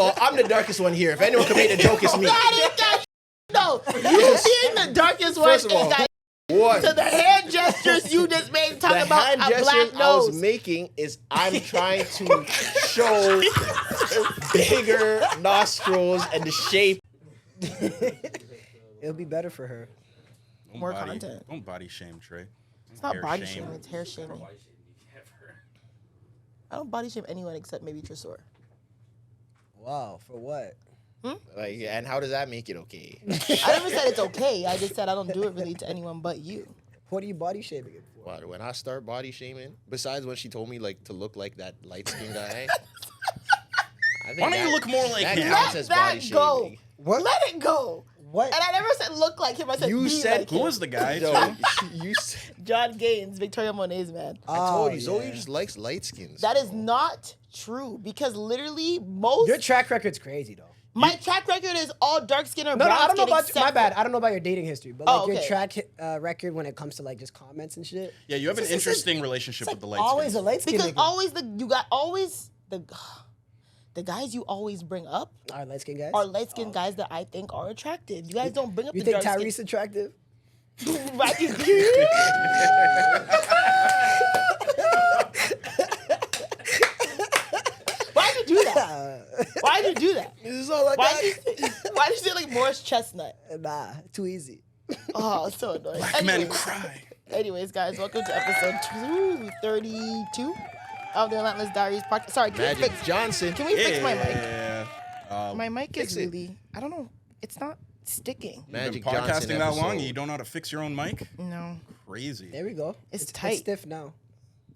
all, I'm the darkest one here. If anyone can make the joke, it's me. No, you being the darkest one First of all, what? to the hand gestures you just made talking The about hand a gesture black I was nose. making is I'm trying to show bigger nostrils and the shape. It'll be better for her. More content. Don't body shame, Trey. It's not Hair body shame. shaming, it's hair shaming. I don't body shame anyone except maybe Tresor. Wow, for what? Like, and how does that make it okay? I never said it's okay. I just said I don't do it really to anyone but you. What are you body shaming it for? What, when I start body shaming, besides when she told me like to look like that light skinned guy, I think Why don't you look more like that him? counts Let as that body go. shaming. What? Let it go. What? And I never said look like him. I said You be said like Who him. was the guy? Yo, too? you John Gaines, Victoria Monet's man. I told you, Oh, Zoe yeah. just likes light skins. That is not true because literally most Your track record's crazy though. my track record is all dark skin or No, brown I don't know skin about except my bad. for- I don't know about your dating history, but Oh, like your okay. track record when it comes to like just comments and shit. Yeah, you have an It's- it's- interesting relationship It's with the like light always skins. a light skin because nigga. you got always the guys you always bring up Our light skin guys. are light skinned guys that I think are attractive. You guys don't bring up You the think dark Tyrese attractive? skin. Right? Why'd you do that? Why'd you do that? This is all I Why'd got. you say like Morris Chestnut? Nah, too easy. Oh, so annoying. Black men Anyways. cry. Anyways, guys, welcome to episode 32 of the Relentless Diaries podcast. Sorry, can we Magic fix, Johnson. can we fix my mic? Yeah. My mic is Fix it. really, I don't know, it's not sticking. You've Magic been podcasting Johnson that long, episode. you don't know how to fix your own mic? No, Crazy. There we go. It's tight. It's stiff now.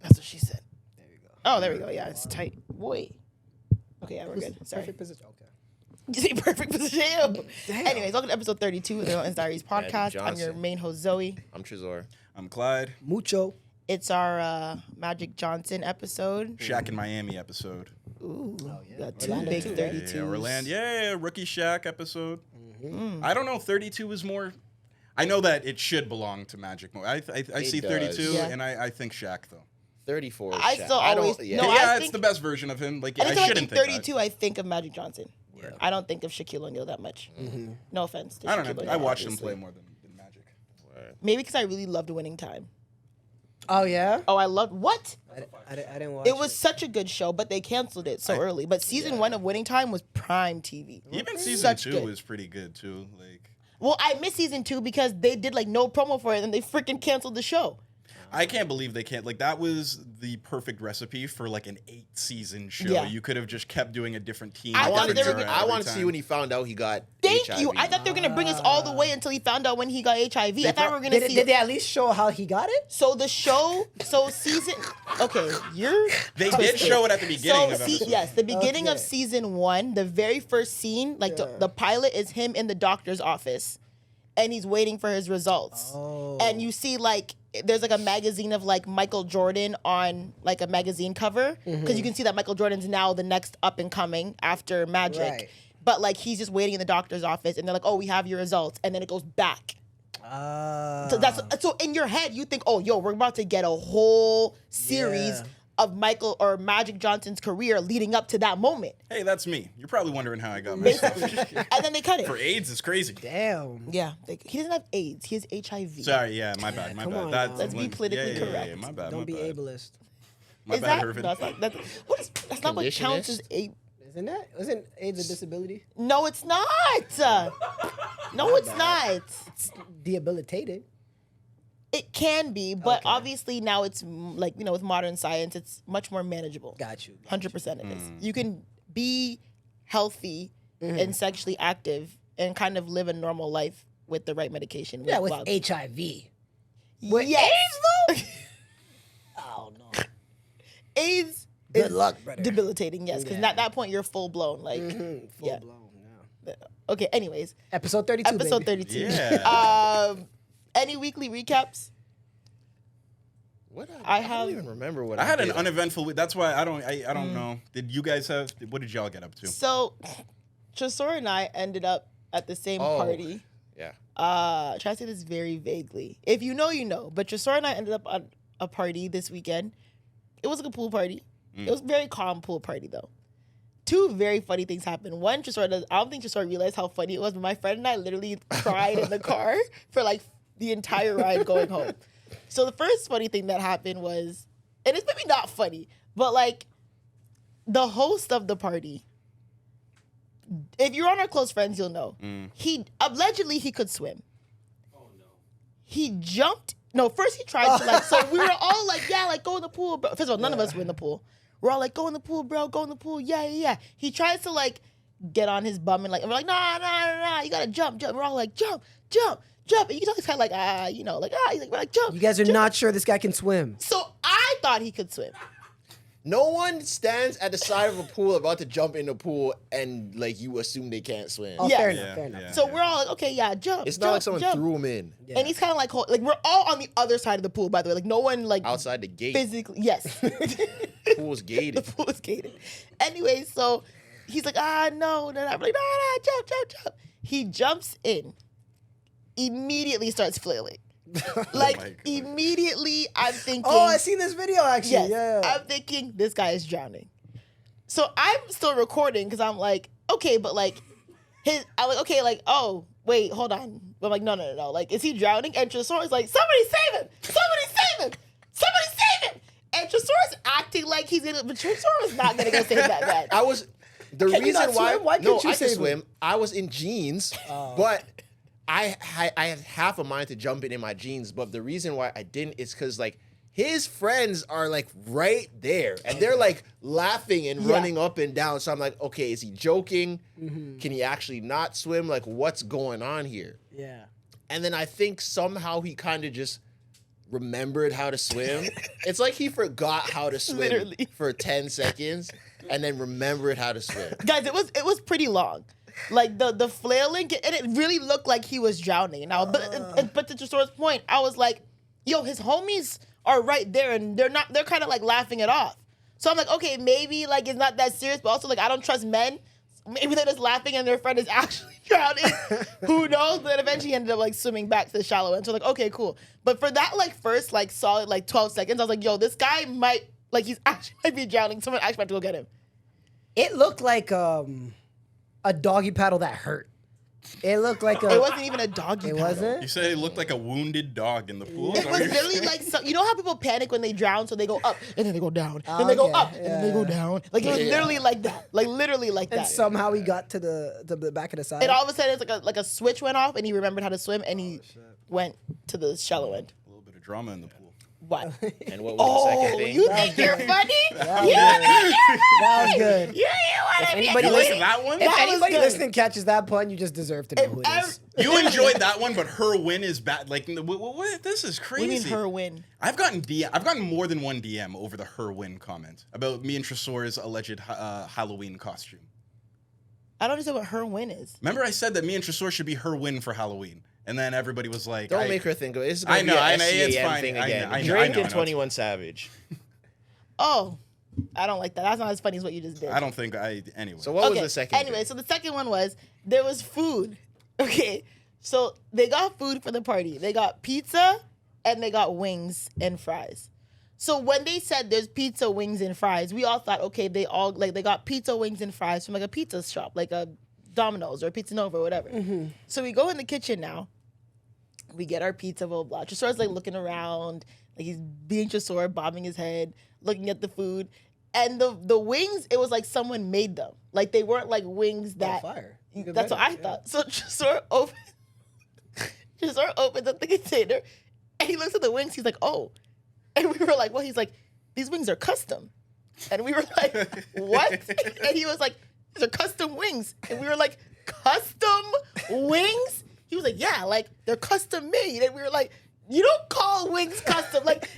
that's what she said. There we go. Oh, there we go. Yeah, it's tight. Boy. Okay, yeah, we're good. Sorry. Perfect position. Okay. You say perfect position. Damn. Anyways, welcome to episode 32 of the Relentless Diaries podcast. I'm your Johnson. main host, Zoe. I'm Trezor. I'm Clyde. Mucho. It's our Magic Johnson episode. Shaq in Miami episode. Ooh, yeah. got two Orlando big too, right? 32s. Yeah, Orlando. Yeah, rookie Shaq episode. Mm-hmm. I don't know. 32 is more. I know that it should belong to Magic more. I see does. 32, Yeah. and I think Shaq though. 34 is I Shaq. still I don't- always- yeah. no, yeah, I it's think- the best version of him. Like I Anytime I shouldn't think think 32, I think of Magic Johnson. Yeah. I don't think of Shaquille O'Neal that much. No offense to that. I Shaquille don't know. O'Neal. I watched him obviously. play more than Magic. Maybe because I really loved Winning Time. Oh yeah. Oh, I loved what? I didn't watch. It was such a good show, but they canceled it so early. But season 1 of Winning Time was prime TV. Even season Such 2 good. was pretty good too. Like Well, I missed season 2 because they did like no promo for it and they freaking canceled the show. I can't believe they can't. Like that was the perfect recipe for like an 8-season show. Yeah. You could have just kept doing a different team. I a thought different they were era gonna- every want to see time. when he found out he got Thank HIV. you. I thought they were gonna bring us all the way until he found out when he got HIV. I thought we were gonna see. Did they at least show how he got it? So the show, so season. Okay, you're. They did show it at the beginning of episode. Yes, the beginning of Okay. season 1, the very first scene, like the pilot is him in the doctor's office, and he's waiting for his results. Oh. And you see like there's like a magazine of like Michael Jordan on like a magazine cover because you can see that Michael Jordan's now the next up and coming after Magic. Right. But like he's just waiting in the doctor's office, and they're like, "Oh, we have your results," and then it goes back. So in your head, you think, "Oh, yo, we're about to get a whole series Yeah. of Michael or Magic Johnson's career leading up to that moment." Hey, that's me. You're probably wondering how I got myself. And then they cut it. For AIDS is crazy. Damn. Yeah, he doesn't have AIDS. He has HIV. Sorry, yeah, my bad, my come bad. on That's now. Let's be politically yeah, correct. my bad, Don't my be bad. ableist. My Is bad, that? Irvin. No, that's not what counts as AIDS. Isn't that? Isn't AIDS a disability? No, it's not. No, it's not. It's debilitating. It can be, but Okay. obviously now it's like, with modern science, it's much more manageable. Got you. 100% it is. You can be healthy and sexually active and kind of live a normal life with the right medication. Yeah, with while- HIV. yes. Oh no. AIDS Good is luck, brother. debilitating, yes, because Yeah. at that point you're full blown. Like, Full yeah. blown. Yeah. Okay, anyways, Episode 32. episode baby. 32. Yeah. Any weekly recaps? What? I I have- don't even remember what I had an did. uneventful week. That's why I don't know. Did you guys have? What did y'all get up to? So, Tresor and I ended up at the same Oh. party. Yeah. Try to say this very vaguely. If you know, you know. But Tresor and I ended up at a party this weekend. It was like a pool party. It was a very calm pool party though. two very funny things happened. One, I don't think Tresor realized how funny it was, but my friend and I literally cried in the car for like the entire ride going home. So the first funny thing that happened was, and it's maybe not funny, but like the host of the party, if you're on our close friends, you'll know. He allegedly he could swim. Oh no. He jumped. No, first he tried to like, so we were all like, yeah, like go in the pool, bro. First of all, none of us were in the pool. We're all like, go in the pool, bro, go in the pool. Yeah. He tries to like get on his bum and like, and we're like, nah, you gotta jump. We're all like, jump. And you can tell he's kind of like, he's like, we're like, jump. You guys are jump. not sure this guy can swim. So I thought he could swim. No one stands at the side of a pool about to jump in the pool and like you assume they can't swim. Oh, Yeah. fair Yeah. enough. So we're all like, okay, yeah, jump. It's not like someone threw him in Yeah. And he's kind of like we're all on the other side of the pool, by the way. Like no one like outside the gate. physically. Yes. Pool's The gated. pool is gated. Anyway, so he's like, no. And I'm like, no, jump. He jumps in, immediately starts flailing. Like immediately I'm thinking, Oh, I seen this video actually. yes, Yeah. I'm thinking this guy is drowning. So I'm still recording because I'm like, okay, but like I'm like, okay, like, oh, wait, hold on. I'm like, no. Like, is he drowning? And Tresor is like, somebody save him. And Tresor is acting like he's in it, but Tresor is not gonna go save that man. The Can you reason not why swim? Why no, can't you I can save him? swim. I was in jeans, but I had half a mind to jump in my jeans, but the reason why I didn't is because like his friends are like right there and they're like laughing and running up and down. So I'm like, okay, is he joking? Can he actually not swim? Like, what's going on here? Yeah. And then I think somehow he kind of just remembered how to swim. It's like he forgot how to swim Literally. for 10 seconds and then remembered how to swim. Guys, it was pretty long. Like the flailing, and it really looked like he was drowning. Now, but to Tresor's point, I was like, yo, his homies are right there, and they're kind of like laughing it off. So I'm like, okay, maybe like it's not that serious, but also like I don't trust men. Maybe they're just laughing and their friend is actually drowning. Who knows? But then eventually he ended up like swimming back to the shallow end. So like, okay, cool. But for that like first like solid like 12 seconds, I was like, yo, this guy he's actually might be drowning. Someone actually might have to go get him. It looked like a doggy paddle that hurt. It looked like It wasn't even a doggy It paddle. wasn't? You say it looked like a wounded dog in the pool? It was literally like you know how people panic when they drown, so they go up and then they go down, and they go Okay, up and then they go down. Like it was literally like that, like literally like And that. somehow he got to the back of the side. And all of a sudden, it's like a switch went off, and he remembered how to swim, and he went to the shallow end. A little bit of drama in the pool. What? And what was the second thing? You think you're funny? That was good. You want to be Anybody a You like listen- that one? If That was anybody good. listening catches that pun, you just deserve to know who it is. You enjoyed that one, but her win is bad. Like, what? This is crazy. We mean her win. I've gotten more than one DM over the her win comment about me and Tresor's alleged Halloween costume. I don't understand what her win is. Remember, I said that me and Tresor should be her win for Halloween, and then everybody was like, Don't make her think of it. It's I going know, to I be know, a it's SCAM fine. thing I know, again. I know, Drake I know, and it's- 21 Savage. Oh, I don't like that. That's not as funny as what you just did. I don't think anyway. So what was the second Anyway, thing? so the second one was there was food. Okay, so they got food for the party. They got pizza and they got wings and fries. So when they said there's pizza, wings, and fries, we all thought, okay, they got pizza, wings, and fries from like a pizza shop, like a Domino's or Pizza Nova or whatever. So we go in the kitchen now. We get our pizza, blah, blah, blah. Tresor's like looking around, like he's being Tresor, bobbing his head, looking at the food. And the wings, it was like someone made them. Like they weren't like wings that. fire. That's what I thought. So Tresor opens up the container and he looks at the wings. He's like, oh. And we were like, well, he's like, these wings are custom. And we were like, what? And he was like, these are custom wings. And we were like, custom wings? He was like, yeah, like they're custom made. And we were like, you don't call wings custom. Like,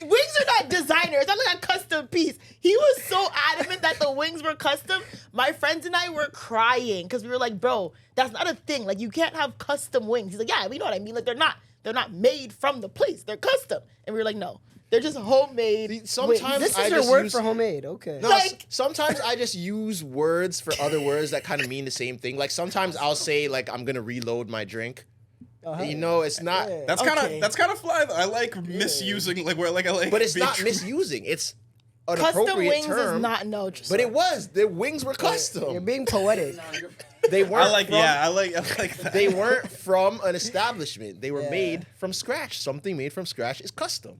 wings are not designer. It's not like a custom piece. He was so adamant that the wings were custom. My friends and I were crying because we were like, bro, that's not a thing. Like, you can't have custom wings. He's like, yeah, we know what I mean. Like, they're not made from the place. They're custom. And we were like, no, they're just homemade. Sometimes This I is your just word use- for homemade. Okay. No, Like- sometimes I just use words for other words that kind of mean the same thing. Like sometimes I'll say like I'm gonna reload my drink. You know, it's not. That's Okay. kind of fly. I like misusing, like where like I like. But it's being not true. misusing. It's an Custom appropriate wings term. is not no. But it was. The wings were You're custom. being poetic. They weren't. I like that. They weren't from an establishment. They were Yeah. made from scratch. Something made from scratch is custom.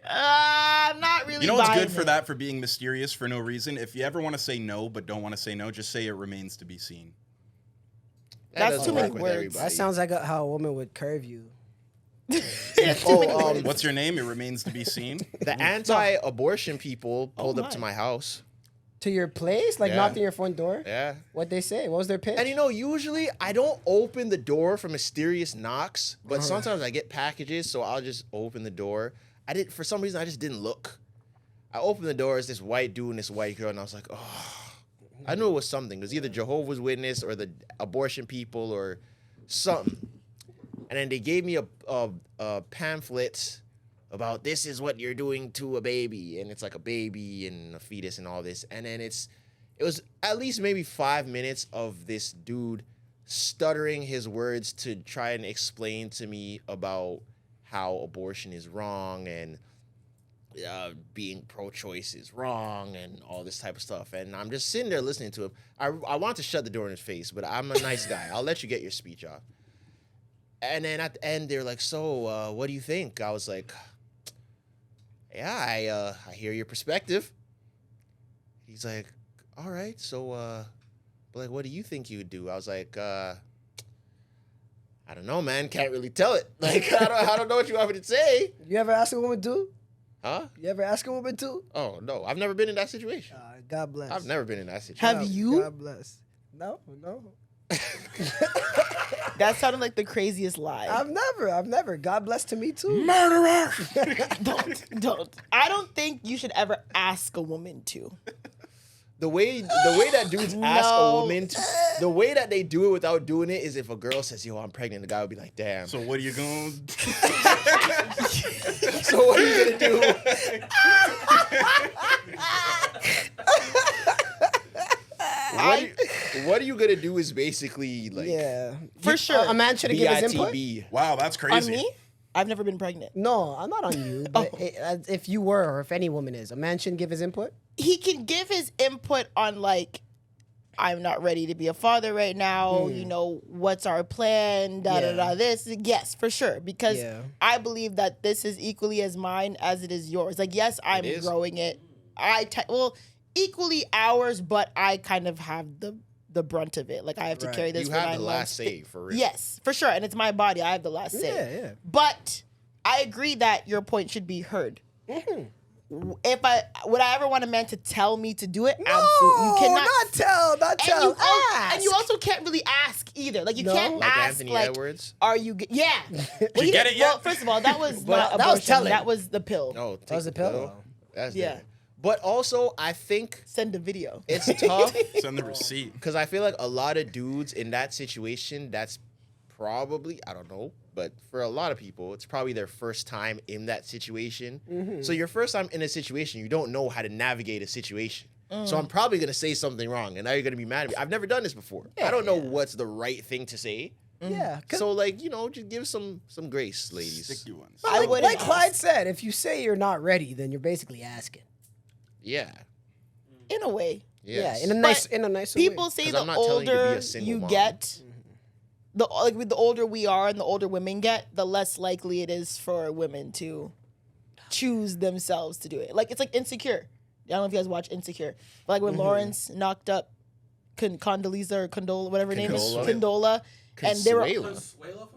I'm not really. You know what's buying good for it. that, for being mysterious for no reason? If you ever want to say no but don't want to say no, just say it remains to be seen. That That's doesn't too many work with words. everybody. That sounds like how a woman would curve you. What's your name? It remains to be seen. The anti-abortion people pulled up my. to my house. To your place? Like Yeah. knocked on your front door? Yeah. What'd they say? What was their pitch? And usually I don't open the door for mysterious knocks, but sometimes I get packages, so I'll just open the door. For some reason, I just didn't look. I opened the door, it's this white dude and this white girl, and I was like, oh. I knew it was something. It was either Jehovah's Witness or the abortion people or something. And then they gave me a pamphlet about this is what you're doing to a baby. And it's like a baby and a fetus and all this. And then it was at least maybe 5 minutes of this dude stuttering his words to try and explain to me about how abortion is wrong and being pro-choice is wrong and all this type of stuff. And I'm just sitting there listening to him. I want to shut the door in his face, but I'm a nice guy. I'll let you get your speech off. And then at the end, they're like, so what do you think? I was like, yeah, I hear your perspective. He's like, all right, so but like, what do you think you would do? I was like, I don't know, man. Can't really tell it. Like, I don't know what you want me to say. You ever ask a woman to? Huh? You ever ask a woman to? Oh, no. I've never been in that situation. God bless. I've never been in that situation. Have you? God bless. No. That sounded like the craziest lie. I've never. God bless to me too. Murderer! Don't. I don't think you should ever ask a woman to. The way that dudes ask a No. woman, the way that they do it without doing it is if a girl says, yo, I'm pregnant, the guy would be like, damn. So what are you going So what are you going to do? What are you going to do is basically like Yeah. For sure. A man should give his input. BITB. Wow, that's On crazy. me? I've never been pregnant. No, I'm not on you. But if you were, or if any woman is, a man shouldn't give his input. He can give his input on like, I'm not ready to be a father right now. You know, what's our plan? This. Yes, for sure. Because I believe that this is equally as mine as it is yours. Like, yes, I'm is. growing it. Equally ours, but I kind of have the brunt of it. Like, I have to carry this You for have 9 the months. last say, for real. Yes, for sure. And it's my body. I have the last say. Yeah. But I agree that your point should be heard. Would I ever want a man to tell me to do it? Absolutely. You cannot. Not tell. And you also can't really ask either. Like, you can't Like ask, Anthony like, Edwards? are you... Yeah. Did you get it yet? Well, first of all, that was not that was abortion. telling. That was the pill. No, That was a pill? That's Yeah. different. But also, I think Send a video. it's tough Send the receipt. because I feel like a lot of dudes in that situation, that's probably, I don't know, but for a lot of people, it's probably their first time in that situation. So your first time in a situation, you don't know how to navigate a situation. So I'm probably going to say something wrong, and now you're going to be mad at me. I've never done this before. I don't know what's the right thing to say. Yeah. So, like, just give some grace, ladies. Sticky ones. I Like, wouldn't like Clyde said, if you say you're not ready, then you're basically asking. Yeah. In a way. Yes. Yeah, in a nice People way. say 'Cause the I'm not telling you to be a older single you mom. get, the older we are and the older women get, the less likely it is for women to choose themselves to do it. Like, it's like Insecure. I don't know if you guys watch Insecure. But like when Lawrence knocked up Condoleezza or Condola, whatever her name is, Condola. Condola, and they were Consuela.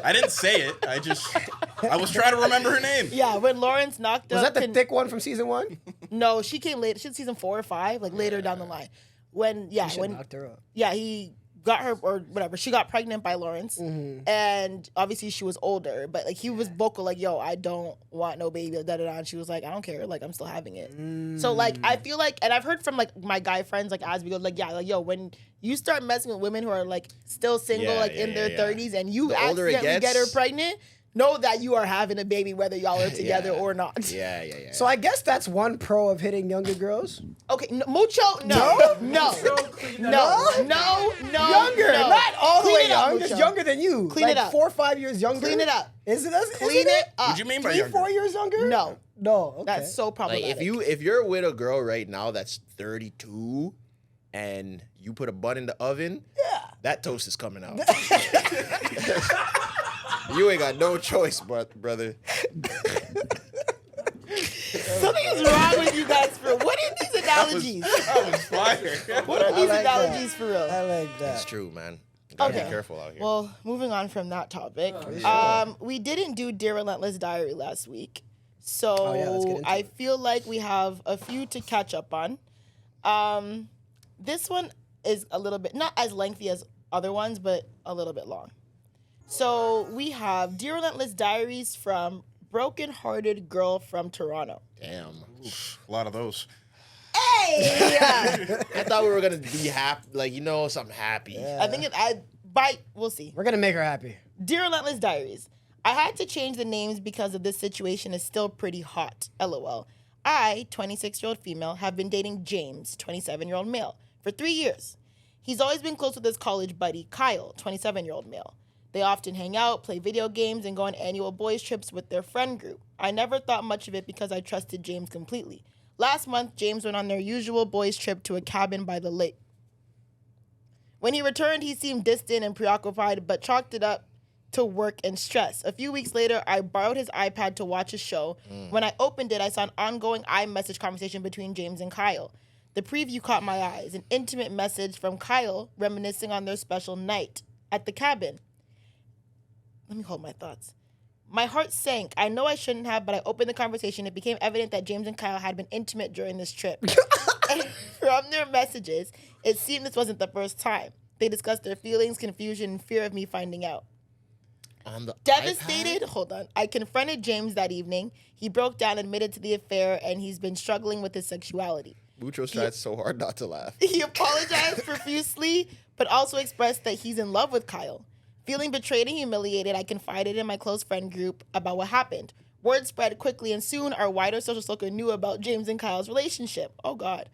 I didn't say it. I was trying to remember her name. yeah. When Lawrence knocked Was up, that the thick one from season 1? no, she came later. She's season 4 or 5, like later down the line. When Knocked her up. he got her or whatever. She got pregnant by Lawrence, and obviously she was older. But like he was vocal, like, "Yo, I don't want no baby." Da da da. And she was like, "I don't care. Like I'm still having it." So like I feel like, and I've heard from like my guy friends, like as we go, like yo, when you start messing with women who are like still single, like in their 30s, and you The older it accidentally get her gets- pregnant, know that you are having a baby whether y'all are together or not. Yeah. So I guess that's one pro of hitting younger girls. Okay, Mucho, no. Younger, No. not all the Clean way it up, young, just Mucho. younger than you. Clean like it up. 4 or 5 years younger. Clean it up. Is it us? Clean it up. What do you mean by 3, younger? 4 years younger? No, No. Okay. that's so Like problematic. if you're with a girl right now that's 32 and you put a bun in the oven, that toast is coming out. You ain't got no choice, brother. Something is wrong with you guys for what are these analogies? That was fire. What are these like that. analogies for real? I like that. It's true, man. You gotta Okay. be careful out here. Well, moving on from that topic, we didn't do Dear Relentless Diary last week, so let's get into I it. feel like we have a few to catch up on. This one is a little bit not as lengthy as other ones, but a little bit long. So we have Dear Relentless Diaries from Broken-Hearted Girl from Toronto. Damn. A lot of those. Hey, I thought we were gonna be happy, like something happy. I think we'll see. We're gonna make her happy. Dear Relentless Diaries, I had to change the names because of this situation is still pretty hot. LOL. I, 26-year-old female, have been dating James, 27-year-old male, for 3 years. He's always been close with his college buddy, Kyle, 27-year-old male. They often hang out, play video games, and go on annual boys' trips with their friend group. I never thought much of it because I trusted James completely. Last month, James went on their usual boys' trip to a cabin by the lake. When he returned, he seemed distant and preoccupied, but chalked it up to work and stress. A few weeks later, I borrowed his iPad to watch a show. When I opened it, I saw an ongoing iMessage conversation between James and Kyle. The preview caught my eyes, an intimate message from Kyle reminiscing on their special night at the cabin. Let me hold my thoughts. My heart sank. I know I shouldn't have, but I opened the conversation. It became evident that James and Kyle had been intimate during this trip. And from their messages, it seemed this wasn't the first time. They discussed their feelings, confusion, and fear of me finding out. On the Devastated, hold on. I confronted James that evening. He broke down, admitted to the affair, and he's been struggling with his sexuality. Mucho tried so hard not to laugh. He apologized profusely, but also expressed that he's in love with Kyle. Feeling betrayed and humiliated, I confided in my close friend group about what happened. Word spread quickly, and soon our wider social circle knew about James and Kyle's relationship. Oh, God.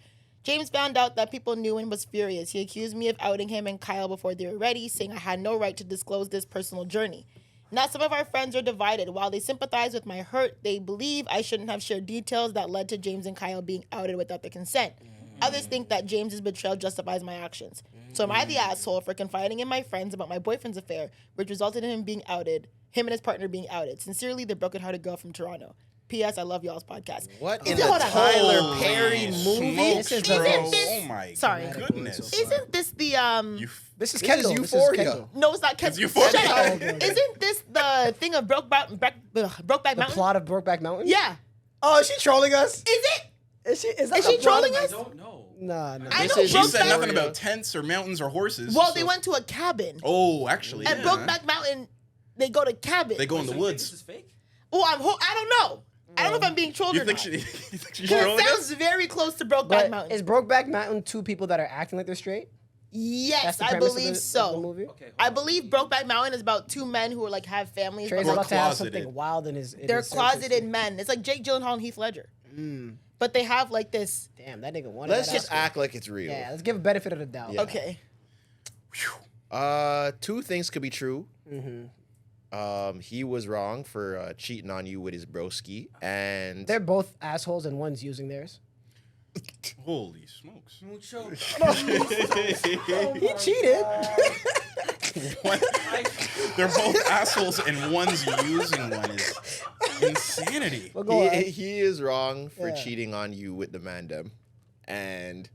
James found out that people knew and was furious. He accused me of outing him and Kyle before they were ready, saying I had no right to disclose this personal journey. Now, some of our friends are divided. While they sympathize with my hurt, they believe I shouldn't have shared details that led to James and Kyle being outed without their consent. Others think that James's betrayal justifies my actions. So am I the asshole for confiding in my friends about my boyfriend's affair, which resulted in him being outed, him and his partner being outed? Sincerely, the broken-hearted girl from Toronto. P.S. I love y'all's podcast. What in Hold the on. Tyler Holy Perry movie? smokes, Isn't bro. this- Oh my Sorry. goodness. Isn't this the This is This Kendall. is This Euphoria. Kendall. No, it's not Ken. It's Euphoria. Shut up. Okay, okay. Isn't this the thing of Brokeback The Mountain? plot of Brokeback Mountain? Yeah. Oh, is she trolling us? Is it? Is that Is she the plot? trolling I us? don't know. Nah. I This know is She said Brokeback- nothing about tents or mountains or horses. Well, so- they went to a cabin. Oh, actually. At yeah. Brokeback Mountain, they go to cabin. They go in the So you think woods. This is fake? Oh, I don't know. I don't know if I'm being trolled You or think not. she? You think she's But trolling it sounds us? very close to Brokeback But Mountain. is Brokeback Mountain two people that are acting like they're straight? Yes, That's the I premise believe of the so. movie? Okay. hold I on. believe Brokeback Mountain is about two men who are like have families. Trey's But Or about to have closeted. something wild in his. they're closeted men. It's like Jake Gyllenhaal and Heath Ledger. But they have like this. Damn, that nigga wanted Let's that just Oscar. act like it's real. Yeah, let's give a benefit of the doubt. Yeah. Okay. Two things could be true. He was wrong for cheating on you with his broski, and They're both assholes and one's using theirs. Holy smokes! Mucho. He cheated. What? They're both assholes and one's using one is insanity. Well, go on. he is wrong for Yeah. cheating on you with the mandem, and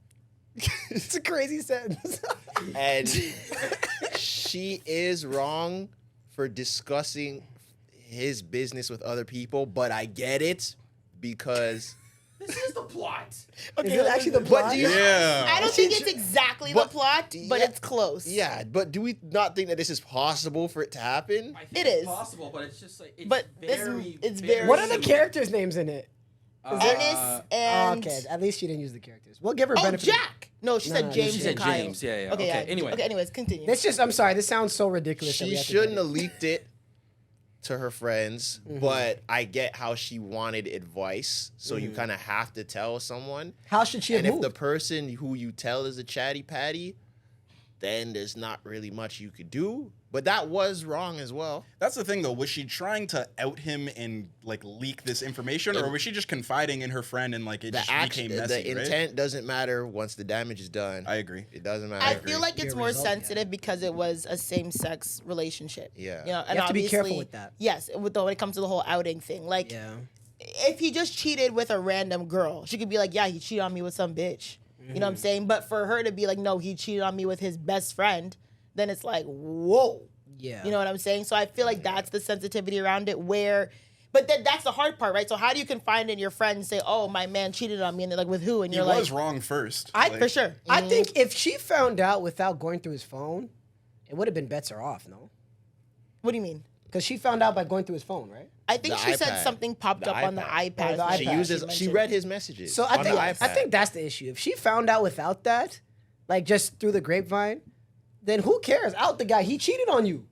It's a crazy sentence. and she is wrong for discussing his business with other people. But I get it because. This is the plot. Okay. Is it actually the But plot? do you- Yeah. I don't think it's exactly the But- plot, but yeah. it's close. Yeah, but do we not think that this is possible for it to happen? I think It it's is. possible, but it's just like it's But it's very What are the similar. characters' names in it? Ennis and Okay, at least she didn't use the characters. We'll give her oh benefit. Jack. No, she said No, James She and said Kyle. James. Yeah, yeah. Okay, Okay. yeah. Anyway. Okay. Anyways, continue. It's just, I'm sorry, this sounds so ridiculous. that we She have to shouldn't do have it. leaked it to her friends, but I get how she wanted advice, so you kind of have to tell someone. How should she have And if moved? the person who you tell is a chatty patty, then there's not really much you could do. But that was wrong as well. That's the thing, though. Was she trying to out him and like leak this information, or was she just confiding in her friend and like it just became messy? The intent doesn't matter once the damage is done. I agree. It doesn't matter. I feel like it's Your more result, sensitive because it was a same-sex relationship. Yeah. You know, and You have to be careful obviously- with that. Yes, when it comes to the whole outing thing. Like, Yeah. if he just cheated with a random girl, she could be like, yeah, he cheated on me with some bitch. You know what I'm saying? But for her to be like, no, he cheated on me with his best friend, then it's like, whoa. Yeah. You know what I'm saying? So I feel like that's the sensitivity around it but then that's the hard part, right? So how do you confide in your friend and say, oh, my man cheated on me, and they're like, with who? And He you're like, was wrong first. for sure. I think if she found out without going through his phone, it would have been better off, no? What do you mean? Because she found out by going through his phone, right? I think The she said iPad. something popped The up on the iPad. iPad. Oh, the She iPad. uses. She mentioned. read his messages. So I on think the I iPad. think that's the issue. If she found out without that, like just through the grapevine, then who cares? Out the guy, he cheated on you.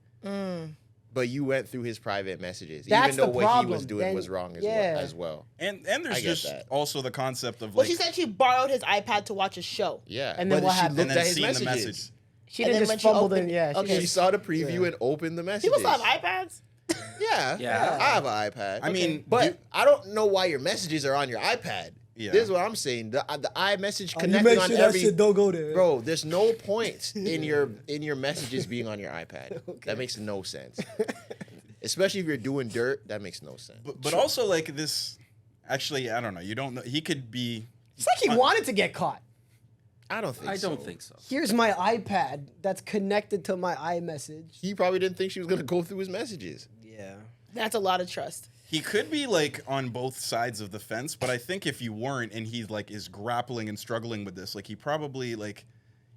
But you went through his private messages, That's even though the what he problem. was doing Then- was wrong yeah. as well. And I there's get just that. also the concept of Well, like she said she borrowed his iPad to watch a show. Yeah. And then but what she happened? looked and then at his seeing the messages. message. She And didn't then just when she fumble opened- in. Yeah. okay. She saw the preview and opened the messages. People still have iPads? Yeah. Yeah. I have an iPad. I mean, but I don't know why your messages are on your iPad. Yeah. This is what I'm saying. The iMessage You connected make on sure that every. shit don't go there. Bro, there's no point in your messages being on your iPad. That makes no sense. Especially if you're doing dirt, that makes no sense. but also like this. Actually, I don't know. You don't know. He could be. It's like he wanted to get caught. I don't think. I so. don't think so. Here's my iPad that's connected to my iMessage. He probably didn't think she was gonna go through his messages. Yeah. That's a lot of trust. He could be like on both sides of the fence, but I think if you weren't and he like is grappling and struggling with this, like he probably like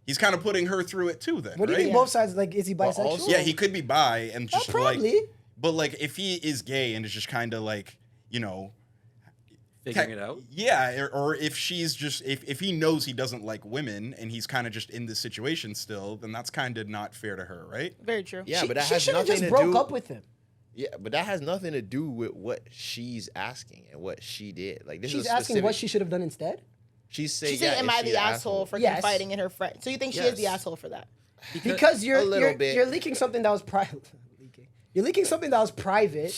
he's kind of putting her through it too. Then What do you right? mean both sides? Like, is he But bisexual? also- Yeah, he could be bi and just probably. like. But like if he is gay and is just kind of like Figuring it out. Yeah, or if she's just if he knows he doesn't like women and he's kind of just in this situation still, then that's kind of not fair to her, right? Very true. Yeah, She- but that she has should have nothing just to broke do. up with him. Yeah, but that has nothing to do with what she's asking and what she did. Like this She's is asking what specific- she should have done instead. She's saying. She said, yeah, am is I she the an asshole for Yes. confiding in her friend? So you think she is the Yes. asshole for that? Because A little bit. you're leaking something that was private. You're leaking something that was private,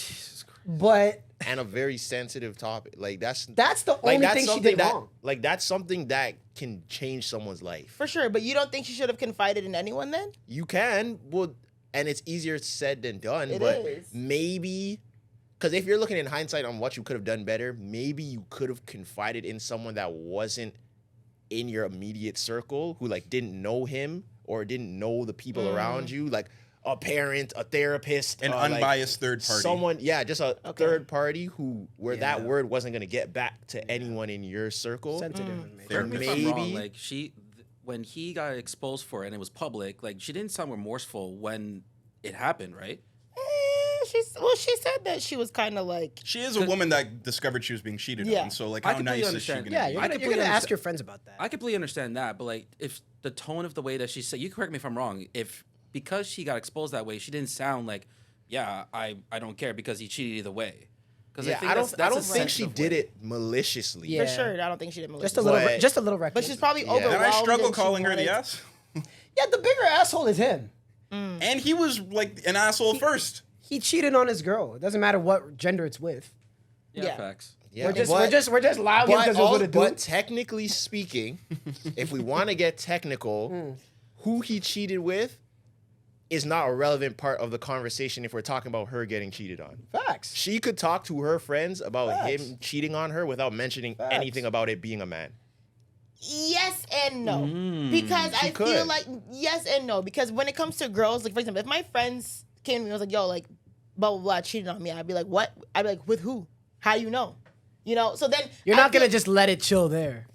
but And a very sensitive topic. Like that's the only thing she something did that, wrong. Like that's something that can change someone's life. For sure. But you don't think she should have confided in anyone then? You can, well, and it's easier said than done. It but is. maybe because if you're looking in hindsight on what you could have done better, maybe you could have confided in someone that wasn't in your immediate circle, who like didn't know him or didn't know the people around you, like a parent, a therapist, An like, unbiased third party. someone, yeah, just a third party where that Yeah. word wasn't gonna get back to anyone in your circle. Sensitive. and maybe- Correct me if I'm wrong. Maybe. Like when he got exposed for it and it was public, like she didn't sound remorseful when it happened, right? She said that she was kind of like, She is a woman that discovered she was being cheated Yeah. on. So like, I how completely nice is she understand. gonna Yeah, be? you're I gonna, completely ask understand. your friends about that. I completely understand that, but like if the tone of the way that she said, you correct me if I'm wrong, if because she got exposed that way, she didn't sound like, yeah, I don't care because he cheated either way. Because Yeah, I don't think she did it maliciously. Yeah. for sure, I don't think she did just a malicious. little, But- just a little reckless. But she's probably Yeah. overwhelmed. And I struggle and she calling her the wanted- ass. yeah. The bigger asshole is him. And he was like an asshole first. He cheated on his girl. It doesn't matter what gender it's with. Yeah, Yeah. facts. Yeah, we're just but- we're just allowing him But, because it's what it do. but technically speaking, if we want to get technical, who he cheated with is not a relevant part of the conversation if we're talking about her getting cheated on. Facts. She could talk to her friends about Facts. him cheating on her without mentioning Facts. anything about it being a man. Yes and no. Because I feel could. like yes and no. Because when it comes to girls, like for example, if my friends came to me and was like, yo, like, blah, blah, blah, cheated on me, I'd be like, what? I'd be like, with who? How do you know? You know? So then You're I not gonna feel- just let it chill there.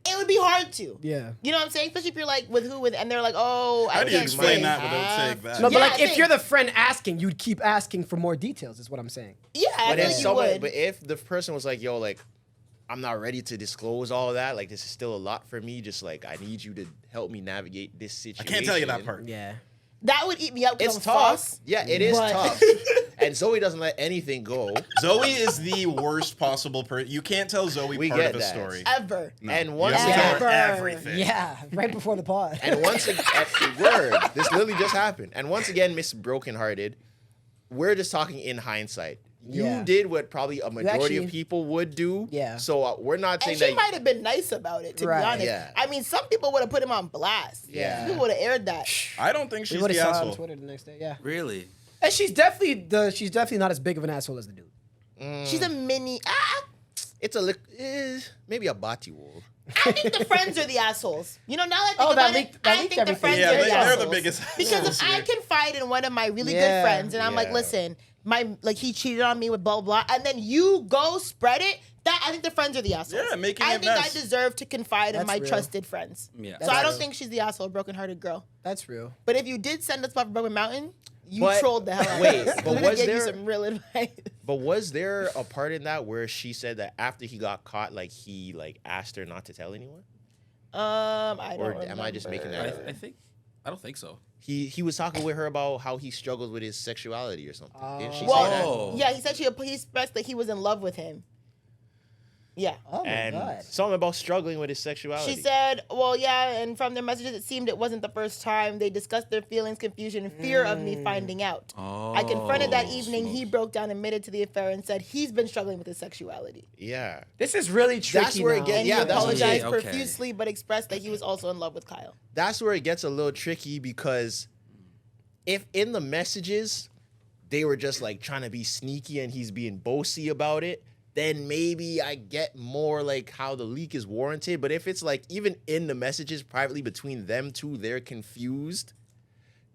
it would be hard to. Yeah. You know what I'm saying? Especially if you're like, with who? With, and they're like, oh, How I do you can't explain say. that without have saying that? No, but Yeah, like if same. you're the friend asking, you'd keep asking for more details. Is what I'm saying. Yeah, I But feel if like you someone, would. but if the person was like, yo, like, I'm not ready to disclose all of that. Like, this is still a lot for me. Just like, I need you to help me navigate this I situation. can't tell you that part. Yeah. that would eat me up. 'cause It's I'm tough. false. Yeah, it is But- tough. and Zoe doesn't let anything go. Zoe is the worst possible person. You can't tell Zoe We part get of a that. story. Ever. No. And You once have to tell her again- everything. Yeah, right before the pod. And once again, word, this literally just happened. And once again, Miss Brokenhearted, we're just talking in hindsight. You Yeah. did what probably a majority actually- of people would do. Yeah. So we're not saying And she that. might have been nice about it, to Right. be honest. Yeah. I mean, some people would have put him on blast. Yeah. Some people would have aired that. I don't think We she's would the have saw it on asshole. Twitter the next day. Yeah, Really? and she's definitely not as big of an asshole as the dude. She's a mini. It's a maybe a bati world. I think the friends are the assholes. You know, now that I think Oh, that about leaked- it, that I leaked think the everything. friends Yeah, are the they're assholes. the biggest Because assholes if I here. confide in one of my really Yeah. good friends and I'm like, Yeah. listen, he cheated on me with blah blah, and then you go spread it. That I think the friends are the assholes. Yeah, making I it think I mess. deserve to confide in That's my real. trusted friends. Yeah. So I don't real. think she's the asshole, broken-hearted girl. That's real. But if you did send us off Broken Mountain, you But- trolled the hell out wait, of us. but We was gave you there- some real advice. But was there a part in that where she said that after he got caught, like he like asked her not to tell anyone? I don't Or remember. am I just making that up? I don't think so. He was talking with her about how he struggled with his sexuality or something. Didn't she Well, say that? Oh. yeah, he said he expressed that he was in love with him. Yeah. Oh my And god. something about struggling with his sexuality. She said, well, yeah, and from their messages, it seemed it wasn't the first time they discussed their feelings, confusion, and fear of me finding out. Oh. I confronted that evening. smokes. He broke down, admitted to the affair, and said he's been struggling with his sexuality. Yeah. This is really tricky. That's where it now. gets- And Yeah, he that's what- apologized Okay. profusely, but expressed that he was also in love with Kyle. That's where it gets a little tricky because if in the messages they were just like trying to be sneaky and he's being bossy about it, then maybe I get more like how the leak is warranted. But if it's like even in the messages privately between them two, they're confused,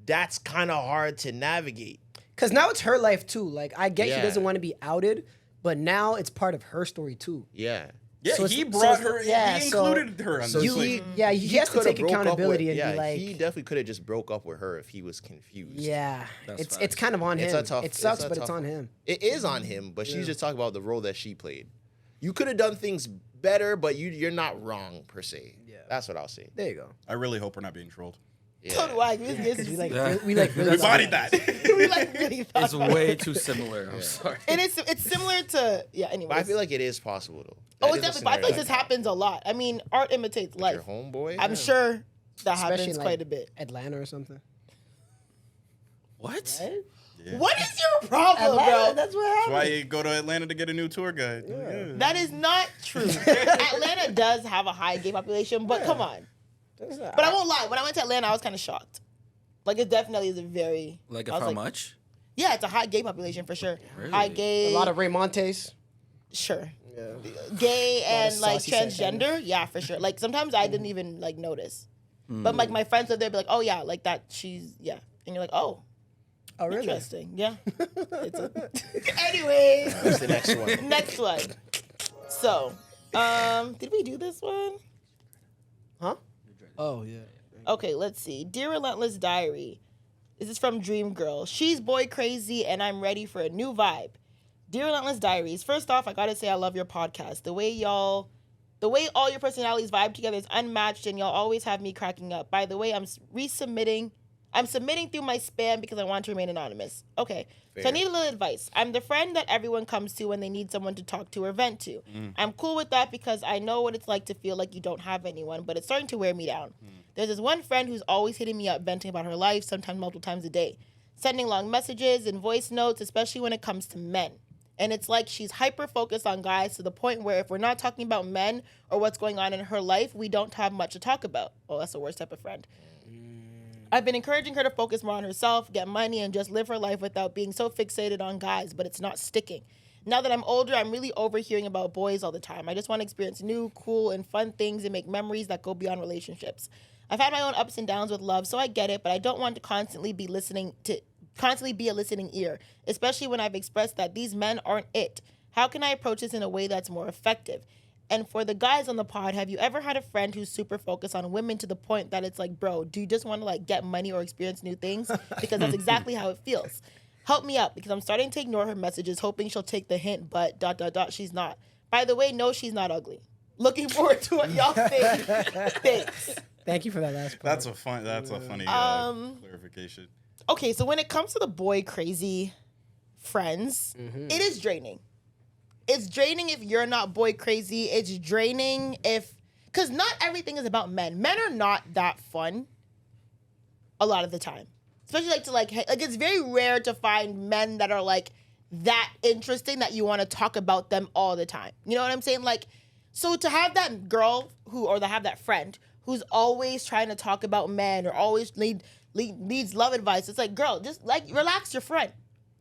that's kind of hard to navigate. Because now it's her life too. Like I get Yeah. she doesn't want to be outed, but now it's part of her story too. Yeah. Yeah, So he it's- brought so her. it's- yeah, he so- included her on So this. he, like, he has to coulda take broke up accountability with- and be like, he definitely could have just broke up with her if he was confused. yeah, That's it's facts. kind of on It's him. a tough- it sucks, it's a but it's tough on one. him. It is on him, but she's just talking about the role that she played. You could have done things better, but you're not wrong per se. Yeah. That's what I'll say. There you go. I really hope we're not being trolled. Yeah. So do I. We We like, Yeah. we like really We bodied that. we like really thought It's about it. way too similar. I'm sorry. And it's similar to, yeah, anyway. But I feel like it is possible though. Oh, That it's is a definitely. I feel like scenario this happens a lot. I mean, art imitates with life. your homeboy. I'm sure that Especially happens in, quite like, a bit. Atlanta or something. What? Right? Yeah. What is your problem, Atlanta, bro? that's what That's happened. why you go to Atlanta to get a new tour guide. Yeah. That is not true. Atlanta does have a high gay population, but come on. But I won't lie. When I went to Atlanta, I was kind of shocked. Like, it definitely is a very Like I of was how much? Yeah, it's a high gay population for sure. Really? High gay. A lot of Ray Montes. sure. Yeah. Gay of and like saucy sex transgender, yeah, for sure. Like sometimes I didn't even like notice, but like my friends live there, be like, oh yeah, like that. She's yeah, and you're like, oh, Oh, really? interesting, yeah. It's a... Anyways, What's the next one? next one. So, did we do this one? Huh? Oh, yeah. Okay, let's see. Dear Relentless Diary. This is from Dream Girl. She's boy crazy and I'm ready for a new vibe. Dear Relentless Diaries. First off, I gotta say I love your podcast. The way all your personalities vibe together is unmatched and y'all always have me cracking up. By the way, I'm submitting through my spam because I want to remain anonymous. Okay. So I Fair. need a little advice. I'm the friend that everyone comes to when they need someone to talk to or vent to. I'm cool with that because I know what it's like to feel like you don't have anyone, but it's starting to wear me down. There's this one friend who's always hitting me up, venting about her life, sometimes multiple times a day, sending long messages and voice notes, especially when it comes to men. And it's like she's hyper-focused on guys to the point where if we're not talking about men or what's going on in her life, we don't have much to talk about. Oh, that's the worst type of friend. I've been encouraging her to focus more on herself, get money, and just live her life without being so fixated on guys, but it's not sticking. Now that I'm older, I'm really overhearing about boys all the time. I just want to experience new, cool, and fun things and make memories that go beyond relationships. I've had my own ups and downs with love, so I get it, but I don't want to constantly be a listening ear, especially when I've expressed that these men aren't it. How can I approach this in a way that's more effective? And for the guys on the pod, have you ever had a friend who's super focused on women to the point that it's like, bro, do you just want to like get money or experience new things? Because that's exactly how it feels. Help me out because I'm starting to ignore her messages, hoping she'll take the hint, but ... she's not. By the way, no, she's not ugly. Looking forward to what y'all think. Thanks. Thank you for that last part. That's a funny clarification. Okay, so when it comes to the boy crazy friends, it is draining. It's draining if you're not boy crazy. It's draining because not everything is about men. Men are not that fun a lot of the time. Especially like it's very rare to find men that are like that interesting that you want to talk about them all the time. You know what I'm saying? Like, so to have that girl have that friend who's always trying to talk about men or always needs love advice, it's like, girl, just like relax your friend.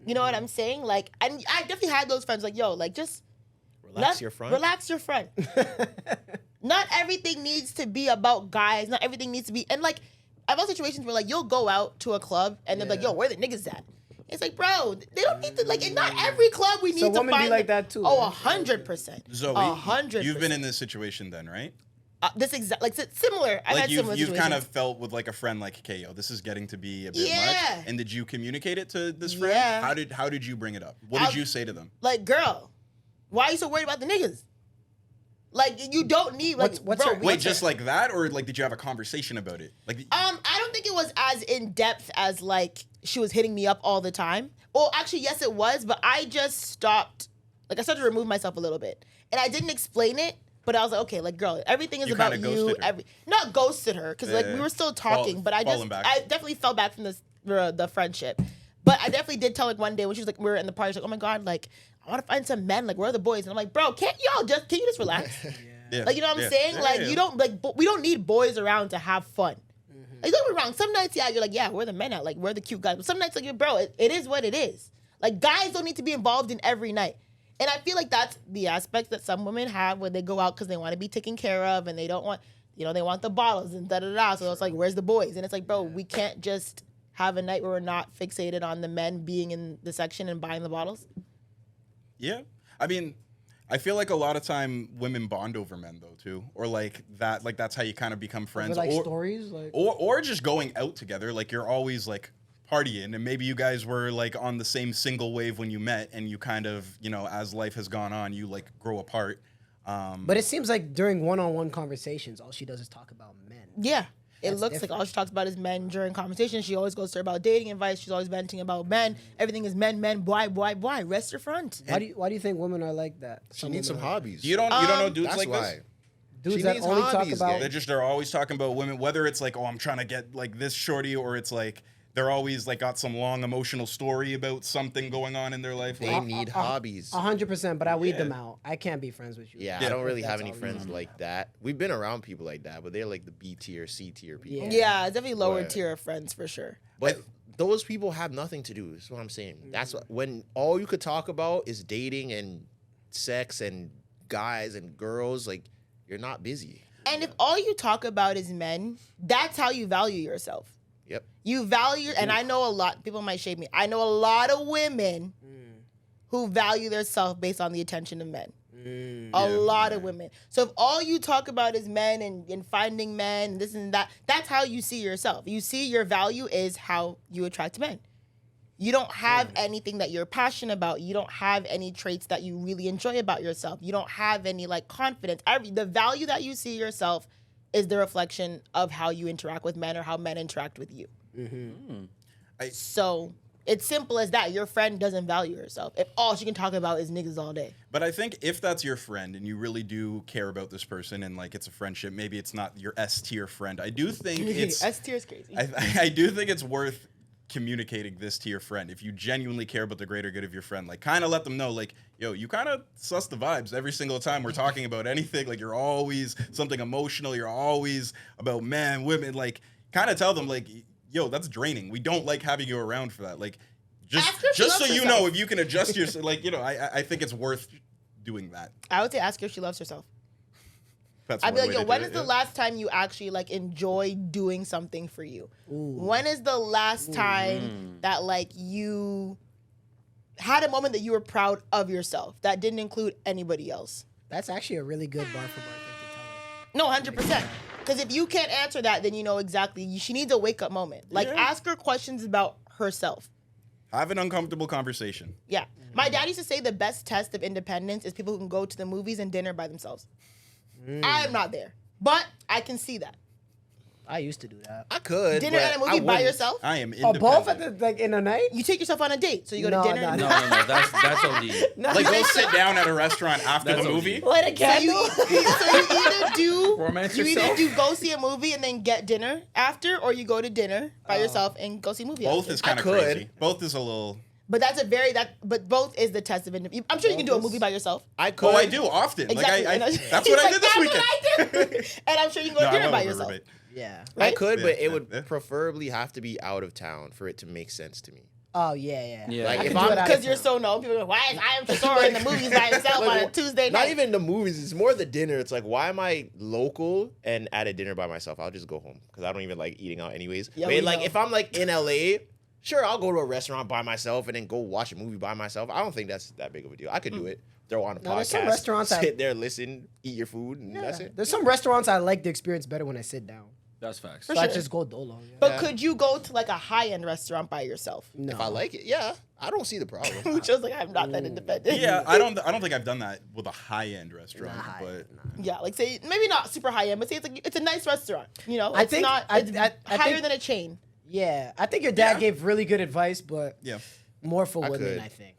You know what I'm saying? Like, and I definitely had those friends like, yo, like just Relax your friend. Relax your friend. Not everything needs to be about guys. Not everything needs to be, and like, I've had situations where like you'll go out to a club and they're like, yo, where the niggas at? It's like, bro, they don't need to, like, in not every club we need to women find. be like that too. Oh, 100%. Zoe, 100%. you've been in this situation then, right? This similar. I've had similar you've kind situations. of felt with like a friend like, okay, yo, this is getting to be a bit Yeah. much. And did you communicate it to this friend? Yeah. How did you bring it up? What did you say to them? Like, girl, why are you so worried about the niggas? Like, you don't need, like, What's bro, her- Wait, just like that, or like did you have a conversation about it? Like, I don't think it was as in depth as like she was hitting me up all the time. Well, actually, yes, it was, but I just stopped. Like, I started to remove myself a little bit, and I didn't explain it. But I was like, okay, like, girl, everything is You about kinda you. ghosted her. Not ghosted her, because like we were still talking, but I falling back. definitely fell back from the friendship. But I definitely did tell like one day when she was like, we were in the party, she's like, oh my god, like I want to find some men, like where are the boys? And I'm like, bro, can you just relax? yeah, Like, you know what I'm yeah, saying? yeah, Like, yeah. you don't, like, we don't need boys around to have fun. Like, don't get me wrong. Some nights, yeah, you're like, yeah, where are the men at? Like, where are the cute guys? But some nights, like, bro, it is what it is. Like, guys don't need to be involved in every night. And I feel like that's the aspect that some women have when they go out because they want to be taken care of and they don't want, they want the bottles and da-da-da. So it's like, where's the boys? And it's like, bro, we can't just have a night where we're not fixated on the men being in the section and buying the bottles. Yeah. I mean, I feel like a lot of time women bond over men though too, or like that. Like that's how you kind of become friends. Like or, stories, like or just going out together. Like you're always like partying, and maybe you guys were like on the same single wave when you met, and you kind of as life has gone on, you like grow apart. But it seems like during one-on-one conversations, all she does is talk about men. Yeah. It That's looks different. like all she talks about is men during conversations. She always goes to her about dating advice. She's always venting about men. Everything is men, boy. Rest your front. Why do you think women are like that? She needs some women are- hobbies. You don't know dudes That's like why. this? Dudes She that needs only talk hobbies, about. gang. They're always talking about women, whether it's like, oh, I'm trying to get like this shorty, or it's like they're always like got some long emotional story about something going on in their life. They need hobbies. 100%, but I weed them out. I can't be friends with you. Yeah, Yeah. I don't really That's have any all friends you like that. We've been around people like that, but they're like the B tier, C tier people. Yeah, it's definitely lower But- tier of friends for sure. But those people have nothing to do. Is what I'm saying. That's what, when all you could talk about is dating and sex and guys and girls. Like, you're not busy. And if all you talk about is men, that's how you value yourself. Yep. You value, and I know a lot, people might shade me. I know a lot of women who value their self based on the attention of men. A lot of women. So if all you talk about is men and finding men and this and that, that's how you see yourself. You see your value is how you attract men. You don't have anything that you're passionate about. You don't have any traits that you really enjoy about yourself. You don't have any like confidence. The value that you see yourself is the reflection of how you interact with men or how men interact with you. So it's simple as that. Your friend doesn't value herself if all she can talk about is niggas all day. But I think if that's your friend and you really do care about this person and like it's a friendship, maybe it's not your S tier friend. I do think it's S tier is crazy. I do think it's worth communicating this to your friend if you genuinely care about the greater good of your friend. Like, kind of let them know, like, yo, you kind of suss the vibes every single time we're talking about anything. Like, you're always something emotional. You're always about men, women. Like, kind of tell them, like, yo, that's draining. We don't like having you around for that. Like, Ask her if she just so loves you herself. know, if you can adjust yourself, like, I think it's worth doing that. I would say ask her if she loves herself. That's I'd be one like, way yo, to do when it, is the yeah. last time you actually like enjoy doing something for you? When is the last time that like you had a moment that you were proud of yourself that didn't include anybody else? That's actually a really good bar for bar thing to tell her. No, 100%. Because if you can't answer that, then you know exactly. She needs a wake up moment. Like, ask her questions about herself. Have an uncomfortable conversation. Yeah. My dad used to say the best test of independence is people who can go to the movies and dinner by themselves. I am not there, but I can see that. I used to do that. I could. Dinner but and a I movie by wouldn't. yourself? I am Oh, independent. both at the in a night? You take yourself on a date. So you go No, to dinner. no, and No, that's OD. No. Like go sit down at a restaurant after That's the OG. movie. Light a So candle. you either do Romance you yourself? either do go see a movie and then get dinner after, or you go to dinner by yourself and go see a movie. Both after. is kind of could. crazy. Both is a little. But that's but both is the test of independence. I'm sure you can do a movie by yourself. I could. Oh, I do often. Exactly. Like And that's he's what I like, did this "That's weekend. what I do." And I'm sure you can go No, to I dinner by love yourself. Riverbait. Yeah. I Right? could, but Yeah, it would yeah. preferably have to be out of town for it to make sense to me. Oh yeah. Yeah. Like, I if could do I'm- it out of Because you're town. so known. People are like, why is I am Tresor in the movies by himself on a Tuesday night? Not even the movies. It's more the dinner. It's like, why am I local and at a dinner by myself? I'll just go home because I don't even like eating out anyways. Yeah, but we like, know. if I'm like in LA, sure, I'll go to a restaurant by myself and then go watch a movie by myself. I don't think that's that big of a deal. I could do it. Throw on a No, there's some podcast, restaurants that- sit there, listen, eat your food, and that's it. There's some restaurants I like the experience better when I sit down. That's facts. For So I sure. just go dolo. Yeah. But Yeah. could you go to like a high-end restaurant by yourself? No. If I like it, yeah, I don't see the problem. Which was like, I'm not that independent. Yeah, I don't think I've done that with a high end restaurant, Nah, but Yeah, like say maybe not super high end, but say it's a nice restaurant. You know, I it's think- not I- it's I higher think- than a chain. Yeah, I think your dad Yeah. gave really good advice, but yeah. more for I women, could. I think.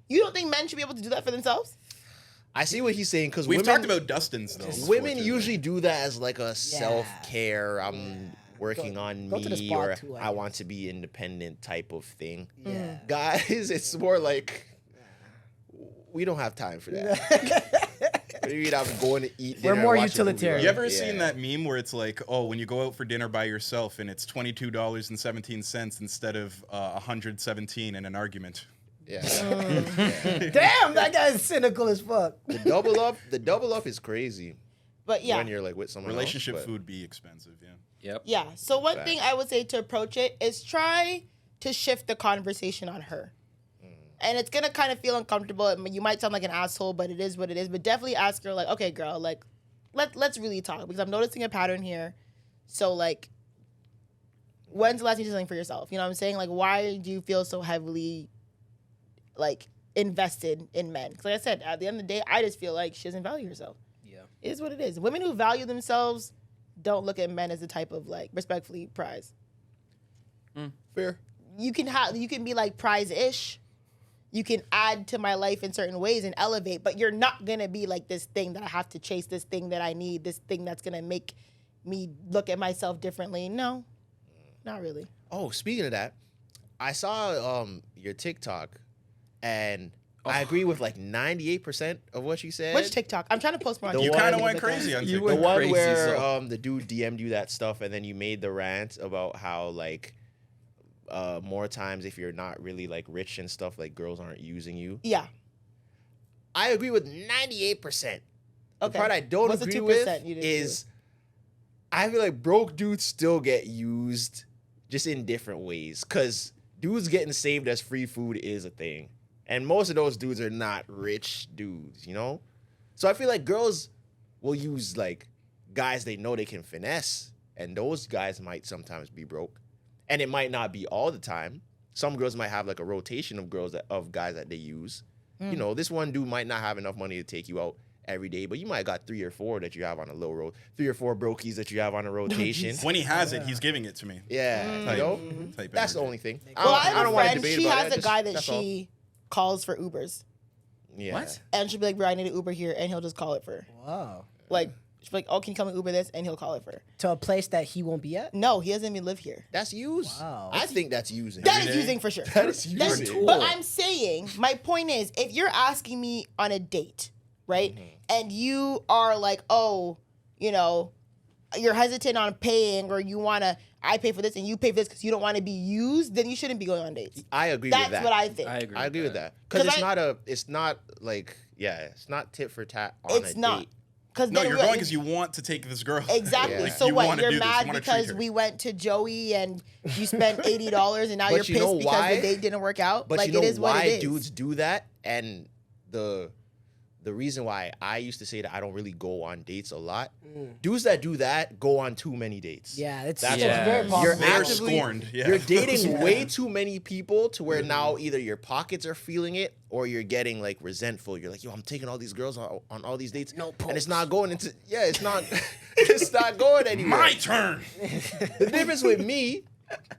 You don't think men should be able to do that for themselves? I see what he's saying because We've women, talked about Dustin's though. women before, too. usually do that as like a self care. I'm Yeah. working Go- on go to the me, spa or too, I I want to be independent type of thing. Yeah. Guys, it's more like we don't have time for that. What do you mean I'm going to eat dinner We're and more watch a movie? utilitarian. You ever Yeah. seen that meme where it's like, oh, when you go out for dinner by yourself and it's $22.17 instead of 117 in an argument? Yeah. Damn, that guy's cynical as fuck. The double up is crazy But yeah, when you're like with someone Relationship else, but- food be expensive, yeah. Yep. yeah. So one Facts. thing I would say to approach it is try to shift the conversation on her. And it's gonna kind of feel uncomfortable. I mean, you might sound like an asshole, but it is what it is. But definitely ask her, like, okay, girl, like, let's really talk because I'm noticing a pattern here. So like, when's the last time you did something for yourself? You know what I'm saying? Like, why do you feel so heavily, like, invested in men? Because like I said, at the end of the day, I just feel like she doesn't value herself. Yeah. It is what it is. Women who value themselves don't look at men as a type of like respectfully prize. Fair. You can be like prize-ish. You can add to my life in certain ways and elevate, but you're not gonna be like this thing that I have to chase, this thing that I need, this thing that's gonna make me look at myself differently. No, not really. Oh, speaking of that, I saw your TikTok, and I agree with like 98% of what you said. Which TikTok? I'm trying to post more on The You one- kind of TikTok. went crazy on You TikTok. The went one crazy, where so- the dude DM'd you that stuff, and then you made the rant about how like more times if you're not really like rich and stuff, like girls aren't using you. Yeah. I agree with 98%. The Okay. part I don't What's the agree 2% with you didn't is I feel like broke dudes still get used just in different ways. Cause dudes getting saved as free food is a thing. And most of those dudes are not rich dudes, you know? So I feel like girls will use like guys they know they can finesse. And those guys might sometimes be broke. And it might not be all the time. Some girls might have like a rotation of guys that they use. You know, this one dude might not have enough money to take you out every day, but you might got 3 or 4 that you have on a low road, 3 or 4 brokies that you have on a rotation. When he has it, he's giving it to me. Yeah, Type- you know, type that's the energy. only thing. Well, I I have don't a want to friend. debate She about has it. a Just- guy that that's all. she calls for Ubers, Yeah. What? and she'll be like, "Bro, I need an Uber here," and he'll just call it for her. Wow. Like, she'll be like, "Oh, can you come and Uber this?" And he'll call it for her. To a place that he won't be at? No, he doesn't even live here. That's used. Wow. I think that's using. That Every is day? using for sure. That is That's- using. But I'm saying, my point is, if you're asking me on a date, right, Mm-hmm. and you are like, oh, you know, you're hesitant on paying, or you wanna, I pay for this and you pay for this because you don't want to be used, then you shouldn't be going on dates. I agree That's with that. what I think. I agree. I agree with that 'Cause because I- it's not like it's not tit for tat on It's a not. date. Because No, you're going because you want to take this girl. Exactly. Yeah. So You what? wanna You're do this, you mad wanna treat because her. we went to Joey and you spent $80 and now But you're you pissed know because why? the date didn't work out. But like you know it is what why it is. dudes do that, and the reason why I used to say that I don't really go on dates a lot. Dudes that do that go on too many dates. Yeah, it's That's Yeah. very You're possible. They're actively- scorned. Yeah. You're dating Yeah. way too many people to where now either your pockets are feeling it or you're getting like resentful. You're like, yo, I'm taking all these girls on all these dates, No and it's pokes. not going into it's not It's not going anywhere. My turn. The difference with me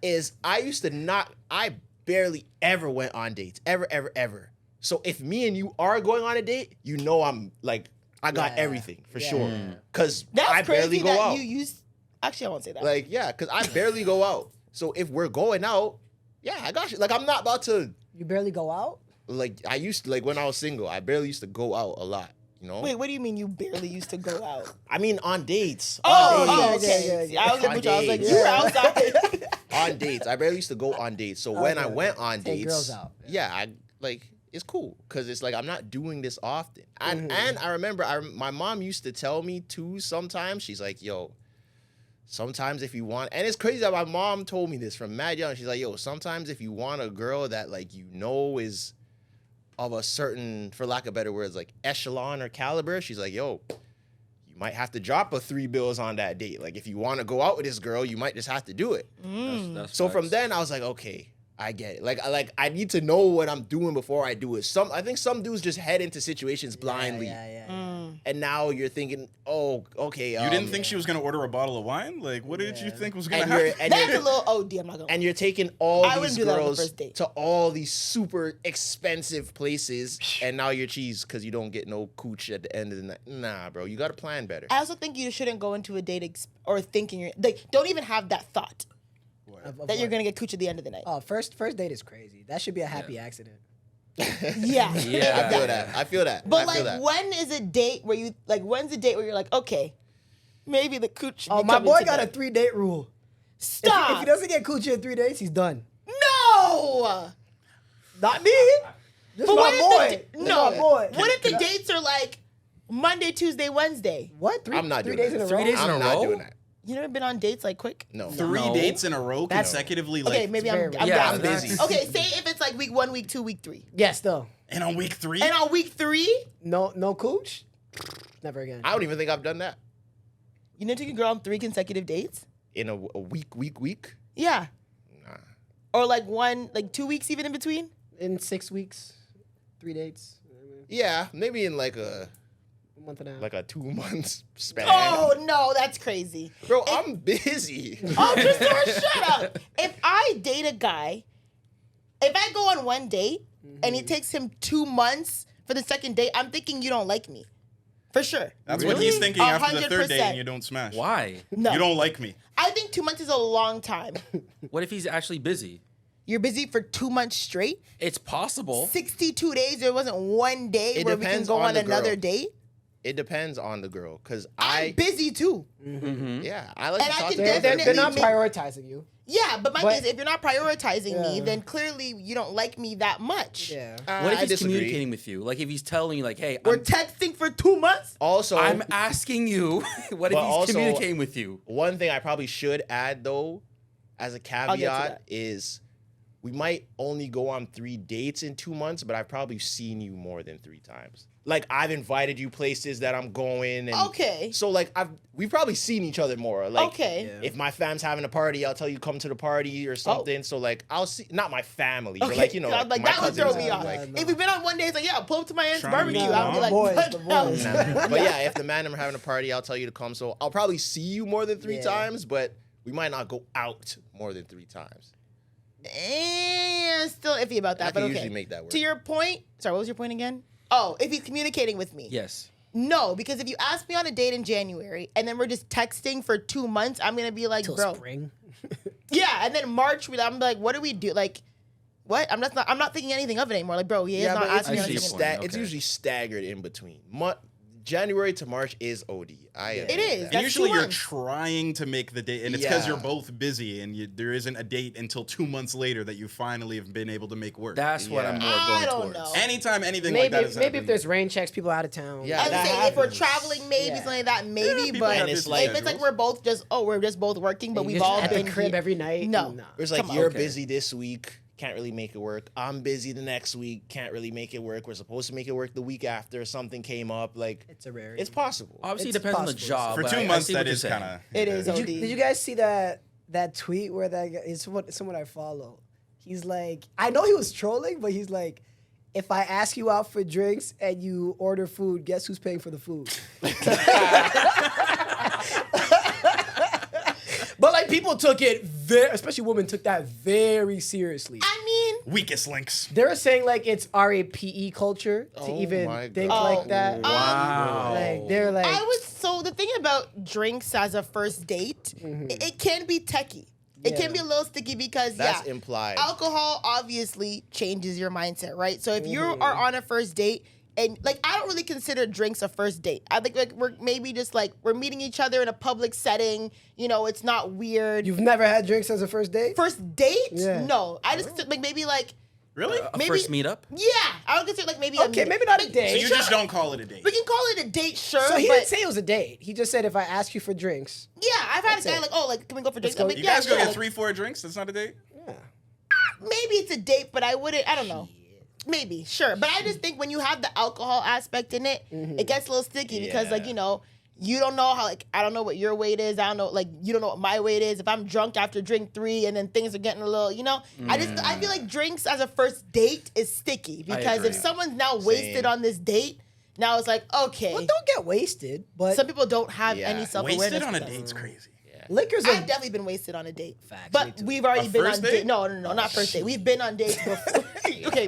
is I barely ever went on dates. Ever. So if me and you are going on a date, you know I'm like, I got Yeah. everything for Yeah. sure. Because That's I crazy barely go that out. you use. Actually, I won't say that. Like, yeah, because I barely go out. So if we're going out, yeah, I got you. Like, I'm not about to, You barely go out? like, I used to, like, when I was single, I barely used to go out a lot, you know? Wait, what do you mean you barely used to go out? I mean, on dates. Oh, On dates. okay. yeah. I was, On I was like, dates. you were outside. On dates. I barely used to go on dates. So when I Okay. went on Take dates, girls out. yeah, I like it's cool because it's like I'm not doing this often. And Mm-hmm. and I remember my mom used to tell me too sometimes. She's like, yo, sometimes if you want, and it's crazy that my mom told me this from mad young. She's like, yo, sometimes if you want a girl that like you know is of a certain, for lack of better words, like echelon or caliber, she's like, yo, you might have to drop a 3 bills on that date. Like if you want to go out with this girl, you might just have to do it. That's So from facts. then I was like, okay, I get it. Like I need to know what I'm doing before I do it. I think some dudes just head into situations blindly. Yeah. And now you're thinking, oh, okay. You didn't think she was gonna order a bottle of wine? Like, what did you think was gonna and happen? you're and That's a you're, little OD. I'm not gonna. and you're taking all I these wouldn't do that on the girls first date. to all these super expensive places, and now you're cheese because you don't get no cooch at the end of the night. Nah, bro, you got to plan better. I also think you shouldn't go into a date or thinking you're like. Don't even have that thought Of that you're what? gonna get cooch at the end of the night. Oh, first date is crazy. That should be a happy accident. Yeah. Yeah. I feel that. But I feel like, that. when is a date where you like? When's a date where you're like, okay, maybe the cooch. should Oh, be my coming boy got a today. 3-date rule. If Stop. he doesn't get coochie in 3 days, he's done. No. Not me. Just But my what if boy. the Just no? my boy. What if the dates are like Monday, Tuesday, Wednesday? What? I'm not 3 doing days that. in a 3 row? days in a I'm not row? doing that. You never been on dates like quick? No. 3 No. dates in a row consecutively, like, Okay, maybe I'm very- I'm Yeah, down. I'm busy. Okay, say if it's like week 1, week 2, week 3, Yeah, still. and on week 3, and on week 3, No cooch? Never again. I don't even think I've done that you didn't take a girl on 3 consecutive dates. in a week. Yeah, Nah. or like 2 weeks even in between. In 6 weeks, 3 dates. Yeah, maybe in like a A month and a half. like a 2 months span. Oh no, that's crazy. Bro, I'm busy. Oh, Tristan, shut up. If I date a guy, if I go on one date and it takes him 2 months for the second date, I'm thinking you don't like me. For sure. that's what Really? he's thinking after the third date 100%. and you don't smash. Why? No. You don't like me. I think 2 months is a long time. What if he's actually busy? You're busy for 2 months straight? It's possible. 62 days, there wasn't one day It where we can depends go on on the another girl. date? It depends on the girl, cause I'm busy too. yeah, I like And to I talk can to They're, girls. they're, they're not Definitely make- prioritizing you. Yeah, but my But- thing is, if you're not prioritizing me, Yeah. then clearly you don't like me that much. Yeah. What if I he's disagree. communicating with you? Like if he's telling you, like, "Hey, We're I'm, texting for 2 months? Also, I'm asking you." What if But he's also- communicating with you? one thing I probably should add though, as a get to caveat, that. is we might only go on 3 dates in 2 months, but I've probably seen you more than 3 times. Like I've invited you places that I'm going, and Okay. so like we've probably seen each other more. Like Okay. if my fam's having a party, I'll tell you come to the party or something. So like I'll see, not my family, but like you know, I'm like, my that would cousins throw me and, off. like, No. If we've been on one day, it's like, yeah, pull up to my aunt's Trying to barbecue. meet I'll be the like, boys, what the the boys. hell? but yeah, if the man and I'm having a party, I'll tell you to come. So I'll probably see you more than 3 Yeah. times, but we might not go out more than 3 times. Still iffy about I that, can but okay. usually make that work. To your point, sorry, what was your point again? Oh, if he's communicating with me. Yes. No, because if you ask me on a date in January and then we're just texting for 2 months, I'm gonna be like, Till bro. spring. Yeah, and then March, I'm like, what do we do? Like, what? I'm not thinking anything of it anymore. Like, bro, he is Yeah, not but it's asking me I usually, see anything. your point. it's Okay. usually staggered in between. January to March is OD. It is. And That's usually 2 you're months. trying to make the date, and it's because Yeah. you're both busy, and there isn't a date until 2 months later that you finally have been able to make work. That's what I'm more Yeah. going I don't towards. know. Anytime anything Maybe like that is maybe if happening. there's rain checks, people out of town. Yeah. I'm that saying if we're happens. traveling, maybe Yeah. something like that, maybe. people But have it's busy like- if it's like we're just both working, but And we've you're just all at been the crib here. every night. No. Nah. It's like Come on. you're Okay. busy this week, can't really make it work. I'm busy the next week, can't really make it work. We're supposed to make it work the week after. Something came up. Like It's a rarity. it's possible. Obviously, it It's depends on the possible. job. for but 2 I months, see what that you're is saying. kind of. It is Did OD. you guys see that tweet where that guy, it's someone I follow? He's like, I know he was trolling, but he's like, if I ask you out for drinks and you order food, guess who's paying for the food? took it especially women took that very seriously. I mean, Weakest links. They were saying like it's RAPE culture to Oh even my think God. like that. Wow. Like they're like so the thing about drinks as a first date, it can be techie. It can be a little sticky because That's implied. alcohol obviously changes your mindset, right? So if you are on a first date and like I don't really consider drinks a first date. I think like we're maybe just like we're meeting each other in a public setting. You know, it's not weird. You've never had drinks as a first date? First date? Yeah. No, I just like maybe like Really? A maybe- first meetup? yeah. I would consider like maybe Okay, maybe not a So date. you just don't call it a date. We can call it a date, sure. So he but didn't say it was a date. He just said if I ask you for drinks. yeah, I've had a That's guy it. like, oh, like can we go for drinks? go. I'm like, You yeah, guys go sure. get Like, 3-4 drinks? That's not a date? Yeah. maybe it's a date, but I wouldn't. I don't know. Maybe, sure, but I just think when you have the alcohol aspect in it, it gets a little sticky because, like, Yeah. you know, you don't know how, like, I don't know what your weight is. I don't know, like, you don't know what my weight is. If I'm drunk after drink 3 and then things are getting a little, you know, I feel like drinks as a first date is sticky because agree. if someone's now wasted on this date, now it's like, okay, Well, don't get wasted, but some people don't have Yeah. any self-awareness. Wasted on a with that. date's crazy. liquor's I've a definitely been wasted on a date. Facts, me But too. we've already A been on first date. date? No, not first date. We've been on dates before. Okay,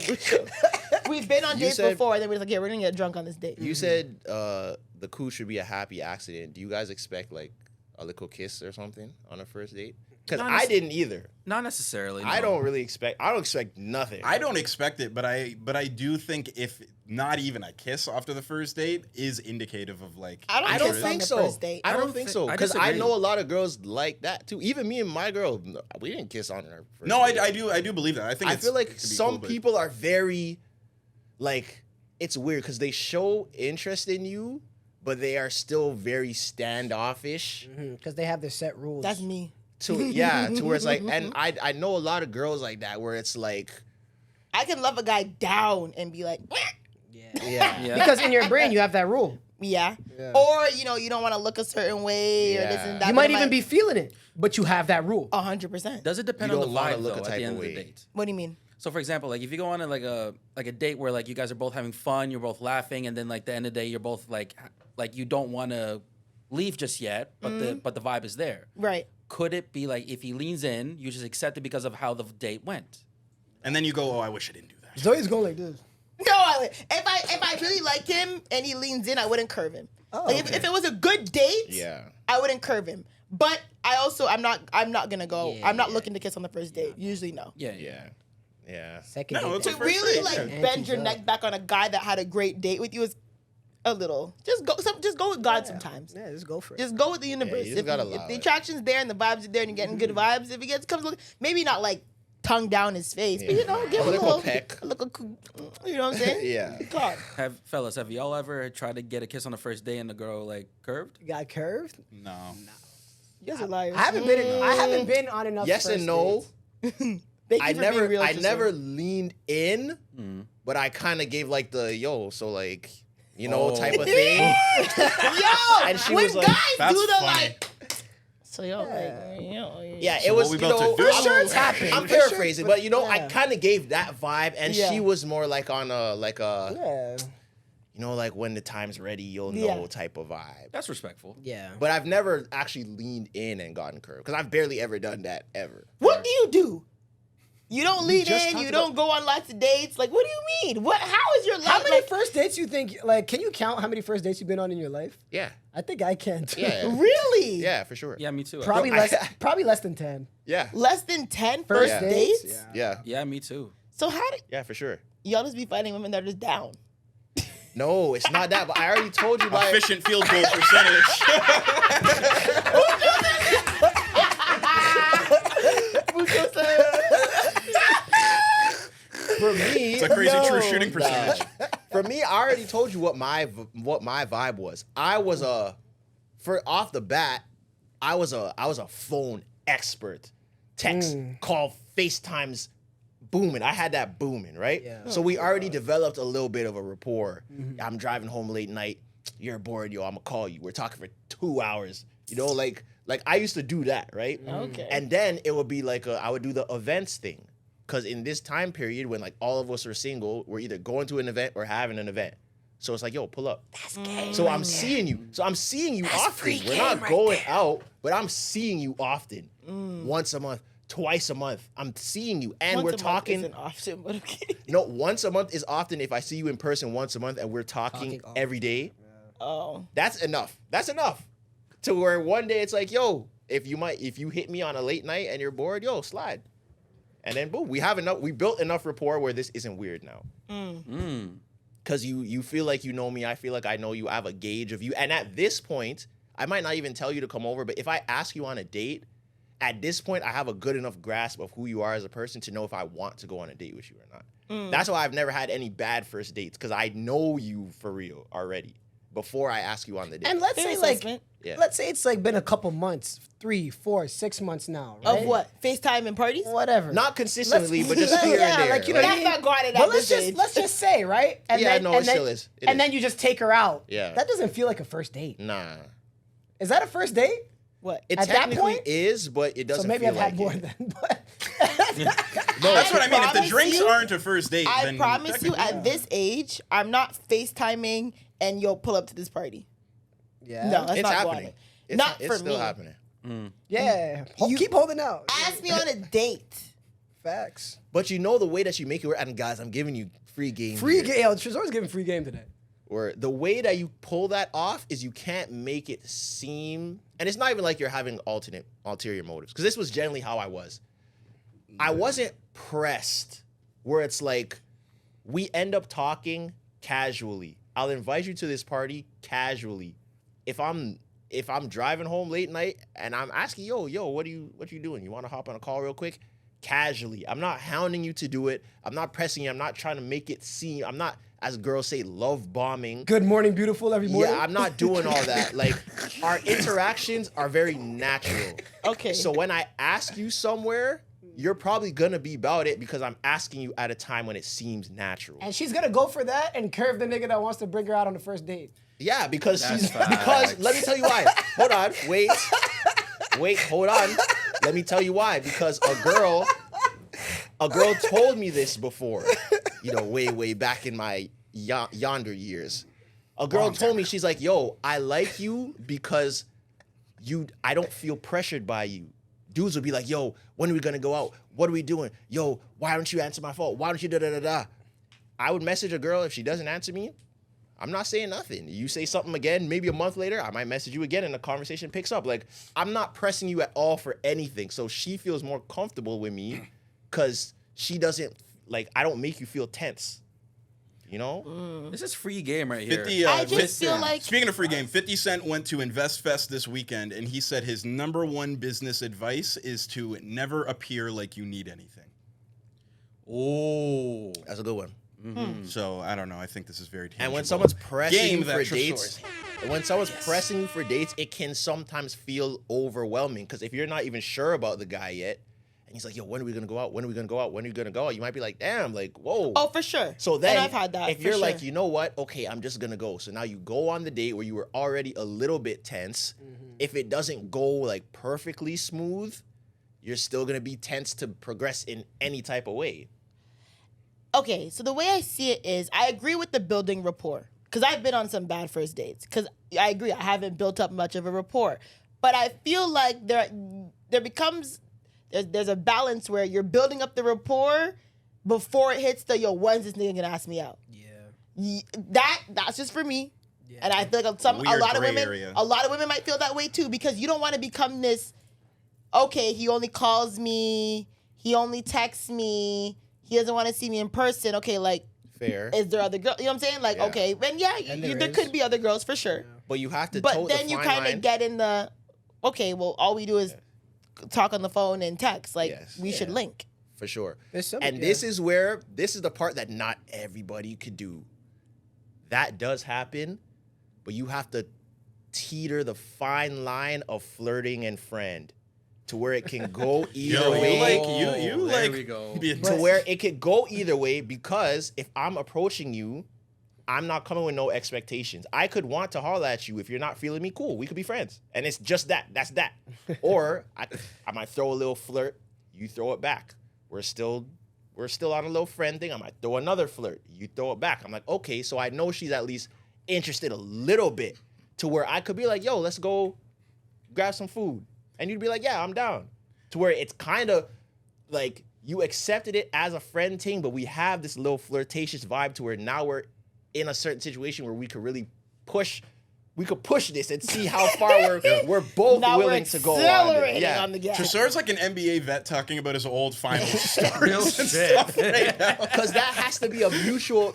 we've been on You dates said- before, and then we're like, yeah, we're gonna get drunk on this date. You said the coup should be a happy accident. Do you guys expect like a little kiss or something on a first date? Because Not I nec- didn't either. Not necessarily. I no. don't really expect. I don't expect nothing. I don't expect it, but I do think if not even a kiss after the first date is indicative of like I don't I don't kiss on think the so. first date. I I don't don't think thi- so I because I disagree. know a lot of girls like that too. Even me and my girl, we didn't kiss on our first. No, date. I do believe that. I think I it's, feel it like could be some cool, but- people are very, like, it's weird because they show interest in you, but they are still very standoffish. because they have their set rules. That's me. To where it's like, and I know a lot of girls like that where it's like, I can love a guy down and be like, yeah, Yeah. because in your brain you have that rule. yeah. Yeah. Or you know, you don't want to look a certain way or this Yeah. and that. You might even be feeling it, but you have that rule. 100%. Does it depend You on the don't wanna vibe look though a at type the of end of the way. date? What do you mean? So for example, like if you go on a date where like you guys are both having fun, you're both laughing, and then like the end of the day you're both like you don't want to leave just yet, but the vibe is there. Right. Could it be like if he leans in, you just accept it because of how the date went? and then you go, oh, I wish I didn't do that. Zoe's going like this. No, if I really like him and he leans in, I wouldn't curve him. Oh, like if it was a good date, yeah. I wouldn't curve him. But I'm not gonna go. Yeah, I'm not yeah. looking to kiss on the first date. Usually no. Yeah, Yeah. Second No, date. it's a To first really date, like yeah. bend your Anti-joke. neck back on a guy that had a great date with you is a little. Just go with God sometimes. Yeah, just go for it. Just go with the universe. you just gotta allow if the it. attraction's there and the vibes are there and you're getting good vibes, if he comes look, maybe not like tongue down his face, but you know, give A a little little peck. a little, you know what I'm saying? Yeah. God. Have y'all ever tried to get a kiss on the first day and the girl like curved? You got curved. No. You guys are liars. I haven't been on enough. Yes first and no. dates. Thank you I for never, being real, I Tristan. never leaned in, but I kind of gave like the yo, so like, you know, type of thing. Yo, And she when was like, guys That's do the funny. like, so yo, like, you know, Yeah, So it was. what we You about to know, do? I'm sure it's happened. I'm For sure, paraphrasing, but you know, I yeah. kind of gave that vibe, and Yeah. she was more like on a Yeah. you know, like when the time's ready, you'll know Yeah. type of vibe. That's respectful. Yeah. But I've never actually leaned in and gotten curved because I've barely ever done that ever. What do you do? You don't lean just in. talked You about- don't go on lots of dates. Like, what do you mean? What? How is your life? How many like, first dates you think? Like, can you count how many first dates you've been on in your life? Yeah, I think I can too. yeah, really? yeah, for sure. Yeah, me too. Probably No, less. I- Probably less than 10. Yeah, Less than 10 First first dates? dates? Yeah. yeah, Yeah, me too. So how do yeah, for sure. y'all just be finding women that are just down? No, it's not that. But I already told you. Like, Efficient field goal percentage. for me, It's a crazy true shooting percentage. For me, I already told you what my vibe was. I was for off the bat, I was a phone expert. Text, call, FaceTimes, booming. I had that booming, right? Yeah. So we already developed a little bit of a rapport. I'm driving home late night. You're bored, yo. I'm gonna call you. We're talking for 2 hours. You know, like I used to do that, right? Okay. And then it would be like I would do the events thing. Because in this time period when like all of us are single, we're either going to an event or having an event. So it's like, yo, pull up. That's gay. So I'm seeing you. So I'm seeing you often. We're not going out, but I'm seeing you often. once a month, twice a month. I'm seeing you, and Once we're a month talking. isn't often, but okay. Once a month is often if I see you in person once a month, and we're talking all every day. Oh. That's enough. That's enough. To where one day it's like, yo, if you hit me on a late night and you're bored, yo, slide. And then boom, we built enough rapport where this isn't weird now. Cause you feel like you know me, I feel like I know you, I have a gauge of you. And at this point, I might not even tell you to come over, but if I ask you on a date, at this point, I have a good enough grasp of who you are as a person to know if I want to go on a date with you or not. That's why I've never had any bad first dates, because I know you for real already before I ask you on the date. And let's Fair say assessment. let's say it's like been a couple months, 3, 4, 6 months now, right? Of what? FaceTime and parties? Whatever. Not consistently, but just Yeah, here and there. like, you know, That's not going at But this age. let's just say, right? And Yeah, then, no, and it then, still is. It and is. then you just take her out. Yeah. That doesn't feel like a first date. Nah. Is that a first date? What? It At that technically point? is, but it doesn't So maybe feel I've like had more it. than. But No, That's what I mean. If the promise drinks you- aren't a first date, I then promise you, technically- at this age, I'm not FaceTiming and you'll pull up to this party. yeah. No, that's it's not happening. going. It's Not it's for still me. happening. Yeah. Keep holding out. Ask me on a date. Facts. But you know the way that you make it work, and guys, I'm giving you free game. Free here. game. Yo, Tresor's giving free game today. Or the way that you pull that off is you can't make it seem, and it's not even like you're having ulterior motives, because this was generally how I was. I wasn't pressed where it's like we end up talking casually. I'll invite you to this party casually. If I'm driving home late night and I'm asking, yo, what you doing? You want to hop on a call real quick? Casually. I'm not hounding you to do it. I'm not pressing you. I'm not trying to make it seem, I'm not, as girls say, love bombing. Good morning, beautiful, every morning. Yeah, I'm not doing all that. Like, our interactions are very natural. Okay. So when I ask you somewhere, you're probably gonna be about it because I'm asking you at a time when it seems natural. And she's gonna go for that and curve the nigga that wants to bring her out on the first date. Yeah, because That's she's facts. because let me tell you why. Hold on, wait, hold on. Let me tell you why. Because a girl told me this before. You know, way back in my yonder years. A girl told me, she's like, yo, I like you because I don't feel pressured by you. Dudes would be like, yo, when are we gonna go out? What are we doing? Yo, why don't you answer my phone? Why don't you da-da-da-da? I would message a girl. If she doesn't answer me, I'm not saying nothing. You say something again, maybe a month later, I might message you again and the conversation picks up. Like, I'm not pressing you at all for anything. So she feels more comfortable with me because she doesn't, like, I don't make you feel tense. You know? This is free game right here. 50, I just 50 feel like Speaking of free game, 50 Cent went to Invest Fest this weekend, and he said his number one business advice is to never appear like you need anything. Oh. That's a good one. So I don't know. I think this is very tangible. And when someone's pressing Game you that for dates, pressing you for dates, it can sometimes feel overwhelming. Because if you're not even sure about the guy yet, and he's like, yo, when are we gonna go out? When are we gonna go out? When are you gonna go out? You might be like, damn, like, whoa. Oh, for sure. So then, and I've had that. if for you're sure. like, you know what? Okay, I'm just gonna go. So now you go on the date where you were already a little bit tense. If it doesn't go like perfectly smooth, you're still gonna be tense to progress in any type of way. Okay, so the way I see it is, I agree with the building rapport, because I've been on some bad first dates. Because I agree, I haven't built up much of a rapport, but I feel like there's a balance where you're building up the rapport before it hits the when's this nigga gonna ask me out? Yeah. That's just for me. Yeah. And I feel like Weird a lot of gray women area. might feel that way too, because you don't want to become this, okay, he only calls me, he only texts me, he doesn't want to see me in person. Okay, like, Fair. is there other girls? You know what I'm saying? Like, Yeah. okay, and yeah, And there there could is. be other girls for sure. But you have to But toe then the you fine kind line. of get in the, okay, well, all we do is talk on the phone and text. Like, Yes. we should Yeah. link. For sure. There's some- And yeah. this is the part that not everybody could do. That does happen, but you have to teeter the fine line of flirting and friend to where it can go either Yo, way. you like Oh, there like we go. being To where it could go either way, because if I'm approaching you, I'm not coming with no expectations. I could want to holler at you. If you're not feeling me, cool. We could be friends. And it's just that. That's that. Or I might throw a little flirt. You throw it back. We're still on a little friend thing. I might throw another flirt. You throw it back. I'm like, okay, so I know she's at least interested a little bit to where I could be like, yo, let's go grab some food. And you'd be like, yeah, I'm down. to where it's kind of like you accepted it as a friend thing, but we have this little flirtatious vibe to where now we're in a certain situation where we could really push this and see how far we're both Now willing we're to go on. accelerating Yeah. on the gas. Trasor's like an NBA vet talking about his old final stories Real and shit. stuff right now. Because that has to be a mutual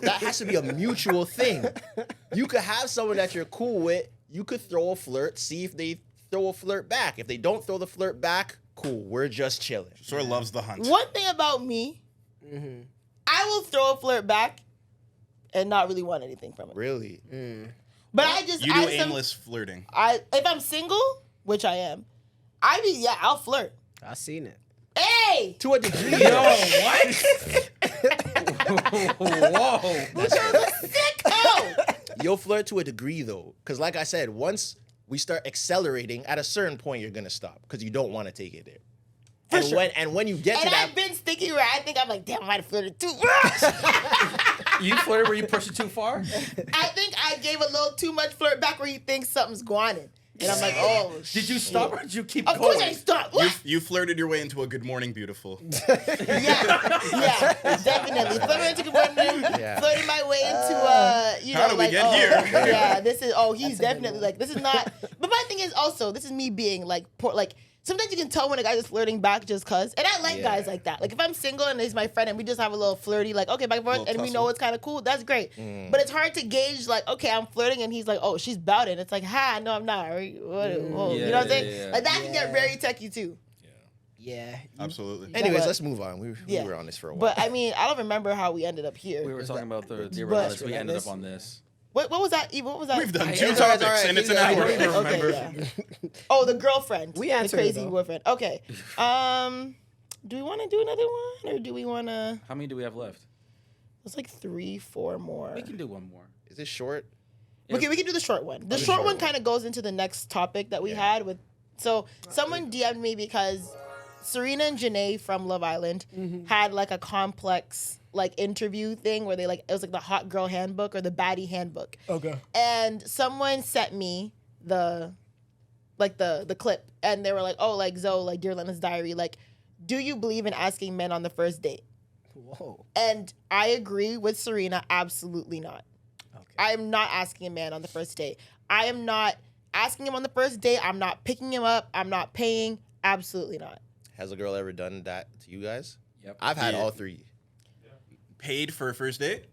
thing. You could have someone that you're cool with, you could throw a flirt, see if they throw a flirt back. If they don't throw the flirt back, cool, we're just chilling. Trasor loves the hunt. One thing about me, I will throw a flirt back and not really want anything from it. Really? But You do aimless flirting. If I'm single, which I am, I'll flirt. I seen it. Hey! To a degree. Whoa. Sicko! You'll flirt to a degree though. Because like I said, once we start accelerating, at a certain point you're gonna stop because you don't want to take it there. For and sure. when you get to And that, I've been sticky where I think I'm like, damn, I might have flirted too much. You flirted where you pushed it too far? I think I gave a little too much flirt back where you think something's going in. And I'm like, oh, Did you stop or did you keep Of going? course I stopped. What? You flirted your way into a good morning, beautiful. Yeah, definitely. Flirting into Yeah. flirting my way into How did we like, get oh, here? Yeah, this is he's That's a good definitely one. like this is not. But my thing is also this is me being like poor, like. Sometimes you can tell when a guy is flirting back just cause. And I like guys like that. Like if I'm single and he's my friend and we just have a little flirty, like, okay, back and forth, Little and we tussle. know it's kind of cool, that's great. But it's hard to gauge, like, okay, I'm flirting and he's like, oh, she's about it. It's like, no, I'm not. Whoa, you know what I'm saying? Yeah. Like that can get very techie too. Yeah. Absolutely. anyways, but- let's move on. We were on this for a while. But I mean, I don't remember how we ended up here. We were talking about the Dear But- Relentless. We ended up on this. What was that? Eve? What was that? We've done I- two it's topics alright, and it's an I hour. don't even remember. Okay, yeah. Oh, the girlfriend. We the answered it, crazy though. boyfriend. Okay. Do we want to do another one, or do we want to? How many do we have left? It's like 3, 4 more. We can do one more. Is this short? Okay, we can do the short one. The short one kind of goes into the next topic that we had with. So someone DM'd me because Serena and Janae from Love Island had like a complex like interview thing where they like it was like the hot girl handbook or the baddie handbook. Okay. And someone sent me the clip and they were like, oh, like Zoe, like Dear Relentless Diary, like, do you believe in asking men on the first date? Whoa. And I agree with Serena, absolutely not. Okay. I am not asking a man on the first date. I am not asking him on the first date. I'm not picking him up. I'm not paying. Absolutely not. Has a girl ever done that to you guys? Yep. I've had Yeah. all three. Paid for a first date?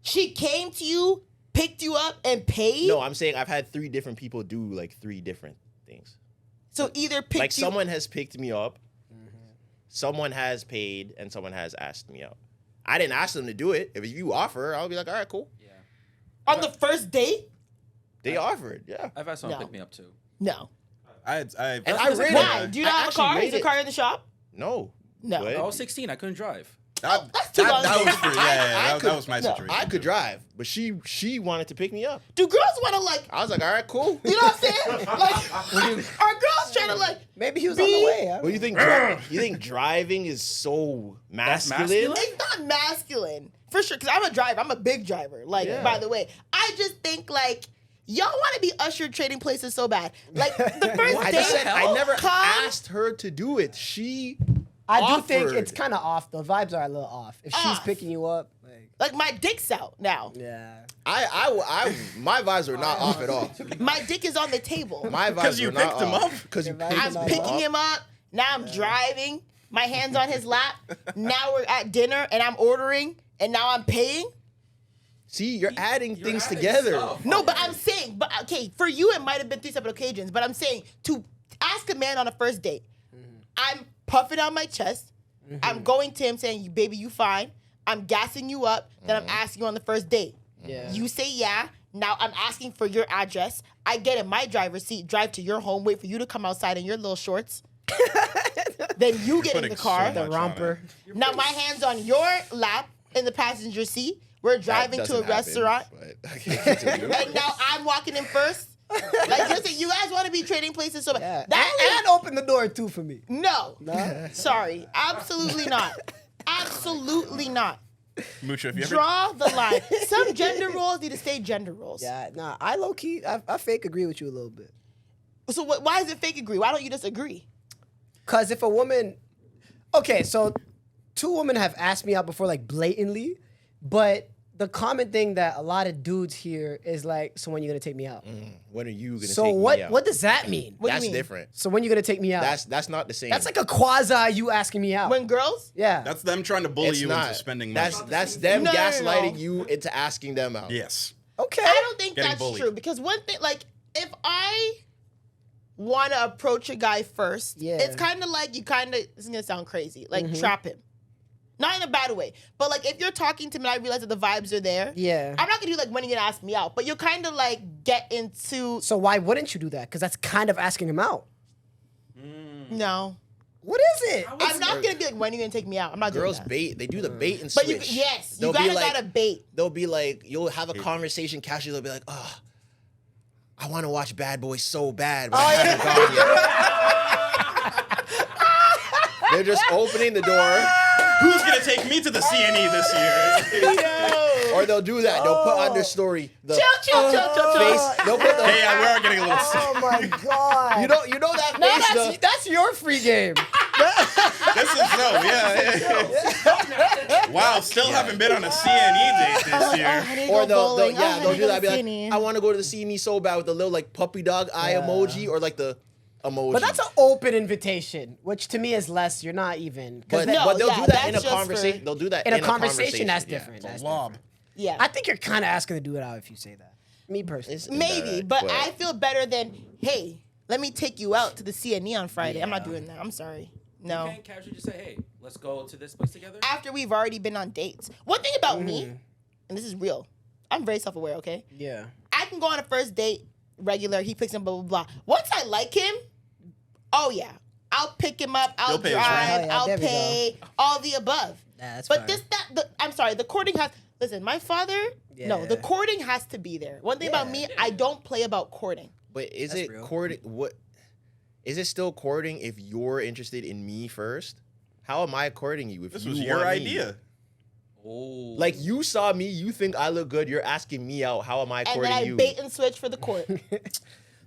She came to you, picked you up, and paid? No, I'm saying I've had 3 different people do like 3 different things. So either picked Like you... someone has picked me up, someone has paid, and someone has asked me out. I didn't ask them to do it. If you offer, I'll be like, all right, cool. Yeah. On the first date? They offered, yeah. I've had someone No. pick me up too. No. And I That's rated Why? it. Do you I not have a actually car? Is rated- your car in the shop? No. No. But I was 16. I couldn't drive. That's too long. That was pretty, I that was my no, situation. I could drive, but she wanted to pick me up. Do girls want to like... I was like, all right, cool. You know what I'm saying? Like, are girls trying to like... Maybe he was on the way. What do you think? You think driving is so masculine? masculine? It's not masculine. For sure, because I'm a driver. I'm a big driver. Like, Yeah. by the way. I just think, like, y'all want to be ushered trading places so bad. Like, the first I date... just said I never come- asked her to do it. She I do think offered. it's kind of off. The vibes are a little off. If she's Off. picking you up, Like, my dick's out now. yeah. My vibes were not off at all. My dick is on the table. My vibes 'Cause you were not picked him off. up? Because you Your vibes picked are I'm not picking off. him up. Now I'm driving. My hand's on his lap. Now we're at dinner, and I'm ordering, and now I'm paying. See, you're adding things adding together. stuff. No, but I'm saying, but okay, for you it might have been 3 separate occasions, but I'm saying to ask a man on a first date, I'm puffing on my chest. I'm going to him saying, baby, you fine. I'm gassing you up. Then I'm asking you on the first date. Yeah. You say yeah. Now I'm asking for your address. I get in my driver's seat, drive to your home, wait for you to come outside in your little shorts. Then you get in Putting the car. so much The romper. Now my hand's on your lap in the passenger seat. We're driving to a restaurant. And now I'm walking in first. Like, listen, you guys want to be trading places so bad. Yeah. That And open the door too for me. no. No. Sorry. Absolutely not. Absolutely not. Mucho, if you ever Draw the line. Some gender roles need to stay gender roles. Yeah. Nah. I low key. I fake agree with you a little bit. So why is it fake agree? Why don't you just agree? Because if a woman, okay, so 2 women have asked me out before, like blatantly, but the common thing that a lot of dudes hear is like, so when you gonna take me out? When are you gonna So take what? me out? What does that mean? What do you That's mean? different. So when you gonna take me out? That's not the same. That's like a quasi you asking me out. When girls? yeah. That's them trying to bully it's you not. into spending money. That's them No, no, no, gaslighting no. you into asking them out. Yes. okay. I don't think Getting that's bullied. true because one thing, like, if I want to approach a guy first, Yeah. it's kind of like this is gonna sound crazy, like trap him, not in a bad way, but like if you're talking to me, and I realize that the vibes are there. Yeah. I'm not gonna do like when are you gonna ask me out, but you'll kind of like get into So why wouldn't you do that? Because that's kind of asking him out. no. What is it? I'm not gonna be like when are you gonna take me out. I'm not doing Girls that. bait. They do the bait and But switch. you gotta bait. They'll be like, you'll have a conversation casually. They'll be like, oh, I want to watch Bad Boys so bad, but I haven't gone yet. They're just opening the door, Who's gonna take me to the CNE this year? or they'll do that. They'll put on their story the Chill. face. They'll put the. Hey, yeah, we are getting a little sick. Oh my god. You know that no, face. that's your free game. This is yeah. Wow, still haven't been on a CNE date this year. Or they'll do that. Be like, I want to go to the CNE so bad with the little like puppy dog eye emoji or like the emoji. But that's an open invitation, which to me is less. You're not even. But, No, but they'll yeah, do that that's in a just for- conversation. They'll do that In a conversation, that's yeah. different. That's Lob. different. Yeah. I think you're kind of asking to do it out if you say that. Me personally. It's- Maybe, Nah, but I feel better than, hey, let me take you out to the CNE on Friday. I'm not Yeah. doing that. I'm sorry. You No. can't casually just say, hey, let's go to this place together. After we've already been on dates. One thing about me, and this is real, I'm very self-aware, okay? Yeah. I can go on a first date regular, he picks him, blah, blah, blah. Once I like him, oh yeah, I'll pick him up, I'll You'll pay his drive, rent. Oh, yeah, I'll there we pay, all the above. That's But I'm sorry, the courting has, listen, my father, no, Yeah. the courting has to be there. One thing about me, I don't play about courting. But is That's it real. courting? What is it still courting if you're interested in me first? How am I courting you if This you was your want me? idea. Oh. Like you saw me, you think I look good. You're asking me out. How am I And courting then I you? bait and switch for the court.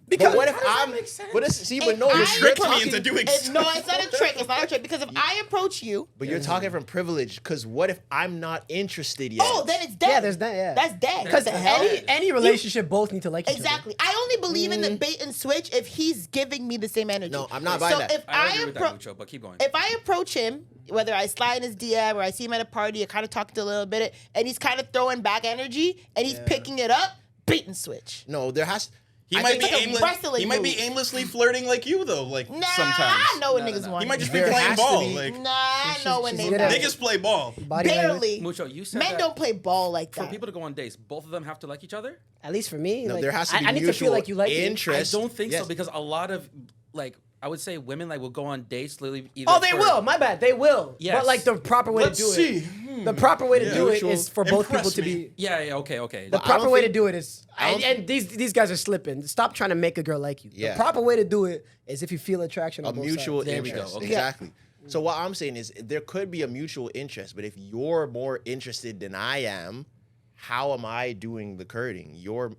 But what if how does that I'm? make sense? But see, but And no, I you're tricked me talking. into doing No, it's not a trick. It's not a trick. Because if I approach you, But you're talking from privilege. Because what if I'm not interested yet? oh, then it's dead. Yeah, there's that. Yeah. That's dead. Because What the hell? any relationship both need to like each other. Exactly. I only believe in the bait and switch if he's giving me the same energy. No, I'm not buying so that. If I agree with that, appro- Mucho, but keep going. if I approach him, whether I slide in his DM or I see him at a party, I kind of talk to a little bit, and he's kind of throwing back energy, and he's picking it up, bait and switch. No, there has. He I might think be like a wrestling He might be move. aimlessly flirting like you though. Like Nah, sometimes I know what No, niggas no. want. he might just be There playing has to ball. be- Like Nah, I know when she's they good at want. it. niggas play ball. Body language. Barely. Mucho, you said Men that don't play ball like for that. people to go on dates, both of them have to like each other? At least for me. No, like, there has to be I need to feel mutual like you like me. I interest. don't think Yes. so because a lot of, like, I would say women, like, will go on dates literally either Oh, they for- will. My bad. They will. Yes. But like the proper way Let's to do see. it. The proper way to Yeah. do it Mutual. is for both people Impress to me. be. Yeah, okay. The But I proper don't way to think- do it is, I don't and these guys are slipping. Stop trying to make a girl like you. Yeah. The proper way to do it is if you feel attraction A on both mutual sides. There we go, interest. okay. Exactly. So what I'm saying is there could be a mutual interest, but if you're more interested than I am, how am I doing the courting? You're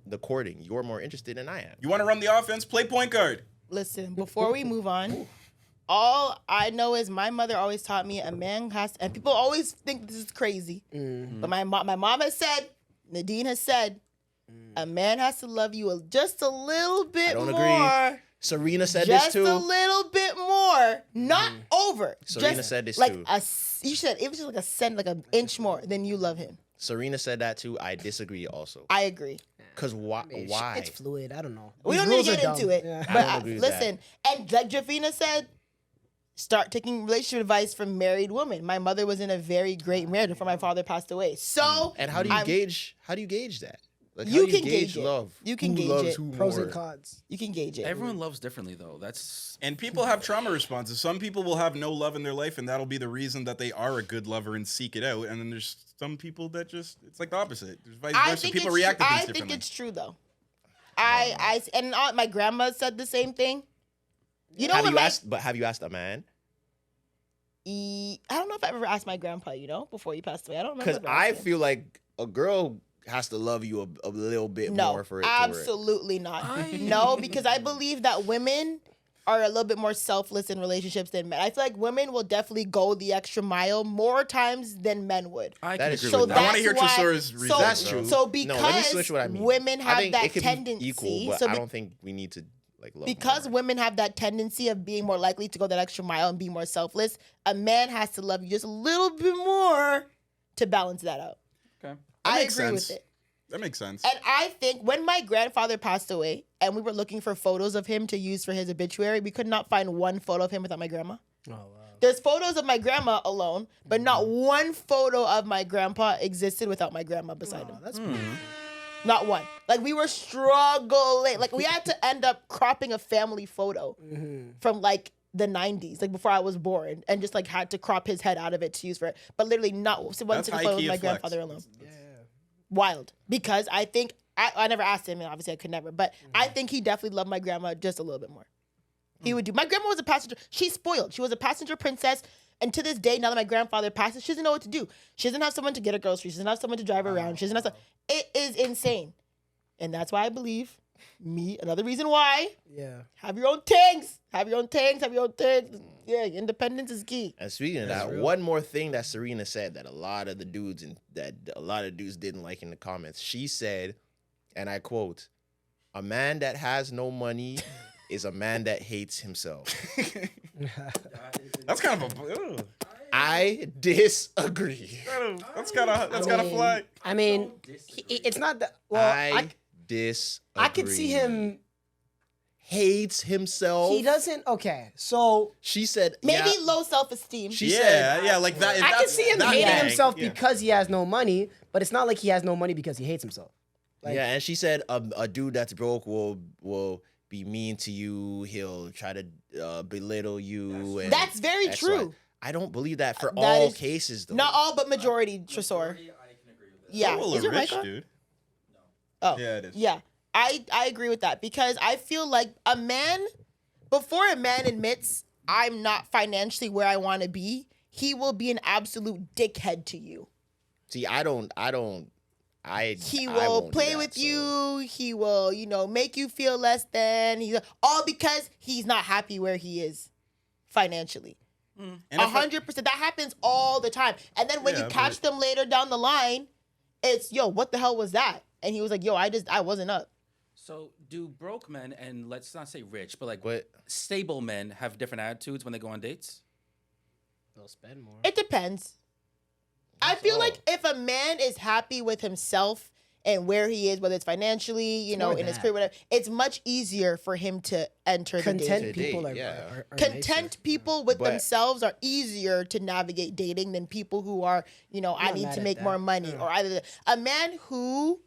more interested than I am. You want to run the offense? Play point guard. Listen, before we move on, all I know is my mother always taught me a man has to, and people always think this is crazy, but my mom has said, Nadine has said, a man has to love you just a little bit don't more. agree. Serena said Just this too. a little bit more, not over. Serena just said this like too. You said it was just like a cent, like an inch more than you love him. Serena said that too. I disagree also. I agree. Cause why? Why? It's fluid. I don't know. We These don't need rules to are get into dumb. it. Yeah. I But don't agree with listen, and like Javina said, start taking relationship advice from married women. My mother was in a very great marriage before my father passed away. So And how do you I'm- gauge? How do you gauge that? Like, how You do you can gauge it. love? You can Who gauge loves it. who Pros more? and cons. You can gauge it. Everyone loves differently, though. That's And people have trauma responses. Some people will have no love in their life, and that'll be the reason that they are a good lover and seek it out. And then there's some people that just, it's like the opposite. There's vice I versa. think People it's react to things I think differently. it's true though. My grandma said the same thing. You know Have what? you asked? But have you asked a man? I don't know if I ever asked my grandpa. Before he passed away, I don't remember. Because ever I asking. feel like a girl has to love you a little bit no, more for it to work. absolutely not. No, because I believe that women are a little bit more selfless in relationships than men. I feel like women will definitely go the extra mile more times than men would. I That can is agree true. with I that. wanna hear why- Tresor's reason, That's though. true. So No, let me because switch what I mean. women I have think that it could tendency, be equal, but so I don't think we need to like love because more. women have that tendency of being more likely to go that extra mile and be more selfless, a man has to love you just a little bit more to balance that out. Okay. I makes agree sense. with it. That makes sense. And I think when my grandfather passed away and we were looking for photos of him to use for his obituary, we could not find one photo of him without my grandma. Oh, wow. There's photos of my grandma alone, but not one photo of my grandpa existed without my grandma beside him. That's Not one. Like we were struggling. Like we had to end up cropping a family photo from like the 90s, like before I was born, and just like had to crop his head out of it to use for it. But literally not one single That's photo of high-key my a flex. grandfather alone. Wild. Because I think I never asked him, and obviously I could never, but I think he definitely loved my grandma just a little bit more. He would do. My grandma was a passenger. She's spoiled. She was a passenger princess. And to this day, now that my grandfather passes, she doesn't know what to do. She doesn't have someone to get her groceries. She doesn't have someone to drive her around. She doesn't have it is insane. And that's why I believe another reason why, have your own things. Have your own things. Have your own things. Yeah, independence is key. And speaking of that, one more thing that Serena said that a lot of dudes didn't like in the comments. She said, and I quote, "A man that has no money is a man that hates himself." That's kind of a. I disagree. That's gotta fly. I mean, it's not that. Well, I disagree. I could see him. Hates himself. He doesn't. Okay, so She said, Maybe yeah. low self-esteem. She said, Yeah, like that. I could see him that hating gang, himself yeah. because he has no money, but it's not like he has no money because he hates himself. Like, yeah, and she said a dude that's broke will be mean to you. He'll try to belittle you. And That's very X, true. Y. I don't believe that for That all is- cases, though. Not all, but majority, Tresor. Yeah. Well, Is a your mic rich on? dude. Oh. Yeah, it is. Yeah. I agree with that because I feel like before a man admits I'm not financially where I want to be, he will be an absolute dickhead to you. See, he He I will won't do play that, with so. you. He will, make you feel less than. All because he's not happy where he is financially. And if I- 100%. That happens all the time. And then when Yeah, you catch them later down the line, it's, yo, what the hell was that? And he was like, yo, I wasn't up. So do broke men and let's not say rich, but like But stable men have different attitudes when they go on dates? they'll spend more. It depends. I feel all. like if a man is happy with himself and where he is, whether it's financially, more in his that. career, whatever, it's much easier for him to enter the Content dating. people date, are, yeah. are Content nicer. people with But- themselves are easier to navigate dating than people who are, I not need mad to at make that. more money. Yeah. Or either a man who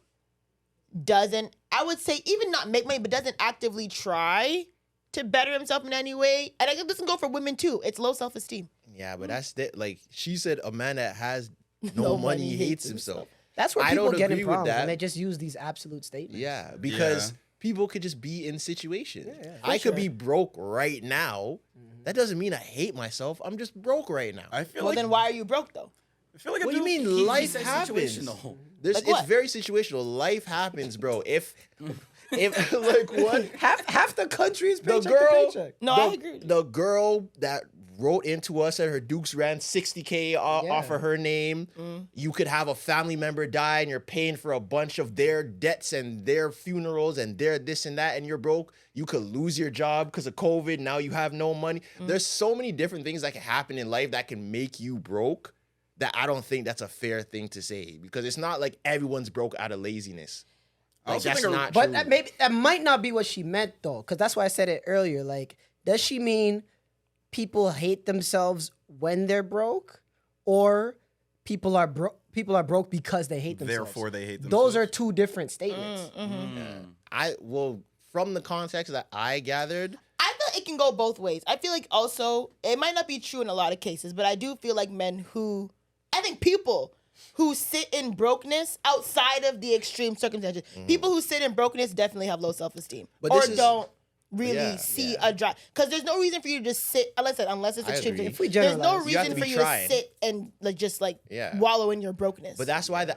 doesn't, I would say, even not make money, but doesn't actively try to better himself in any way. And I guess this can go for women too. It's low self-esteem. yeah, but that's like she said. A man that has no money hates himself. That's where I people don't get in agree with problems that. when they just use these absolute statements. Yeah, because Yeah. people could just be in situations. Yeah, I for could be broke right now. That doesn't mean I hate myself. I'm just broke right now. I feel Well, like then why are you broke though? I feel like a What do you dude- mean? He Life said happens. situational. Like what? It's very situational. Life happens, bro. If like what? Half the country is The paycheck to girl, paycheck. No, I agree. The girl that wrote into us that her Dukes ran $60K off of her name. You could have a family member die and you're paying for a bunch of their debts and their funerals and their this and that, and you're broke. You could lose your job because of COVID. Now you have no money. There's so many different things that can happen in life that can make you broke that I don't think that's a fair thing to say because it's not like everyone's broke out of laziness. I Like also that's think a- not But true. that might not be what she meant though, because that's why I said it earlier. Like, does she mean people hate themselves when they're broke, or people are broke because they hate themselves? Therefore, they hate themselves. Those are two different statements. From the context that I gathered, I feel like it can go both ways. I feel like also it might not be true in a lot of cases, but I do feel like people who sit in brokenness outside of the extreme circumstances, people who sit in brokenness definitely have low self-esteem But or this is- don't really Yeah, see yeah. a drive. Because there's no reason for you to just sit, unless it's I extreme. agree. If we There's no generalize, you have reason to for be you trying. to sit and just Yeah. wallow in your brokenness. but that's why the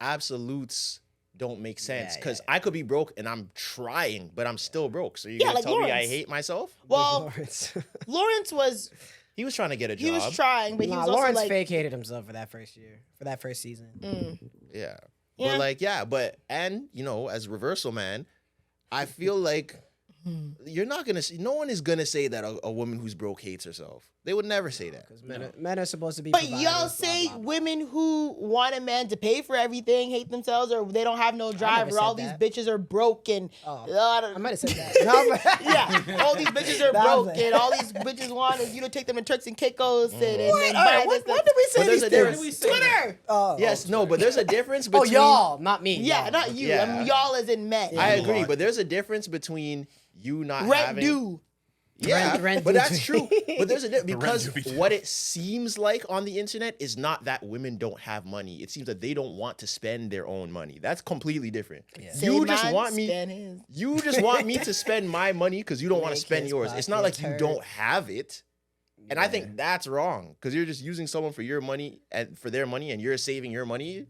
absolutes don't make sense Yeah, because yeah. I could be broke and I'm trying, but I'm still broke. So you're Yeah, gonna like tell me I Lawrence. hate myself? Well, Lawrence. Lawrence was He was trying to get a job. he was trying, but he Nah, was also Lawrence like, fake hated himself for that first year, for that first season. Yeah. Yeah. But like, yeah, but and you know, as reversal man, I feel like you're not gonna see no one is gonna say that a woman who's broke hates herself. They would never say that. Because men are supposed to be. But providers, y'all blah, say blah, blah. women who want a man to pay for everything hate themselves, or they don't have no drive, never or all said these that. bitches are broke and I might have said that. No, but- yeah, all these bitches are Nah, broke but- and all these bitches want is you to take them to Turks and Caicos and Wait, buy all right, this. when did we say But there's these a things? difference. Twitter. Yes, no, but there's a difference Oh, between y'all, not me. Yeah, y'all. not you. Yeah. I mean, y'all as in men. I Yeah. agree, but there's a difference between you not Rent having due. Yeah, Rent but due. that's true. But there's a difference because rent due. what it seems like on the internet is not that women don't have money. It seems that they don't want to spend their own money. That's completely different. Say You just mine, want me. spend his. You just want me to spend my money because you don't want to Make spend his yours. It's not like pockets you hurt. don't have it. And I think that's wrong because you're just using someone for your money and for their money, and you're saving your money.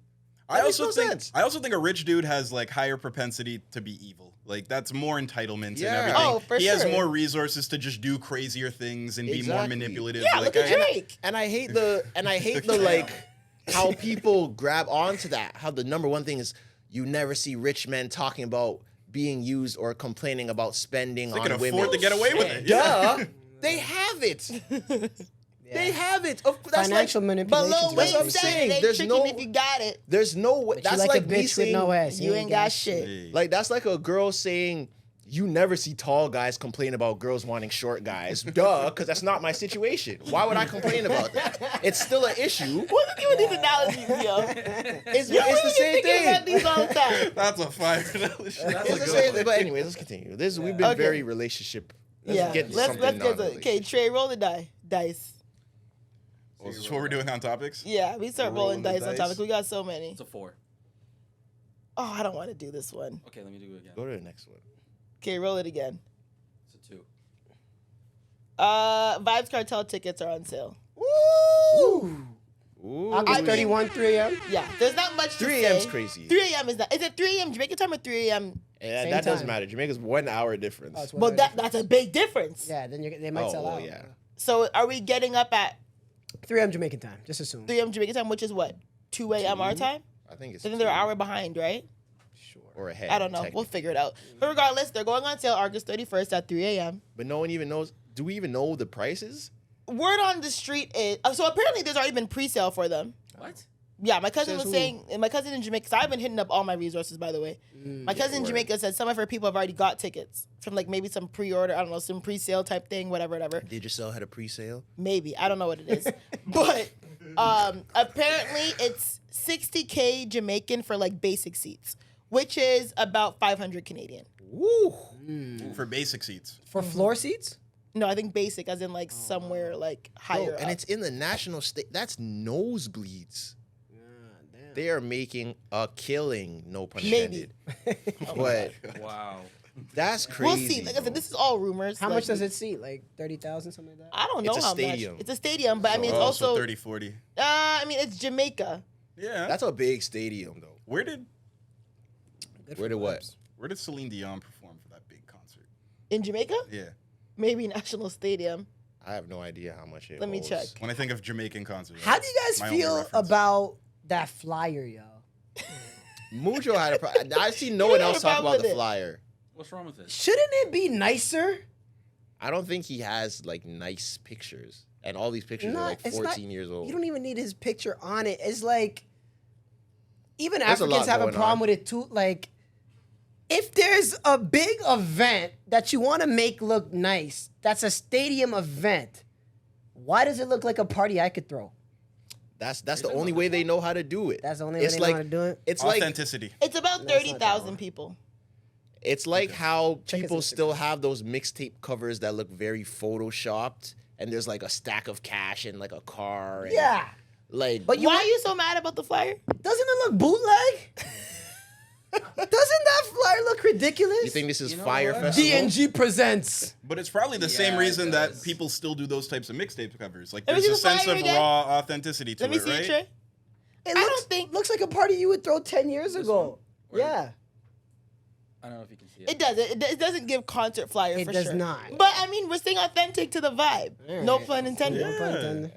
That makes no sense. I also think a rich dude has like higher propensity to be evil. Like that's more entitlement Yeah. and everything. Oh, for he has sure. more resources to just do crazier things and be more Exactly. manipulative. Yeah, like, look at Drake. And I hate the like how people grab onto that. How the number one thing is you never see rich men talking about being used or complaining about spending they on can women. afford to get away with it. Duh. They have it. They have it. That's Financial like, manipulation. But Lil That's what I'm Wayne said saying. it ain't There's tricking no- if you got it. there's no way. But That's you like like a me bitch with saying, no ass. You ain't got shit. Hey. like that's like a girl saying you never see tall guys complain about girls wanting short guys. Duh, because that's not my situation. Why would I complain about that? It's still an issue. What's the deal with these analogies, yo? It's You the same thinking about thing. these all the time. That's a fire analogy. It's the same thing. But anyways, let's continue. We've been Okay. very relationship. Yeah, get to let's something get to okay. non-relationship. Trey, roll the dice. Oh, is this what we're doing on topics? Yeah, we start rolling Rolling the dice on dice. topics. We got so many. It's a 4. Oh, I don't want to do this one. Okay, let me do it again. Go to the next one. Okay, roll it again. It's a 2. Vybz Kartel tickets are on sale. Ooh. Ooh. August 31, 3 a.m. Yeah, there's not much to 3 say. a.m.'s crazy. 3 a.m. is not. Is it 3 a.m. Jamaican time or 3 a.m.? Yeah, Same that doesn't time. matter. Jamaica's 1 hour difference. Oh, it's Well, 1 hour that's a big difference. Yeah, then they might sell well, out. yeah. So are we getting up at 3 a.m. Jamaican time. Just assume. 3 a.m. Jamaican time, which is what? 2 a.m. our time? I think it's I think they're an 2 hour behind, right? Sure. or ahead. I don't know. We'll technically. figure it out. But regardless, they're going on sale August 31st at 3 a.m. But no one even knows. Do we even know the prices? Word on the street is so apparently there's already been pre-sale for them. What? Yeah, my cousin Says was who? saying, and my cousin in Jamaica, 'cause I've been hitting up all my resources, by the way. My cousin in word. Jamaica said some of her people have already got tickets from like maybe some pre-order, I don't know, some pre-sale type thing, whatever. Did your cell had a pre-sale? Maybe. I don't know what it is. But apparently it's 60K Jamaican for like basic seats, which is about 500 Canadian. Woo! For basic seats. For floor seats? No, I think basic as in like somewhere like higher. And up. it's in the national state. That's nosebleeds. Damn. They are making a killing, no pun Maybe. intended. But Wow. that's We'll crazy. see. Like I said, bro. this is all rumors. How like, much does it seat? Like 30,000, something like that? I don't know It's a how stadium. much. It's a stadium, but I mean, it's Oh, also. so 30, 40. I mean, it's Jamaica. Yeah. That's a big stadium, though. Where did Where did what? Celine Dion perform for that big concert? In Jamaica? Yeah. Maybe National Stadium. I have no idea how much it Let me holds. check. When I think of Jamaican concerts. How do you my guys only feel reference. about that flyer, yo? Mujo had a problem. I see no You one had a else talk problem about with the it. flyer. What's wrong with it? Shouldn't it be nicer? I don't think he has like nice pictures. And all these pictures Not- are like it's 14 not- years old. You don't even need his picture on it. It's like even There's a lot Africans have a going problem on. with it too. Like if there's a big event that you want to make look nice, that's a stadium event. Why does it look like a party I could throw? That's the only way they know how to do it. That's the only way It's they know like, how to do it? It's like Authenticity. It's about That's not 30,000 that people. it's like how Check his people Instagram. still have those mixtape covers that look very photoshopped, and there's like a stack of cash and like a car. And, Yeah. like But Why are you so mad about the flyer? Doesn't it look bootleg? Doesn't that flyer look ridiculous? you think this is You know Fire what? Festival? DNG presents. But it's probably the same Yeah, reason it that does. people still do those types of mixtape covers. Like Let me there's a see the sense flyer of again. raw authenticity to Let me it, see right? it, Trey. It I looks, don't think- looks like a party you would throw 10 years ago. Yeah, I don't know if you can see it. It doesn't. It doesn't give concert flyer it for does sure. not. But I mean, we're staying authentic to the vibe. No Alright. pun intended. No pun intended.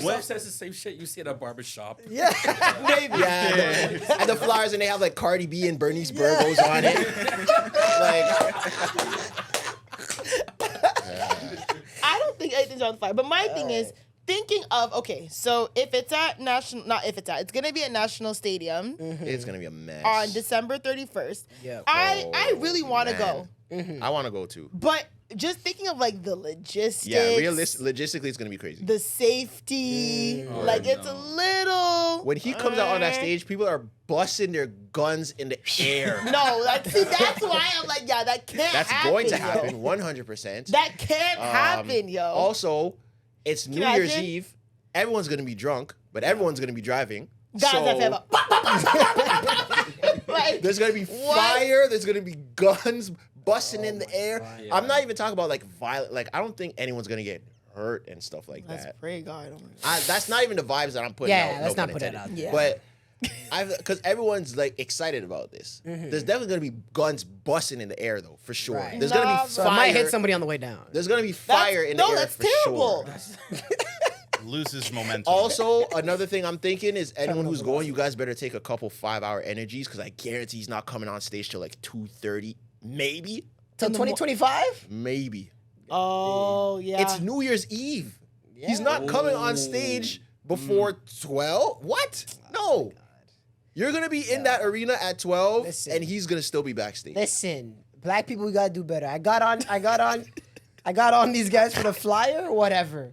What says the same shit you see at a barbershop? Yeah. Maybe. Yeah, and the flyers, and they have like Cardi B and Bernice Burgos on it. Like, I don't think anything's on fire. But my thing is thinking of so if it's at it's gonna be at National Stadium it's gonna be a mess. on December 31st. Yeah. I really want to man. go, I want to go too. but just thinking of like the logistics. Yeah, logistically, it's gonna be crazy. The safety, like it's a little. When he comes out on that stage, people are busting their guns in the air. No, like see, that's why I'm like, yeah, that can't. That's happen, going to yo. happen, 100%. That can't happen, yo. Also, it's New you Year's imagine? Eve. Everyone's gonna be drunk, but everyone's gonna be driving. Guys, so I feel like, there's gonna be what? fire. There's gonna be guns busting in the air. Yeah. I'm not even talking about like violent. Like I don't think anyone's gonna get hurt and stuff like Let's that. pray God. Oh my God. That's not even the vibes that I'm putting out. Yeah, let's no not pun put that intended. out there. But because everyone's like excited about this. There's definitely gonna be guns busting in the air though, for sure. Right. There's gonna Nah, be So fire. I might hit somebody on the way down. There's gonna be fire in the air that's for terrible. sure. Loses momentum. Also, another thing I'm thinking is anyone who's going, you guys better take a couple 5-hour energies because I guarantee he's not coming on stage till like 2:30, maybe, Till 2025? maybe. Oh yeah. It's New Year's Eve. He's not coming on stage before 12. What? No. You're gonna be in that arena at 12, Listen. and he's gonna still be backstage. Listen, black people, we gotta do better. I got on these guys for the flyer or whatever.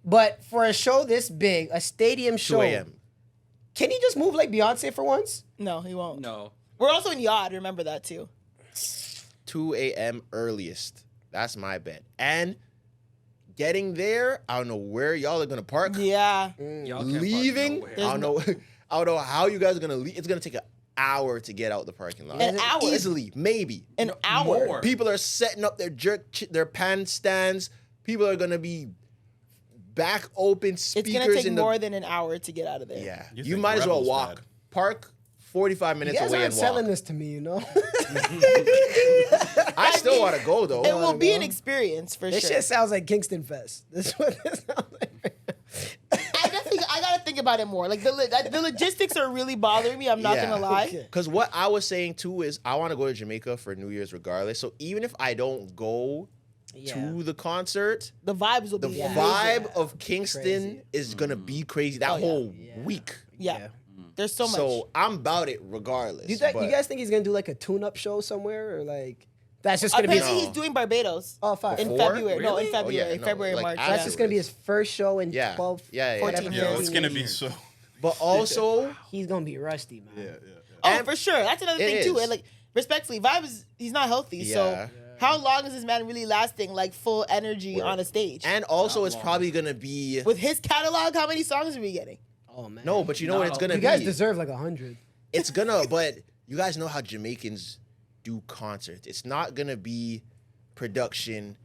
But for a show this big, a stadium 2 show, a.m. can he just move like Beyonce for once? No, he won't. No. We're also in Yard. Remember that too. 2 a.m. earliest. That's my bet. And getting there, I don't know where y'all are gonna park. Yeah. Y'all can't park Leaving, nowhere. I don't know. I don't know how you guys are gonna leave. It's gonna take an hour to get out the parking lot. An hour? Easily, maybe. An hour. more. People are setting up their pan stands. People are gonna be back open speakers. It's gonna take in the, more than an hour to get out of there. Yeah, You you think might as well Rebel's walk. bad. Park 45 You minutes guys away aren't and selling walk. this to me, you know? I still want to go though. It will be go. an experience for This sure. shit sounds like Kingston Fest. This is what this sounds like. I gotta think about it more. Like the logistics are really bothering me. I'm not Yeah. gonna lie. Okay. Because what I was saying too is I want to go to Jamaica for New Year's regardless. So even if I don't go to the concert, The vibes will the be vibe amazing. of Kingston Crazy. is gonna be crazy that Oh, yeah. whole week. Yeah. There's so much. So I'm about it regardless. You but guys think he's gonna do like a tune-up show somewhere, or like that's just gonna be? Apparently No. he's doing Barbados. Oh, fine. In Before? February. No, in Really? February. Oh, yeah, no, February, like March. after. That's just gonna be his first show in Yeah. 12. Yeah, yeah. 14 Yo, years. it's gonna be so. But also, He's gonna be rusty, man. Oh, And- for sure. That's another It thing too. is. And like respectfully, Vybz he's not healthy. Yeah. So how long is this man really lasting like full energy on a stage? and also Not it's long. probably gonna be With his catalog, how many songs are we getting? Oh man. no, but you know what it's No. gonna you guys be. deserve like 100. It's gonna, but you guys know how Jamaicans do concerts. It's not gonna be production,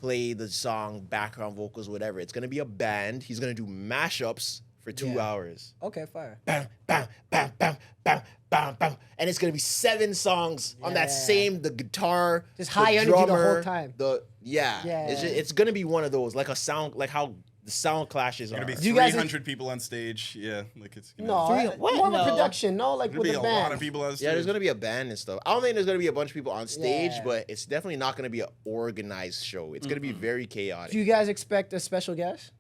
play the song, background vocals, whatever. It's gonna be a band. He's gonna do mashups for 2 Yeah. hours. Okay, fire. Bam, bam, bam, bam, bam, bam, bam. And it's gonna be 7 songs on that Yeah. same, the guitar, Just the high energy the whole drummer, time. Yeah. Yeah. It's gonna be one of those, like a sound, like how the sound clashes Gonna are. be Do you guys- 300 people on stage. Yeah, like it's gonna. No, What? more of No. a production. No, like Gonna with be the a band. lot of people on stage. Yeah, there's gonna be a band and stuff. I don't think there's gonna be a bunch of people on stage, Yeah. but it's definitely not gonna be an organized show. It's gonna be very chaotic. Do you guys expect a special guest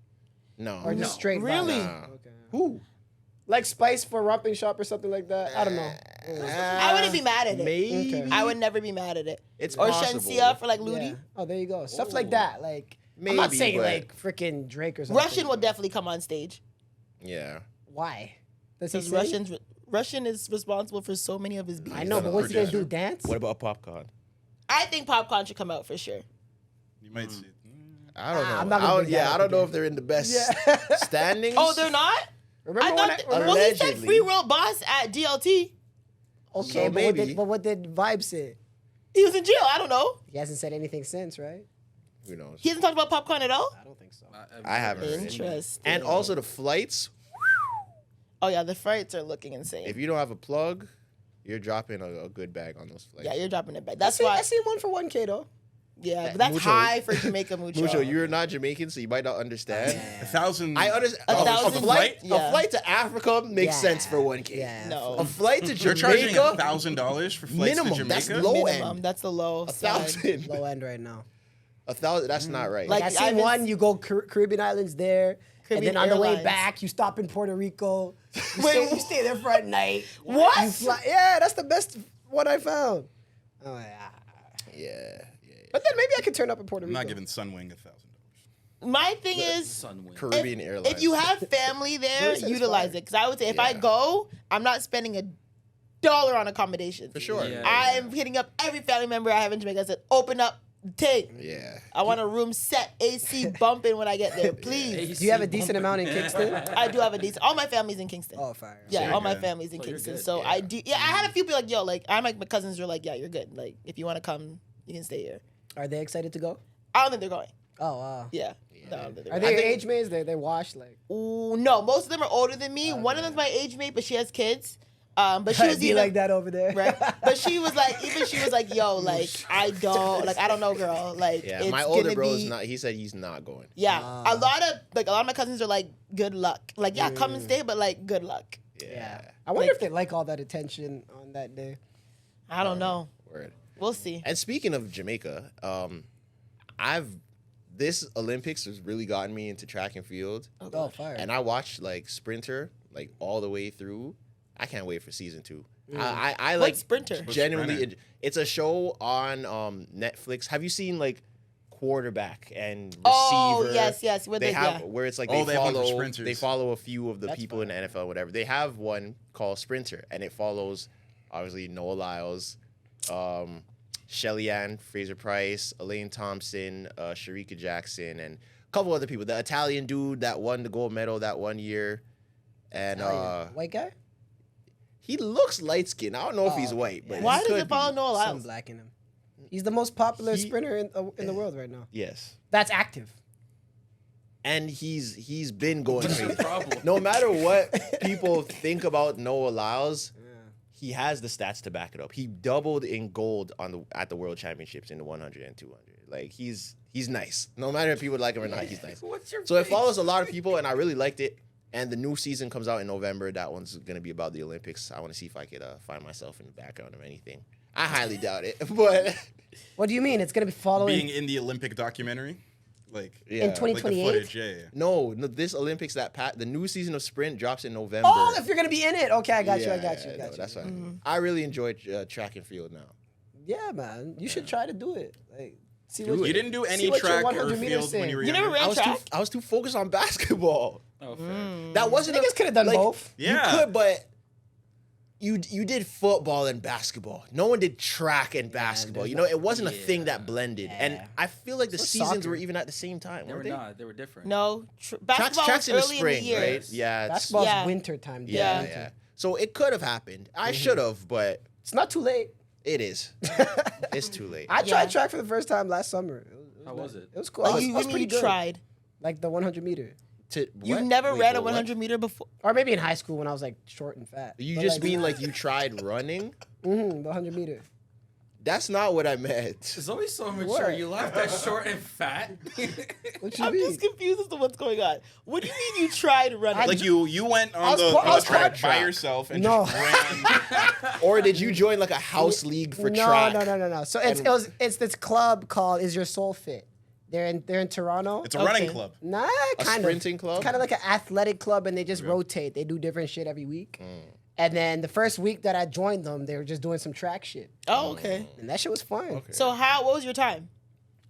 No, or just straight? Really? vibes? Nah. Okay. Who? Like Spice for Romping Shop or something like that. I don't know. I wouldn't be mad at it. Maybe. Okay. I would never be mad at it. It's or possible. Shensia for like Yeah. Ludi. Oh, there you go. Stuff like that. Like I'm not Maybe, saying but- like freaking Drake or something. Russian will definitely come on stage. Yeah. Why? Does he Because sing? Russian is responsible for so many of his beats. I know, but what's he gonna do? Dance? What about Popcorn? I think Popcorn should come out for sure. You might see. I don't know. I'm not gonna bring that I up don't know again. if they're in the best Yeah. standings. Oh, they're not? Remember I when thought. I, Well, he said Allegedly. Free World Boss at DLT. okay, So but, maybe. what did Vibe say? He was in jail. I don't know. He hasn't said anything since, right? Who knows? He hasn't talked about Popcorn at all. I don't think so. I haven't heard. Interesting. And also the flights. Oh yeah, the flights are looking insane. If you don't have a plug, you're dropping a good bag on those flights. Yeah, you're dropping it back. I That's see, why. I seen one for 1K though. Yeah, but that's Mucho. high for Jamaica Mucho. Mucho, you're not Jamaican, so you might not understand. 1,000. I understand. A A thousand- flight, Yeah. a flight to Africa makes Yeah. sense for 1K. Yeah. No. A flight to You're charging Jamaica, $1,000 for flights minimum. to That's Jamaica? low minimum. end. That's the low side. 1,000. Low end right now. 1,000. That's not right. Like, I I've seen been- one. You go Caribbean islands there, Caribbean and then on the way Airlines. back, you stop in Puerto Rico. Wait, You stay there for a night. What? You fly, yeah, that's the best one I found. Oh, yeah. yeah. But then maybe I could turn up in Puerto I'm Rico. not giving Sunwing $1,000. My thing is, Sunwing. Caribbean Airlines. if you have family there, Listen, it's utilize fire. it. Because I would say if I Yeah. go, I'm not spending $1 on accommodation. For sure. Yeah. I am hitting up every family member I have in Jamaica. I said, open up, take. Yeah. I want a room set, AC bumping when I get there, please. Do you have a decent amount in Kingston? I do have a decent. All my family's in Kingston. Oh, fire. Yeah, you're all my good. family's in So you're Kingston. good, So yeah. I do. Yeah, I had a few people like, yo, like my cousins were like, yeah, you're good. Like if you want to come, you can stay here. Are they excited to go? I don't think they're going. Oh, wow. Yeah. No, I don't think they're Are going. they your age mates? They washed like. Ooh, no, most of them are older than me. One of them's my age mate, but she has kids. But she I'd was be even like that over there. right. But she was like, yo, like I don't know, girl. Like Yeah. it's My older gonna bro is be- not. He said he's not going. Yeah, Ah. a lot of my cousins are like, good luck. Like, yeah, come and stay, but like, good luck. Yeah. I wonder Like- if they like all that attention on that day. I don't know. Word. We'll see. And speaking of Jamaica, this Olympics has really gotten me into track and field, Oh, fire. and I watched like Sprinter like all the way through. I can't wait for season 2. I like What's Sprinter? genuinely. Sprinter? It's a show on Netflix. Have you seen like quarterback and receiver? Oh, yes, where they they- have yeah. where it's like Oh, they have one for follow sprinters. they follow a few of the That's people in the NFL, whatever. They have one called Sprinter, and it follows obviously Noah Lyles, Shelly Ann Fraser Price, Elaine Thompson, Sharika Jackson, and a couple other people. The Italian dude that won the gold medal that one year, and White guy? he looks light skinned. I don't know if he's Oh, white, but Why he does could it follow be. Noah Some Lyles? black in him. He's the most popular He- sprinter in the world right now. Yes, That's active. and he's been going What's crazy. the problem? No matter what people think about Noah Lyles, he has the stats to back it up. He doubled in gold at the World Championships in the 100 and 200. Like he's nice. No matter if people like him or not, he's nice. What's your So it face? follows a lot of people, and I really liked it. And the new season comes out in November. That one's gonna be about the Olympics. I want to see if I could find myself in the background of anything. I highly doubt it, but What do you mean? It's going to be following. Being in the Olympic documentary? Like, yeah. In like the 2028? footage, yeah. No, this Olympics the new season of Sprint drops in November. Oh, if you're going to be in it. Okay, I got you. I Yeah, got you. I no, got you. that's fine. I really enjoy track and field now. Yeah, man. You should try to do it. Like, see Do what it. You didn't do see any what your track or 100 meters field when say. you were You never younger? ran track? I was too focused on basketball. Oh, fair. That wasn't Niggas could have done both. Yeah. You could, but you did football and basketball. No one did track and basketball. You know, it wasn't a thing that blended. And Yeah. I feel like the So seasons soccer. were even at the same time, They weren't were they? not. They were different. No, Tracks, basketball tracks was in the early spring, in the year. right? Yeah, it's, Basketball's Yeah. winter time. yeah, Yeah. yeah. So it could have happened. I should have, but It's not too late. it is. It's too late. I Yeah. tried track for the first time last summer. How was it? It was cool. Oh, I was, you, I was when pretty you good. tried. Like the 100 meter. You've What? never Wait, ran a what? 100 meter before. Or maybe in high school when I was like short and fat. You But, just like, mean like you tried running? the 100 meter. That's not what I meant. It's always so mature. What? You laughed at short and fat. What you I'm mean? just confused as to what's going on. What do you mean you tried running? Like you went I on was the, part- I on the was track part by track. yourself and No. just ran. Or did you join like a house league for track? No. So it's this club called Is Your Soul Fit? They're in Toronto. It's a running Okay. club. Nah, A kind sprinting of. club? Kind of like an athletic club, and they just rotate. They do different shit every week. And then the first week that I joined them, they were just doing some track shit, Oh, okay. and that shit was fun. Okay. So what was your time?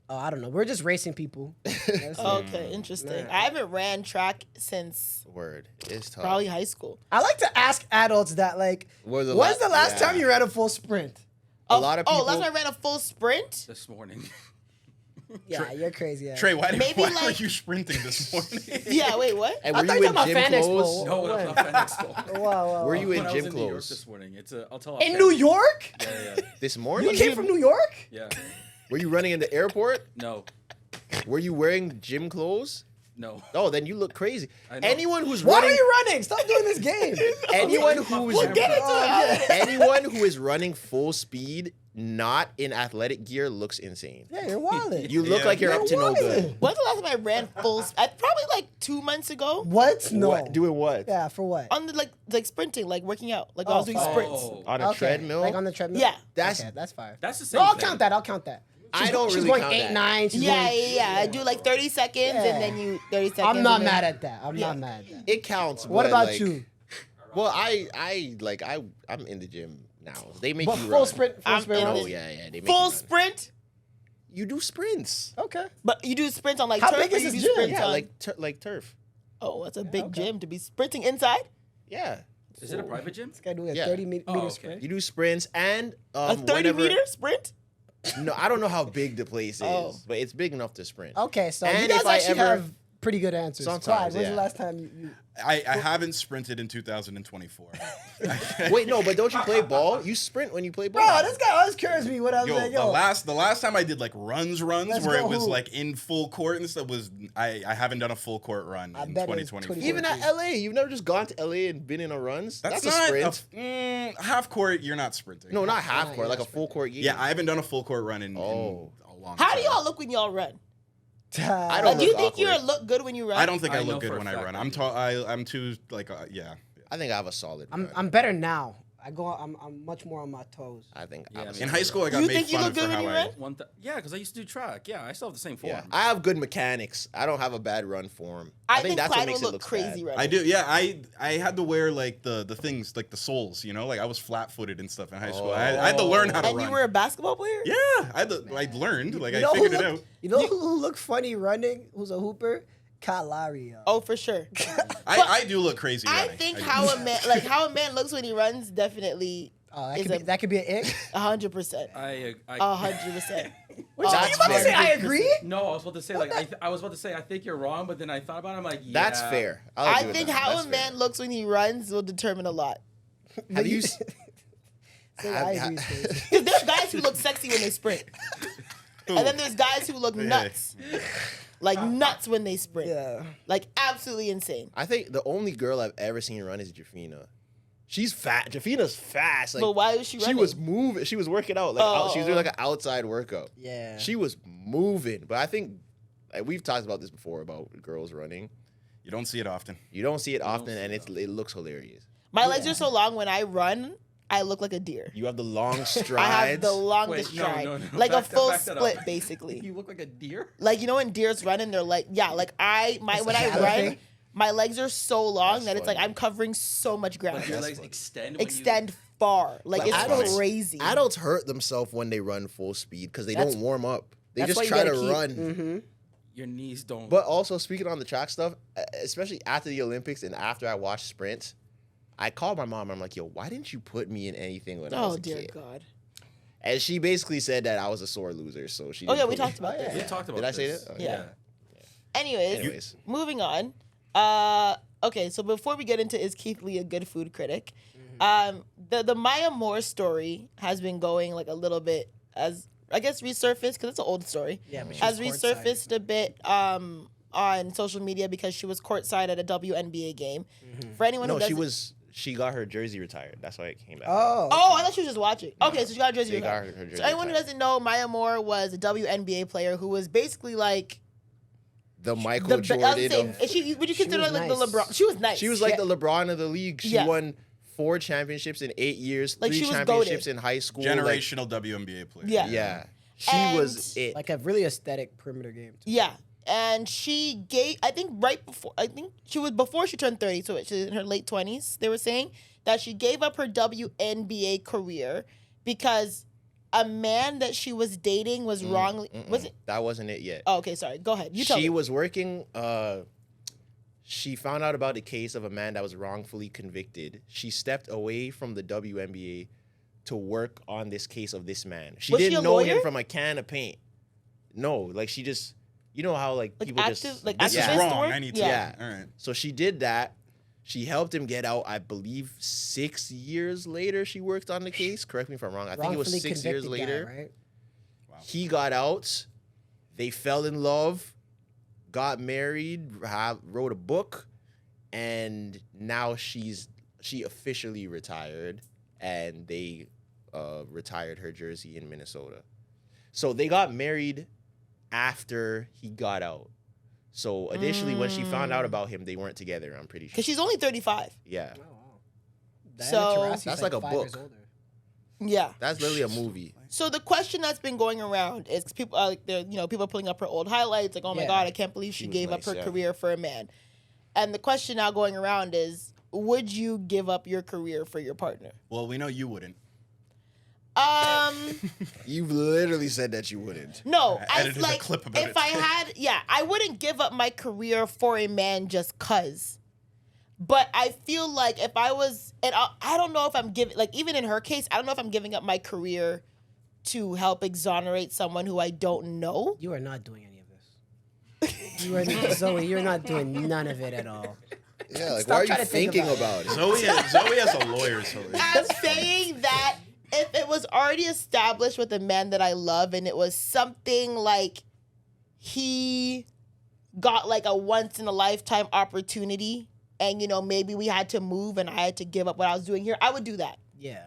Oh, I don't know. We're just racing people. That's it. Okay, interesting. I haven't ran track since Word. It's tough. probably high school. I like to ask adults that, like, When's the when's the last yeah. time you ran a full sprint? A lot of people. Oh, last time I ran a full sprint. This morning. Yeah, you're crazy. Yeah. Trey, why Maybe were like- you sprinting this morning? Yeah, wait, what? And I were thought you you in were talking gym about Fan Expo. clothes? No, When? that's not Fan Expo. Wow. Were you in When I was gym in New York clothes this morning. I'll tell. in New York? Yeah. this You morning? came from New York? Yeah. Were you running in the airport? No. Were you wearing gym clothes? No. Oh, then you look crazy. I know. Anyone who's Why are running, you running? Stop doing this game. anyone who is We'll get into it. anyone who is running full speed, not in athletic gear, looks insane. Yeah, you're wilding. You look Yeah. like you're up to no You're good. wilding. When's the last time I ran full? Probably like 2 months ago. What? No. What? Doing what? Yeah, for what? On the like sprinting, like working out, like I was doing Oh. sprints. On a treadmill? Like on the treadmill? Yeah. That's- okay, that's fire. That's the same No, I'll thing. count that. I'll count that. I don't She's really going count 8, that. 9. She's Yeah, going, yeah. I do like 30 seconds Yeah. and then you 30 seconds. I'm not and then- mad at that. I'm Yeah. not mad at that. It counts. What but, about like, you? Well, I'm in the gym now. They make But you full run. sprint, full I'm sprint in runs? Oh yeah, yeah. They make full you run. sprint, You do sprints. Okay. but you do sprints on like How turf. big or is you this do gym? sprints Yeah, on- like turf. oh, that's a big okay. gym to be sprinting inside. Yeah. Is it a private gym? This guy doing a Yeah. 30 meter Oh, okay. sprint. You do sprints and A 30 whenever- meter sprint. No, I don't know how big the place is, Oh. but it's big enough to sprint. Okay, so And you guys if I actually ever- have pretty good answers. Sometimes, Clyde, when's yeah. the last time you I haven't sprinted in 2024. Wait, no, but don't you play ball? You sprint when you play ball. Bro, this guy always curious me what I was Yo, like, the yo. last time I did like runs Let's where go it was hoop. like in full court and stuff was I haven't done a full court run I in bet it's 2024. 24. Even at LA, you've never just gone to LA and been in a runs. That's a not sprint. half court. You're not sprinting. No, not half Nah, court, you're like a not full court game. Yeah, I haven't done a full court run in a long How time. do y'all look when y'all run? I Like, don't do you look think you awkward. look good when you run? I don't think I I know look good for a when I fact run. I I'm do. I'm too like yeah. I think I have a solid. run. I'm better now. I'm much more on my toes. I think Yeah, I have a man. In solid high school, I run. got You made think you fun look of for good when how you I. run? Yeah, because I used to do track. Yeah, I still have the same form. Yeah, I have good mechanics. I don't have a bad run form. I think that's what Clyde makes will it look look crazy running. I do, yeah. I had to wear like the things, like the soles, you know, like I was flat footed and stuff in high school. I had to learn how to And run. you were a basketball player? Yeah, I learned, like You I know figured who it look- out. You know who look funny running? Who's a hooper? Kalari. Oh, for sure. I do look crazy. I running. think do. how a man looks when he runs definitely That could be an ick. 100%. I 100%. Which That's you about to fair. say I agree? no, I was about to say I was about to say I think you're wrong, but then I thought about it. I'm like, yeah, That's fair. I'll I agree with think that. how That's a fair. man looks when he runs will determine a lot. Have you? s- Say I agree, Stacey. Because there's guys who look sexy when they sprint. And then there's guys who look nuts. Like nuts when they sprint. Yeah. Like absolutely insane. I think the only girl I've ever seen run is Jafina. She's fat. Jafina's fast. Like, But why was she running? She was moving. She was working out. Like she was doing like an outside workout. Yeah. She was moving. But I think like, we've talked about this before about girls running. You don't see it often. You don't see it often, and it looks hilarious. My legs are so long when I run, I look like a deer. You have the long strides. I have the longest Wait, no, stride. no, no. Like a Back that- full back that up. split, basically. You look like a deer. Like, you know when deer's running, they're like, yeah, like when I shadow run, thing? my legs are so long That's that it's like funny. I'm covering so much ground. Like your legs funny. extend. Far. Like Like, it's adults- crazy. Adults hurt themselves when they run full speed because they That's- don't warm up. They That's just why you try to gotta keep- run. Mhm. Your knees don't. But also speaking on the track stuff, especially after the Olympics and after I watched sprints, I called my mom. I'm like, "Yo, why didn't you put me in anything when I was Oh a dear kid?" God. And she basically said that I was a sore loser. So she. Oh didn't yeah, we put me- talked about Oh, yeah. this. we talked about. Did I say this. that? Oh, Yeah. Yeah. Anyways, moving on. Okay, so before we get into is Keith Lee a good food critic, the Maya Moore story has been going like a little bit as I guess resurfaced because it's an old story. Yeah, but she has was courtside. resurfaced a bit on social media because she was courtside at a WNBA game. For anyone No, who doesn't, she got her jersey retired. That's why it came back. Oh. Oh, I thought she was just watching. Okay, so she got a jersey. They got retired. her jersey So anyone who retired. doesn't know, Maya Moore was a WNBA player who was basically like The Michael I was Jordan. saying, of- would you consider was her like nice. the LeBron? She was nice. She was like the LeBron of the league. She Yeah. won 4 championships in 8 years, Like, 3 she was championships goated. in high school. like, Generational WNBA player. Yeah. yeah. She And- was it. Like a really aesthetic perimeter game. Too. Yeah. And she gave, I think before she turned 30, so she's in her late 20s, they were saying that she gave up her WNBA career because a man that she was dating was wrongly, was it? That wasn't it yet. Oh, okay, sorry. Go ahead. You tell She me. was working. She found out about a case of a man that was wrongfully convicted. She stepped away from the WNBA to work on this case of this man. She Was she didn't a know lawyer? him from a can of paint. No, like she just, you know how like people active- just like This is activist wrong. work? I need to. Yeah. All right. So she did that. She helped him get out. I believe 6 years later, she worked on the case. Correct me if I'm wrong. I think it was Wrongfully 6 years convicted guy, later. right? He got out. They fell in love. got married, wrote a book, and now she officially retired, and they retired her jersey in Minnesota. So they got married after he got out. So initially, when she found out about him, they weren't together. I'm pretty sure. Because she's only 35. Yeah, Diana So- Taurasi's That's like a 5 years book. older. Yeah. that's literally a movie. So the question that's been going around is people are like, people are pulling up her old highlights, like, oh my Yeah. God, I can't believe she was gave nice, up her yeah. career for a man. And the question now going around is, would you give up your career for your partner? Well, we know you wouldn't. You've literally said that you wouldn't. No, I I edited a like clip about if it. I wouldn't give up my career for a man just cause. But I feel like if I was, and I don't know if I'm giving, like even in her case, I don't know if I'm giving up my career to help exonerate someone who I don't know. You are not doing any of this. You are Zoe. You're not doing none of it at all. Yeah, like Stop why are you trying to think thinking about about it? Zoe has a lawyer, so I'm saying that if it was already established with a man that I love and it was something like he got like a once in a lifetime opportunity and maybe we had to move and I had to give up what I was doing here, I would do that. Yeah.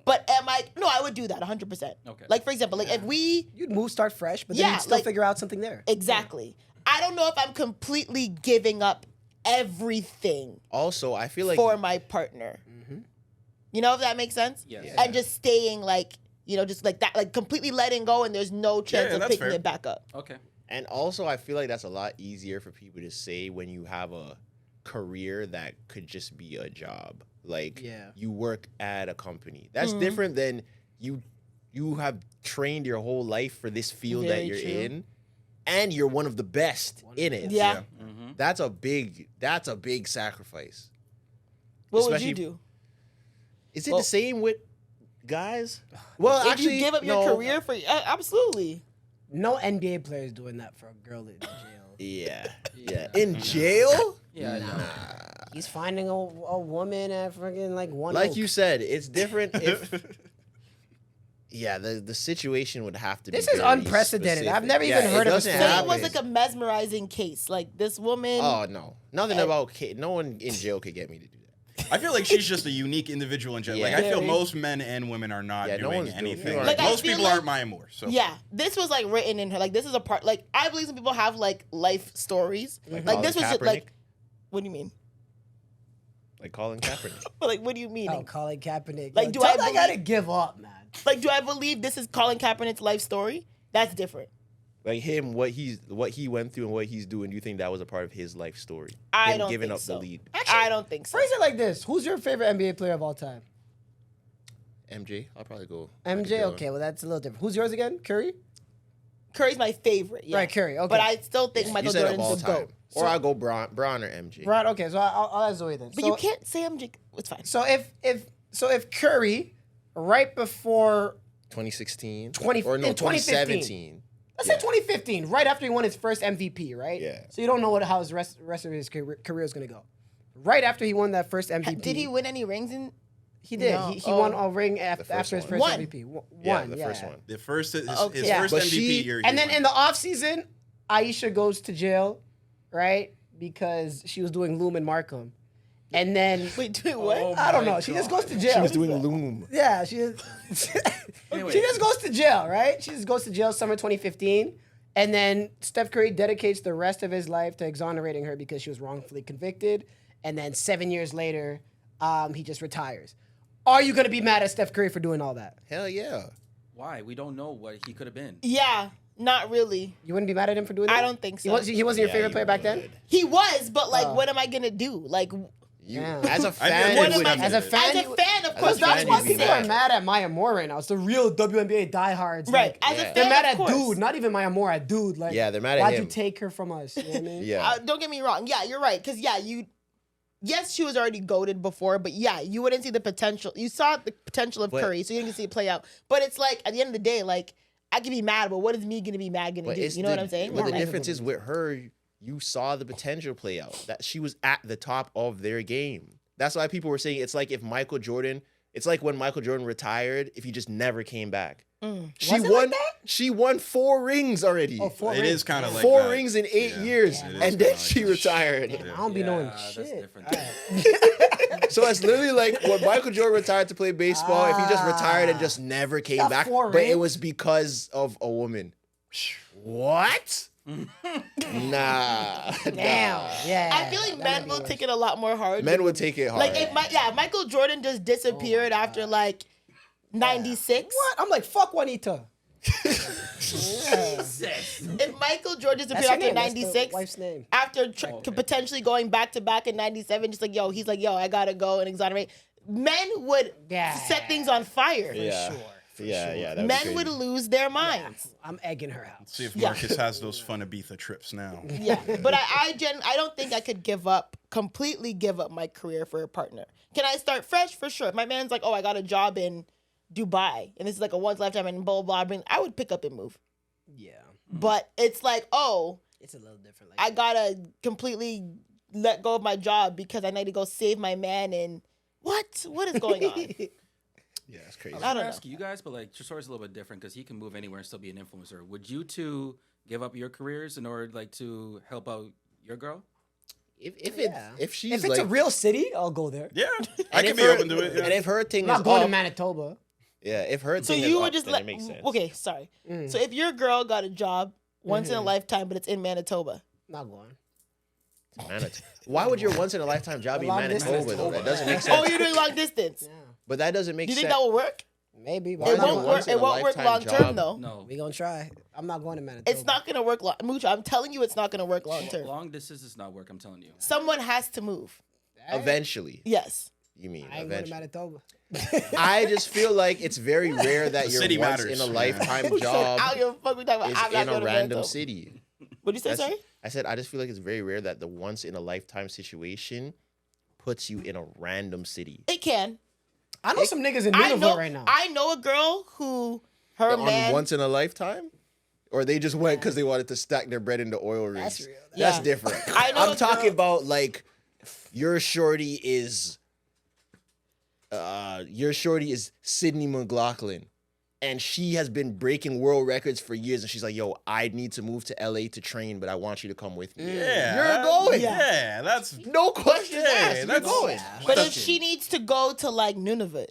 But I would do that 100%. Okay. Like for example, like if we You'd move, start fresh, but then Yeah, you'd still like- figure out something there. exactly. I don't know if I'm completely giving up everything Also, I feel like for my partner. You know if that makes sense? Yes. And just staying like, just like that, like completely letting go and there's no chance yeah, of that's picking fair. it back up. Okay. And also, I feel like that's a lot easier for people to say when you have a career that could just be a job. Like, Yeah. you work at a company. That's different than you have trained your whole life for this field that Very you're true. in, and you're one of the best in it. Yeah. Mm-hmm. That's a big sacrifice. What would Especially- you do? Is it Well- the same with guys? Well, If actually, you give up your no. career for absolutely. No NBA player is doing that for a girl in jail. Yeah. In jail? Yeah, I know. He's finding a woman at freaking like one. Like Oak. you said, it's different if. Yeah, the situation would have to be. This is very unprecedented. specific. I've never Yeah, even it heard of a doesn't Say story. it was happen. like a mesmerizing case. Like this woman. Oh no, nothing about no one in jail could get me to do that. I feel like she's just a unique individual in general. Like, I feel Very. most men and women are not Yeah, no doing one's doing anything. it. Like, Like, I most feel people like- aren't Maya Moore. So Yeah, this was like written in her. Like this is a part. Like I believe some people have like life stories. Like, Colin this was just Kaepernick? like. What do you mean? Like Colin Kaepernick. Like what do you mean? Oh, Colin Kaepernick. Like, Yo, do tell I that guy to believe- give up, man? Like do I believe this is Colin Kaepernick's life story? That's different. Like him, what he went through and what he's doing. Do you think that was a part of his life story? I Him don't giving think up so. the lead. I don't think so. Phrase it like this: who's your favorite NBA player of all time? MJ, I'll probably go. MJ. Okay, well that's a little different. Who's yours again? Curry. Curry's my favorite. Yeah. Right, Curry, okay. But I still think You Michael said of all Jordan's the time, GOAT. or I'll go Braun or MJ. Right. Okay, so I'll ask Zoe then. But so, you can't say MJ. It's fine. So if Curry, right before 2016, 20 or no, in 2015. 2017. let's say 2015, right after he won his first MVP, right? Yeah. So you don't know how his rest of his career is gonna go. Right after he won that first MVP, Did he win any rings in? He did. No. He Oh. won a ring first after his one. first One. MVP. One. Yeah, the first one. the first his Okay. Yeah. first But MVP she- year. And then in the offseason, Aisha goes to jail, right? Because she was doing Loom and Markham. And then Wait, do what? Oh I don't my know. She just goes to God. jail. She was doing Loom. Yeah, she is. Anyway. She just goes to jail, right? She just goes to jail summer 2015. And then Steph Curry dedicates the rest of his life to exonerating her because she was wrongfully convicted. And then 7 years later, he just retires. Are you going to be mad at Steph Curry for doing all that? Hell yeah. Why? We don't know what he could have been. Yeah, not really. You wouldn't be mad at him for doing that? I don't think so. He wasn't your Yeah, favorite you player back then? would. He was, but like, what am I gonna do? Like, You, Yeah. as a I fan, feel you what am would I? be As a mad. fan, as you- a fan, of as a course, That's fan, why you'd be people are mad. mad at Maya Moore right now. It's the real WNBA diehards. right? Like, As a Yeah. fan, they're mad of at course. dude, not even Maya Moore, at dude. Like, Yeah, they're mad at why'd him. you take her from us? You know what I mean? Yeah. Don't get me wrong. Yeah, you're right. Because yes, she was already goated before, but yeah, you wouldn't see the potential. You saw the potential of But- Curry, so you didn't see it play out. But it's like at the end of the day, like I can be mad, but what is me gonna be mad gonna But do? it's You know what I'm saying? But the Like, difference is with her, you saw the potential play out. That she was at the top of their game. That's why people were saying it's like if Michael Jordan, it's like when Michael Jordan retired, if he just never came back. She Was it won. like that? She won 4 rings already. Oh, 4 It rings. is kind of like 4 that. rings in 8 Yeah, years, it is and kinda then like she that. retired. I don't be knowing that's shit. different. So it's literally like when Michael Jordan retired to play baseball. If he just retired and just never came got back, 4 but it rings? was because of a woman. What? Nah. Damn. Yeah. I feel like that men might will be take it a lot more hard. Men would take it hard. Like if Michael Jordan just disappeared after like 96. What? I'm like, fuck Juanita. If Michael Jordan That's disappeared her after name. That's the 96, wife's name. after potentially going back to back in 97, just like, yo, he's like, yo, I gotta go and exonerate. Men would set things on fire. yeah. Yeah, that Men would lose their minds. I'm egging her out. See if Marcus has those fun Ibiza trips now. Yeah, but I don't think I could completely give up my career for a partner. Can I start fresh? For sure. If my man's like, oh, I got a job in Dubai, and this is like a once lifetime and blah, blah, blah, I would pick up and move. Yeah. But it's like, oh, It's a little different. I gotta completely let go of my job because I need to go save my man. And what is going on? Yeah, it's crazy. I I don't don't know. ask you guys, but like Tresor's a little bit different because he can move anywhere and still be an influencer. Would you two give up your careers in order like to help out your girl? If she's If it's like, a real city, I'll go there. Yeah, I and can if be her- open to it. And Yeah. if her thing I'm is not going to up, Manitoba. yeah, if her So thing you is would up, just then let. it makes sense. Okay, sorry. So if your girl got a job once in a lifetime, but it's in Manitoba, Not going. Manitoba. Why would your once in a lifetime job be long Manitoba distance. though? That doesn't make sense. oh, you're doing long distance. Yeah. But that doesn't make Do you sense. think that will work? Maybe. But Why It I'm not not? won't going. work. It won't work Once in a long lifetime term though. No. We gonna try. I'm not going to Manitoba. It's not gonna work long. Mucho, I'm telling you, it's not gonna work long term. Long distance does not work. I'm telling you. Someone has to move. Eventually, Yes. you mean I ain't going to eventually? Manitoba. I just feel like it's very rare that The your city once matters, in a man. lifetime I don't job give a fuck. We talking about. is I'm not in a going to random Manitoba. city. What'd you say? Sorry. I said I just feel like it's very rare that the once in a lifetime situation puts you in a random city. It can. I know some niggas in I Nunavut know. right now. I know a girl who her On man. once in a lifetime? Or they just went because they wanted to stack their bread into oil rigs. That's real. That's Yeah. different. I know I'm a talking girl- about like your shorty is Sydney McLaughlin. And she has been breaking world records for years. And she's like, yo, I need to move to LA to train, but I want you to come with me. Yeah, You're going. Yeah, that's No questions Yeah, asked. You're that's- going. But if she needs to go to like Nunavut,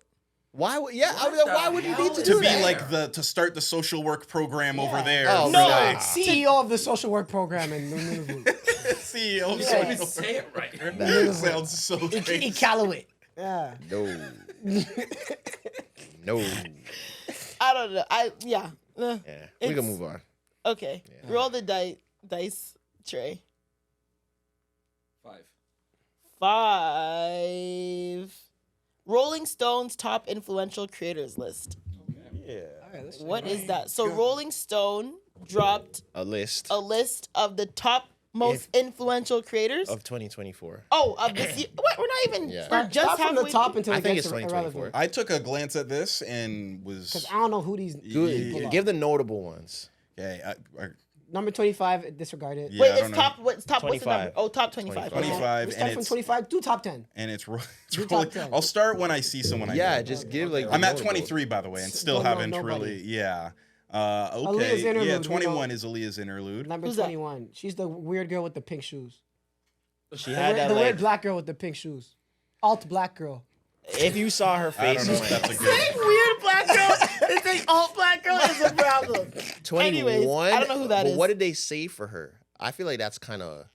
Why would why would you need to to do be that? like to start the social work program over there. Oh, No. nah. CEO of the social work program in Nunavut. CEO of Yeah. social Say it right. That sounds so great. Iqaluit. Yeah. No. No. I don't know. Yeah. We It's- can move on. Okay. Roll the dice tray. 5. 5. Rolling Stone's top influential creators list. Yeah. What is that? So Rolling Stone dropped A list a list of the top most influential creators. of 2024. Of this year. What? We're not even. Yeah. We're just Start from the halfway top through. until I it think gets it's 2024. irrelevant. I took a glance at this and was Because I don't know who these people are. Give the notable ones. okay. Number 25, disregard it. Yeah, Wait, I don't it's know. top. What's top? What's the 25. number? Oh, top 25. 25, We and start from it's 25, do top 10. and it's, Do really, top 10. I'll start when I see someone. I Yeah, know. just give like. I'm the at notable. 23 by the way, and still Don't know haven't nobody. really. Yeah. Aaliyah's Okay. interlude, Yeah, we 21 know. is Aaliyah's interlude. Number Who's that? 21. She's the weird girl with the pink shoes. She The, had weird, that the like. weird black girl with the pink shoes. Alt black girl. If you saw her I face, don't know you if might- that's a good. Saying weird black girl. It's saying alt black girl is a problem. 21. Anyways, I don't know who that but is. What did they say for her? I feel like that's kind of.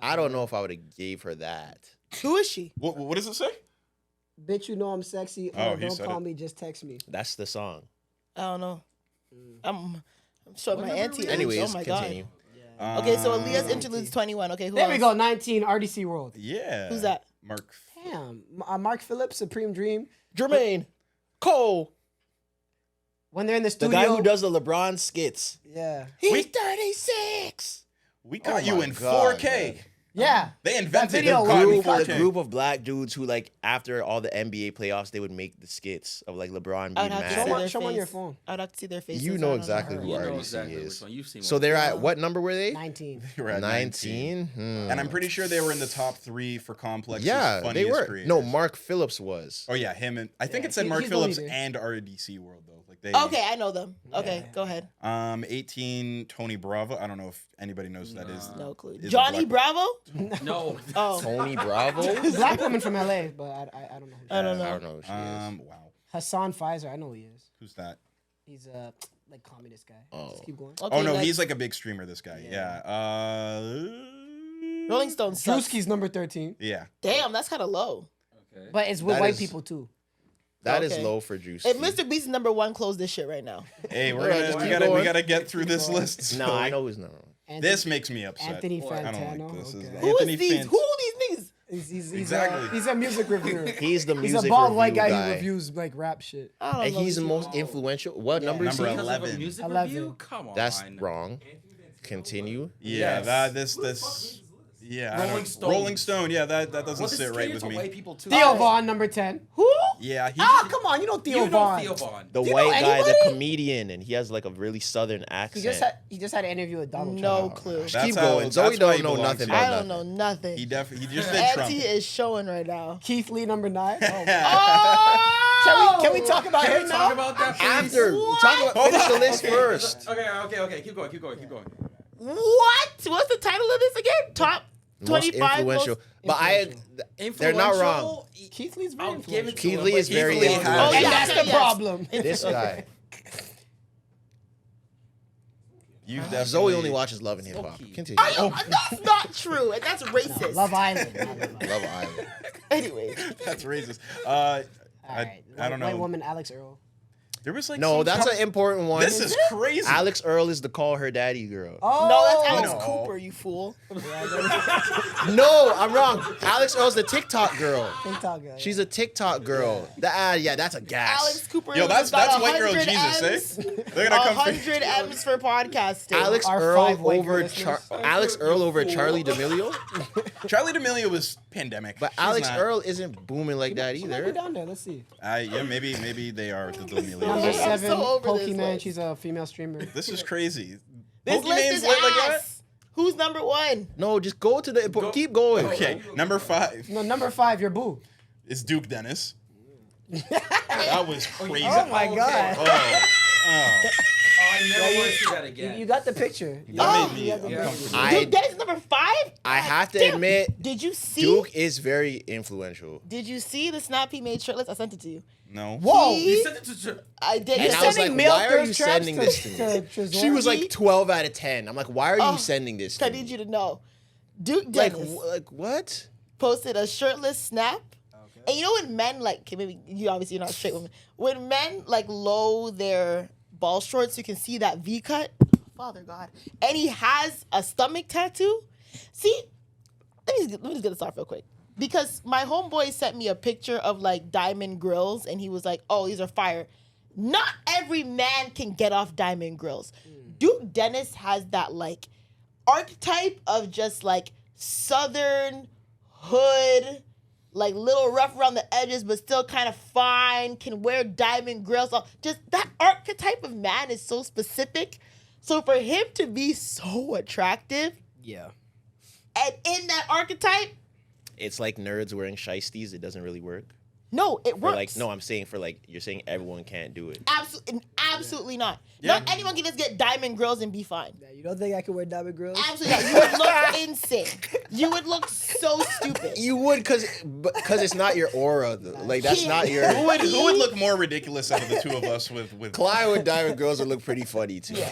I don't know if I would have gave her that. Who is she? What does it say? Bitch, you know I'm sexy. Oh, he Don't said call it. me, just text me. That's the song. I don't know. I'm showing my auntie. Anyways, oh my continue. god. Okay, so Aaliyah's interlude's 21. Okay, who There else? we go, 19, RDC World. Yeah. Who's that? Mark. Damn. Mark Phillips, Supreme Dream. Jermaine Cole, When they're in the the studio. guy who does the LeBron skits. Yeah. He's 36. We got Oh you my in God, 4K. Yeah. They That invented video caught in Group, 4K. the group of black dudes who like after all the NBA playoffs, they would make the skits of like LeBron being I'd have to see mad. their Show 'em on face. your phone. I'd have to see their faces. You I know don't exactly her. who You know RDC exactly is. which one. You've seen So one. they're at what number were they? 19. They were at 19. And I'm pretty sure they were in the top 3 for Complex's Yeah, funniest they were. creators. No, Mark Phillips was. Oh yeah, him and I think Yeah, it said he- Mark he's the Phillips leader. and RDC World though. Like they. Okay, I know them. Okay, go ahead. 18 Tony Bravo. I don't know if anybody knows who that is. No clue. Is a Johnny black- Bravo? No. Oh, Tony Bravo? Black woman from LA, but I don't know. Who she I don't is. know. I don't know who she is. Wow. Hassan Pfizer, I know who he is. Who's that? He's a like communist guy. Oh. Just keep going. okay, Oh no, next. he's like a big streamer. This guy. Yeah. Rolling Stone sucks. Drewski's number 13, Yeah. Damn, that's kind of low. Okay. but it's with That white is- people too. That is Okay. low for Juice. If Mr. Beast is number 1, close this shit right now. Hey, Alright, just keep we going. gotta get through this list. No, I know who's not. This makes me upset. Anthony What? I Fantano. don't like this. Okay. Who Anthony is these? Fant- Who are these niggas? He's Exactly. He's a music reviewer. He's the He's music a bald white review guy who reviews like rap shit. I don't And know he's the these most people. influential. What number is Number he? Because of a 11. music 11. review? Come on. That's wrong. Continue. Yeah, Yes. that this. Yeah, I don't- Rolling Stone. Rolling Stone. Yeah, that doesn't Well, this sit right caters with to me. white people too. Theo Vaughn, number 10. Who? Yeah, he. Ah, come on, you know Theo You know Vaughn. Theo Vaughn. The Do you white know guy, the anybody? comedian, and he has like a really southern He accent. just had an interview with Donald No Trump. clue. That's Keep how- going. that's Zoe why don't he know belongs nothing here. I about don't know nothing. He just did Trump. Auntie is showing right now. Keith Lee, number 9. Oh. Oh! Can we talk about Can him we now? talk about that, please? After, talk about finish the list first. Okay. Keep going. What? What's the title of this again? Top Most 25 influential. most... But they're not wrong. Keith Lee's very I'll give it influential. to Keith him, Lee but is very Keith Lee influential. Oh, And yeah, that's okay, the yes. problem. This guy. You've definitely. Zoe only watches Love and Hip Hop. Okay. Continue. That's not true, and that's racist. Love Island. not Love Island. Love Island. Anyway, That's racist. All right. I don't know. White woman, Alex Earl. There was like No, some that's an important one. This is crazy. Alex Earl is the Call Her Daddy girl. Oh, no, that's Alex no. Cooper, you fool. No, I'm wrong. Alex Earl's the TikTok girl. TikTok guy. She's a TikTok girl. Yeah, that's a gas. Alex Cooper. Yo, that's got white girl 100 Jesus, M's, eh? They're gonna come for 100 M's for podcasting. Alex Our Earl 5 white over listeners. Alex Earl over Charlie D'Amelio. Charlie D'Amelio was pandemic. But She's Alex not. Earl isn't booming like that She might be either. down there. Let's see. Yeah, maybe they are the Number D'Amelio. I'm 7, so over this Pokemon. list. She's a female streamer. This is crazy. This Pokey list names is lit like that? ass. Who's number 1? No, just go to the. Keep going. Okay, number 5 No, number 5, your boo. is Duke Dennis. That was crazy. Oh my god. Oh. I never want to see that again. You got the picture. That made me you got the picture. uncomfortable. I- Duke Dennis number 5? I have to Damn. admit, Did you see? Duke is very influential. Did you see the snap he made shirtless? I sent it to you. No. Whoa. He- You sent it to. I did. And You I was sent like, it- why are you sending this to me? Trezor? She was like 12 out of 10. I'm like, why are you Oh, sending this I to need me? you to know. Duke Like, Dennis like what? posted a shirtless snap. And you know when men like, okay, maybe you obviously you're not a straight woman. When men like low their ball shorts, you can see that V cut. Father God, and he has a stomach tattoo. See, let me just get this off real quick because my homeboy sent me a picture of like diamond grills, and he was like, "Oh, these are fire." Not every man can get off diamond grills. Duke Dennis has that like archetype of just like Southern hood, like little rough around the edges, but still kind of fine, can wear diamond grills. Just that archetype of man is so specific. So for him to be so attractive Yeah. and in that archetype, It's like nerds wearing shiesties. It doesn't really work. no, it For works. like, no, I'm saying for like, you're saying everyone can't do it. Absolutely not. Not anyone can just get diamond grills and be fine. Yeah, you don't think I can wear diamond grills? Absolutely not. You would look insane. You would look so stupid. You would, cause it's not your aura. Though. Like that's not your. Who would look more ridiculous out of the two of us with Clyde with diamond girls would look pretty funny too. Yeah.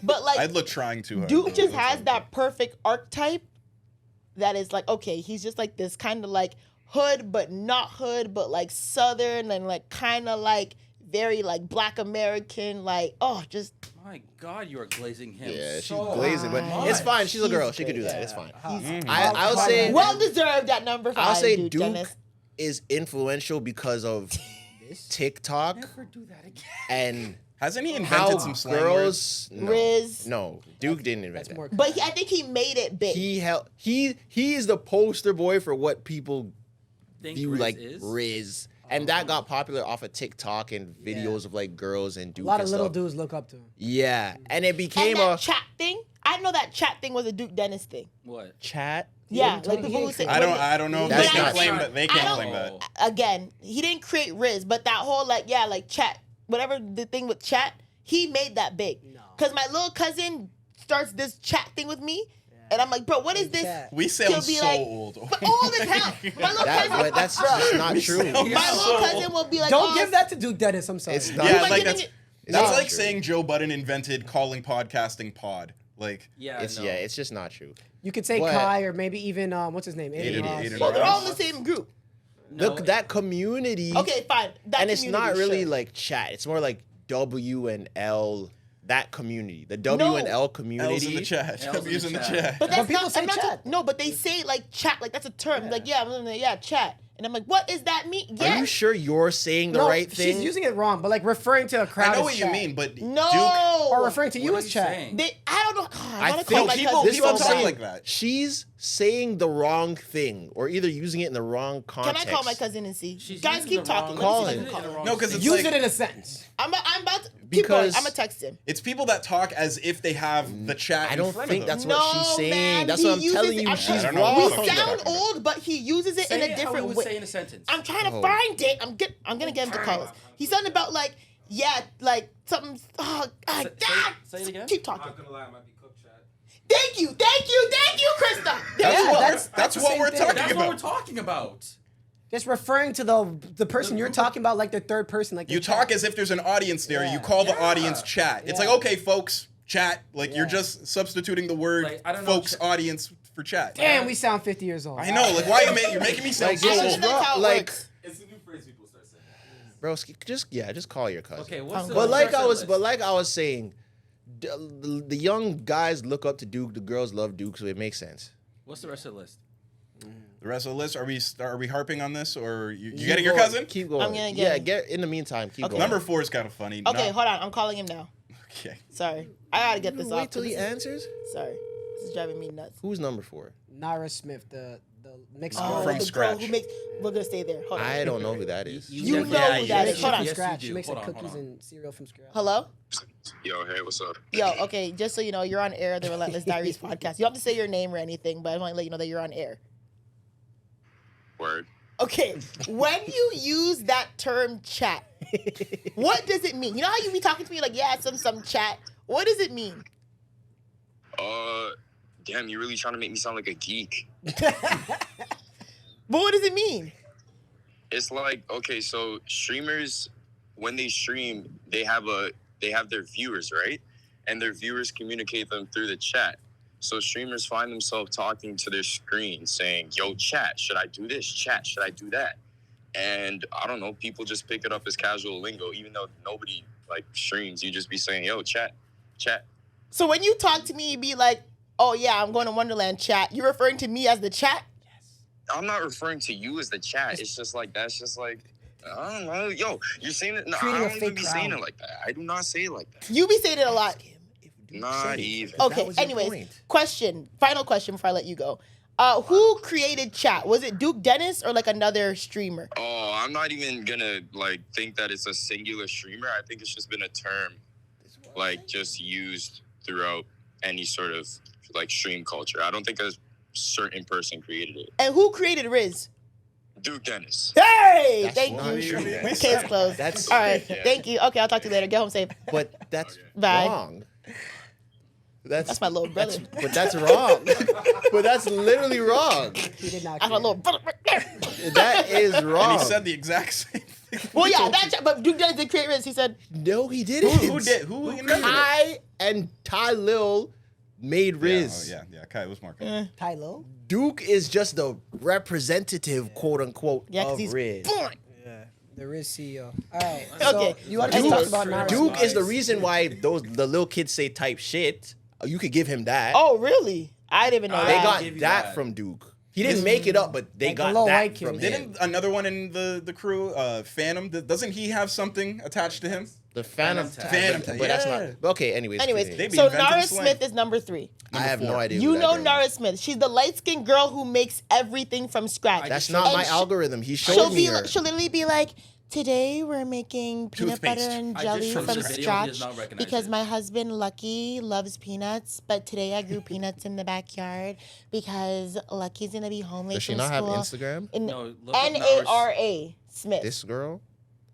But like I'd look trying too hard. Duke just has that perfect archetype that is like, okay, he's just like this kind of like hood, but not hood, but like Southern and like kind of like very like Black American, like, oh, just. My God, you are glazing him. Yeah, she's so glazing, but much. it's fine. She's a girl. She could do great. that. It's fine. He's- I'll say Well deserved at number 5. I'll say Duke Duke Dennis. is influential because of TikTok Never do that again. and Hasn't he How invented some slang words? girls no, Riz. No, Duke didn't invent that. More But I think he made it big. He is the poster boy for what people Think view Riz like is? Riz. And that got popular off of TikTok and videos of like girls and Duke. a lot of and little stuff. dudes look up to him. Yeah, and it and became that a chat thing. I didn't know that chat thing was a Duke Dennis thing. What? chat. Yeah, you like told people me who say. I don't know if That's they can not claim true. that. They I can't don't- claim that. Again, he didn't create Riz, but that whole like chat, whatever the thing with chat, he made that big. No. Cause my little cousin starts this chat thing with me, and I'm like, bro, what is this? Chat. We He'll sound be so like, old. But all the time, my little cousin, But that's bro, just not true. sound- my so little cousin will be like, Don't oh, give that to Duke Dennis. I'm sorry. It's not. Yeah, Who am I like giving that's it- that's not like true. saying Joe Budden invented calling podcasting pod. Like Yeah, It's just not true. You could say But- Kai or maybe even what's his name? Aiden Ross. Ross. Well, they're all in the same group. No, That community. Okay, fine. That and it's not community, really sure. like chat. It's more like W and L. That community, the W No. and L community. L's in the chat. L's in W's the in the chat. chat. But that's people not. say I'm not chat. no, but they say like chat. Like that's a term. Like chat. And I'm like, what does that mean? Are Yeah. you sure you're saying the No, right thing? she's using it wrong, but like referring to a crowd. I know as what you chat. mean, but No. Duke. Or referring to you What as are you chat. saying? I don't know. I wanna think call my people- cousin this is what I'm so saying. bad. like that. She's saying the wrong thing, or either using it in the wrong Can context. I call my cousin and see? She's Guys, using keep the talking. wrong- Call Let me him. see if I can call him. No, because it's Use like it in a sentence. I'm about to keep going. Because- I'm gonna text him. it's people that talk as if they have the chat. I in don't front think of them. that's No, what she's saying. man, That's he what I'm uses telling it- you. I'm- She's I don't know wrong. what We the fuck you're sound talking about. old, but he uses it Say in a it how we different would way. say in a sentence. I'm trying to Oh. find it. I'm gonna get him to call us. He said about like like something. Oh, God, say it again. Keep talking. Not gonna lie, I might be cooked, Chad. Thank you, Krista. That's Yeah, what, that's that's the what same we're thing. talking That's about. what we're talking about. Just referring to the person you're talking about like the third person. Like You the talk chat. as if there's an audience there. Yeah. You call the Yeah. audience chat. It's Yeah. like, okay, folks, chat. Like you're Yeah. just substituting the word Like, I don't know, folks, audience for chat. Damn, we sound 50 years old. I know. Like, why you're making me sound Like, so this I is know old? that's how it like- works. It's a new phrase people start saying. Bro, just call your cousin. Okay, what's the But like what's I the was, list? but like I was saying, the young guys look up to Duke. The girls love Duke, so it makes sense. What's the rest of the list? The rest of the list, are we harping on this, or you getting your Go- cousin? Keep going. I'm gonna get yeah, him. get in the meantime. Keep Okay. going. Number 4 is kind of funny. Okay, Not- hold on. I'm calling him now. Okay. Sorry, I gotta get this off. Wait till he This is- answers. Sorry, this is driving me nuts. Who's number 4? Nara Smith, the mixed Oh, girl. From the scratch. girl who makes. We're gonna stay there. Hold on. I don't know who that is. You know definitely- who that you is. Hold on. from Yes, scratch. you She do. makes Hold like on, hold cookies on. and cereal from scratch. Hello. Yo, hey, what's up? Yo, okay, just so you know, you're on air, the Relentless Diaries podcast. You don't have to say your name or anything, but I want to let you know that you're on air. Word. Okay, when you use that term chat, what does it mean? You know how you be talking to me like, yeah, some chat. What does it mean? Damn, you really trying to make me sound like a geek. But what does it mean? It's like, okay, so streamers, when they stream, they have their viewers, right? And their viewers communicate them through the chat. So streamers find themselves talking to their screen saying, yo, chat, should I do this? Chat, should I do that? And I don't know, people just pick it up as casual lingo, even though nobody like streams. You just be saying, yo, chat. So when you talk to me, you be like, oh yeah, I'm going to Wonderland chat. You're referring to me as the chat? I'm not referring to you as the chat. It's just like, that's just like, I don't know. Yo, you're saying it. No, I Creating a don't even fake be saying crowd. it like that. I do not say it like that. You be saying it a lot. Not even. That Okay, was your anyways, point. final question before I let you go. Who created chat? Was it Duke Dennis or like another streamer? Oh, I'm not even gonna like think that it's a singular streamer. I think it's just been a term like just used throughout any sort of like stream culture. I don't think a certain person created it. And who created Riz? Duke Dennis. Hey, That's thank not you. true. Case closed. That's- all right. Yeah. Thank you. Okay, I'll talk to you later. Get home safe. But that's Bye. wrong. That's my little brother. But that's wrong. But that's literally wrong. He did not. That's my create little it. brother right there. That is And wrong. he said the exact same thing. Well, yeah, but Duke Dennis did create Riz. He said, No, he didn't. Who did? Who invented it? Kai and Ty Lil made Riz. Yeah, Kai was more. Tylo. Duke is just the representative, quote unquote, yeah, because of he's Riz. born. The Riz CEO. All right. Okay. So you want to just Duke- talk about Nara Duke Smith? is the reason why the little kids say type shit. You could give him that. Oh, really? I didn't even know They that. got give you that that. from Duke. He didn't make it up, but they Like the got little that white kid. from him. Didn't another one in the crew, Phantom? Doesn't he have something attached to him? The Phantom Phantom Tag. Tag, But that's yeah. not. Okay, anyways. Anyways, continue. They be so inventing Nara slang. Smith is number 3. I have no idea. You who know that girl Nara is. Smith. She's the light-skinned girl who makes everything from scratch. That's not And my she- algorithm. He showed She'll me be. her. She'll literally be like, "Today we're making peanut butter Toothpaste. and I just jelly showed from you the video, he scratch does not recognize because it. my husband Lucky loves peanuts, but today I grew peanuts in the backyard because Lucky's gonna be home late Does she from not have school." Instagram? No, look up Nara Smith. This girl?